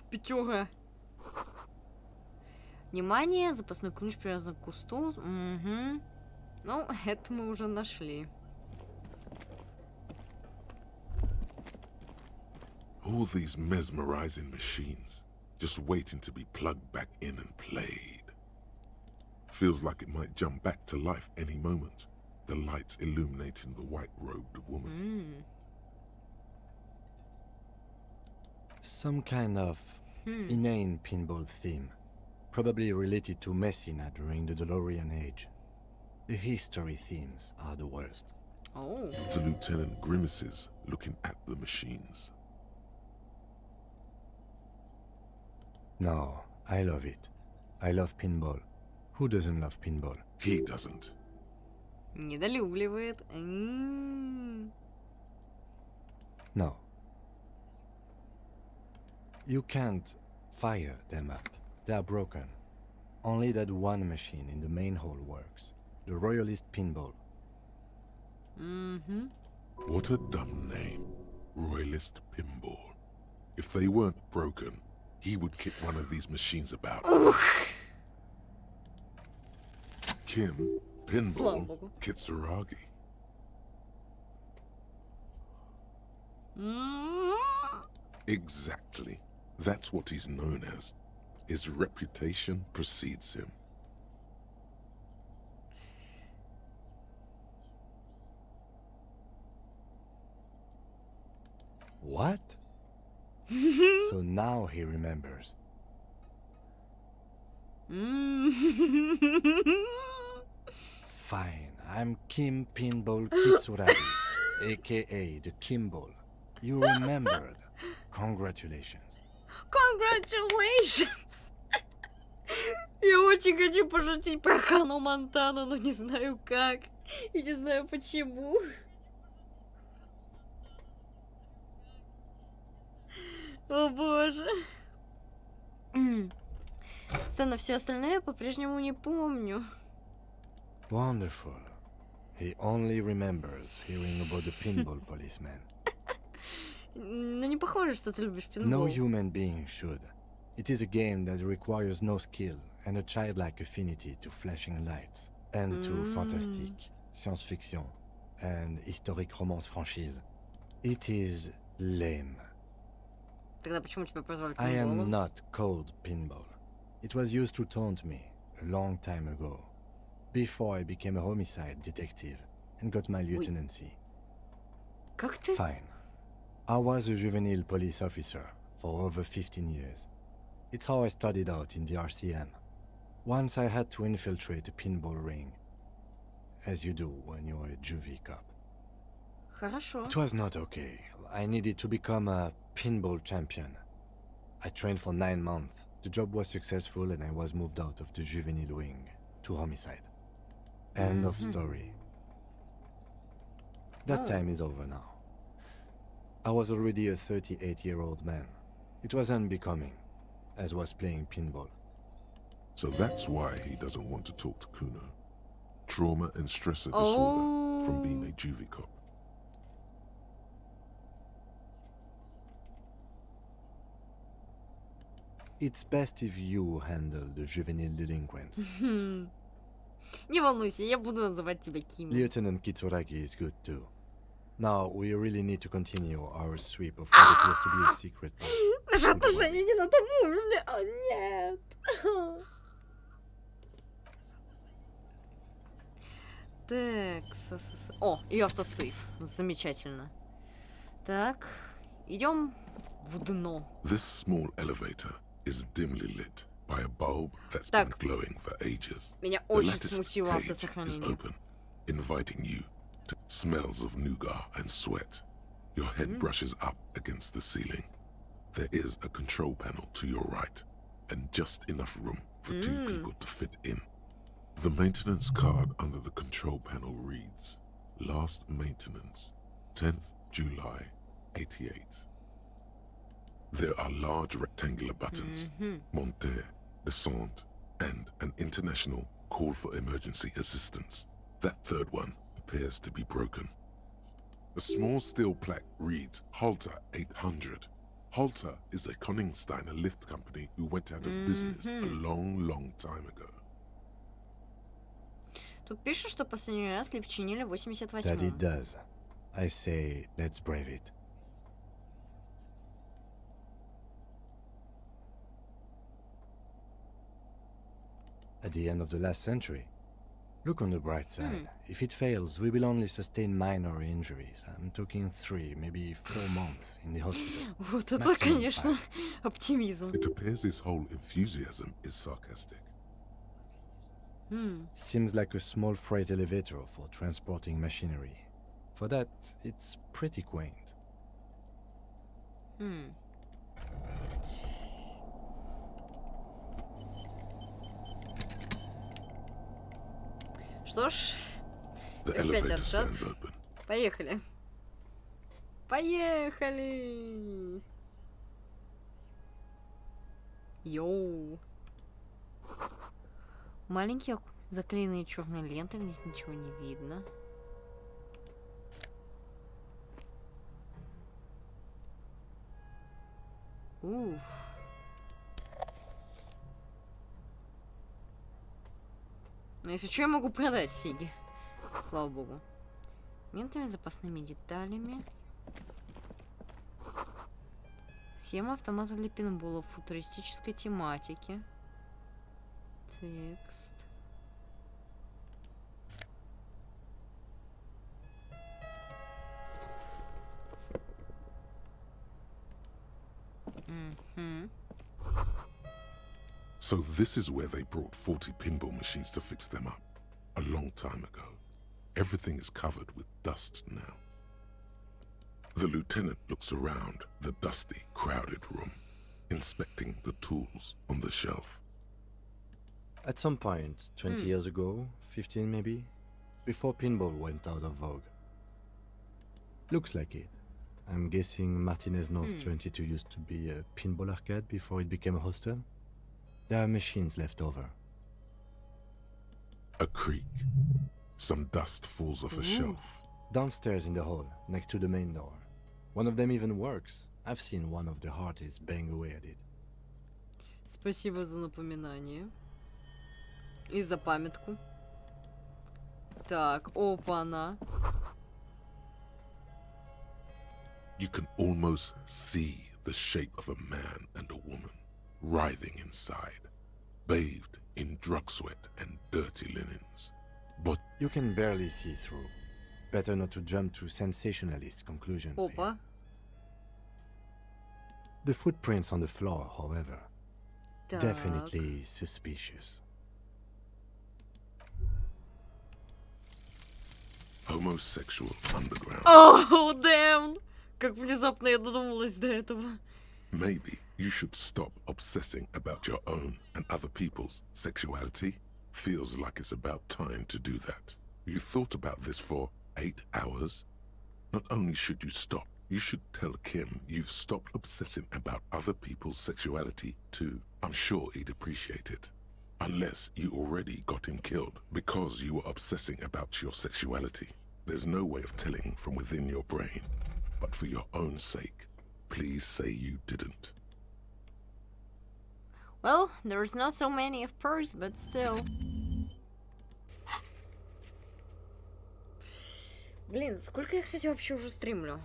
Пятёра. Внимание, запасной ключ привязан к кусту. Ну, это мы уже нашли. All these mesmerizing machines, just waiting to be plugged back in and played. Feels like it might jump back to life any moment. The lights illuminating the white-robed woman. Some kind of inane pinball theme, probably related to Messina during the DeLorean age. The history themes are the worst. Oh. The lieutenant grimaces, looking at the machines. No, I love it. I love pinball. Who doesn't love pinball? He doesn't. Недолюбливает. No. You can't fire them up. They are broken. Only that one machine in the main hall works. The Royalist Pinball. What a dumb name. Royalist Pinball. If they weren't broken, he would kick one of these machines about. Kim, Pinball, Kitsuragi. Exactly. That's what he's known as. His reputation precedes him. What? So now he remembers. Fine, I'm Kim Pinball Kitsuragi, aka the Kimball. You remembered. Congratulations. Congratulations! Я очень хочу пошутить про Хану Монтану, но не знаю как. И не знаю почему. О боже. Странно, все остальное я по-прежнему не помню. Wonderful. He only remembers hearing about the pinball policeman. Ну не похоже, что ты любишь No пинбол. human being should. It is a game that requires no skill and a childlike affinity to flashing lights and to fantastique, science fiction, and historic romance franchise. It is lame. Тогда почему тебя прозвали I am пинболом? not called pinball. It was used to taunt me a long time ago, before I became a homicide detective and got my lieutenancy. Как ты? Fine. I was a juvenile police officer for over 15 years. It's how I started out in the RCM. Once I had to infiltrate a pinball ring, as you do when you're a juvie cop. Хорошо. It was not okay. I needed to become a pinball champion. I trained for 9 months. The job was successful and I was moved out of the juvenile wing to homicide. End of story. That time is over now. I was already a 38-year-old man. It was unbecoming, as was playing pinball. So that's why he doesn't want to talk to Kuno. Trauma and stressor disorder from being a juvie cop. It's best if you handle the juvenile delinquents. Не волнуйся, я буду называть тебя Ким. Lieutenant Kitsuragi is good too. Now we really need to continue our sweep of what appears to be a secret. Наши отношения не на том уровне. О, нет. Так, о, и автосейв. Замечательно. Так, идем в дно. This small elevator is dimly lit by a bulb that's Так. been glowing for ages. Меня The очень latticed смутило page is автосохранение. open, inviting you to smells of nougat and sweat. Your head brushes up against the ceiling. There is a control panel to your right, and just enough room for 2 people to fit in. The maintenance card under the control panel reads, Last maintenance, 10th July, 88. There are large rectangular buttons, monter, descente, and an international call for emergency assistance. That third one appears to be broken. A small steel plaque reads Halter 800. Halter is a Koningsteiner lift company who went out of business a long, long time ago. Тут пишут, что последний раз лифт чинили в 88-м. That it does. I say, let's brave it. At the end of the last century, Look on the bright side. If it fails, we will only sustain minor injuries. I'm talking 3, maybe 4 months in the hospital. Вот это, конечно, оптимизм. It appears this whole enthusiasm is sarcastic. Seems like a small freight elevator for transporting machinery. For that, it's pretty quaint. Что ж, The опять elevator откат. stands open. Поехали. Поехали! Йоу. Маленькие заклеенные черной лентой, в них ничего не видно. Уф. Ну, если что, я могу продать Сиги. Слава богу. Ментами, запасными деталями. Схема автомата для пинбола в футуристической тематике. Текст. So this is where they brought 40 pinball machines to fix them up. A long time ago. Everything is covered with dust now. The lieutenant looks around the dusty, crowded room, inspecting the tools on the shelf. At some point, 20 years ago, 15 maybe, before pinball went out of vogue. Looks like it. I'm guessing Martinez North 22 used to be a pinball arcade before it became a hostel. There are machines left over. A creak. Some dust falls off a shelf. Downstairs in the hall, next to the main door. One of them even works. I've seen one of the hearties bang away at it. Спасибо за напоминание. И за памятку. Так, опа-на. You can almost see the shape of a man and a woman writhing inside, bathed in drug sweat and dirty linens. But you can barely see through. Better not to jump to sensationalist conclusions. Опа. The footprints on the floor, however, Так. definitely suspicious. homosexual underground. Oh, damn! Как внезапно я додумалась до этого. Maybe you should stop obsessing about your own and other people's sexuality. Feels like it's about time to do that. You thought about this for 8 hours? Not only should you stop, you should tell Kim you've stopped obsessing about other people's sexuality too. I'm sure he'd appreciate it. Unless you already got him killed because you were obsessing about your sexuality. There's no way of telling from within your brain. But for your own sake, please say you didn't. Well, there's not so many of course, but still. Блин, сколько я, кстати, вообще уже стримлю?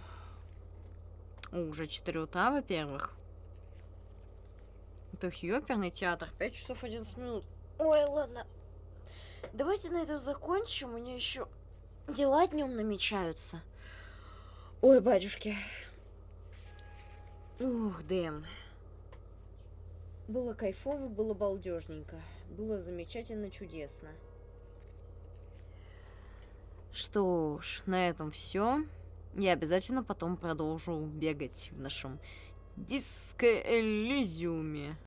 Уже 4 утра, во-первых. Это ёперный театр. 5 часов 11 минут. Ой, ладно. Давайте на этом закончим. У меня еще дела днем намечаются. Ой, батюшки. Ух, дэм. Было кайфово, было балдежненько. Было замечательно, чудесно. Что ж, на этом все. Я обязательно потом продолжу бегать в нашем Элизиуме.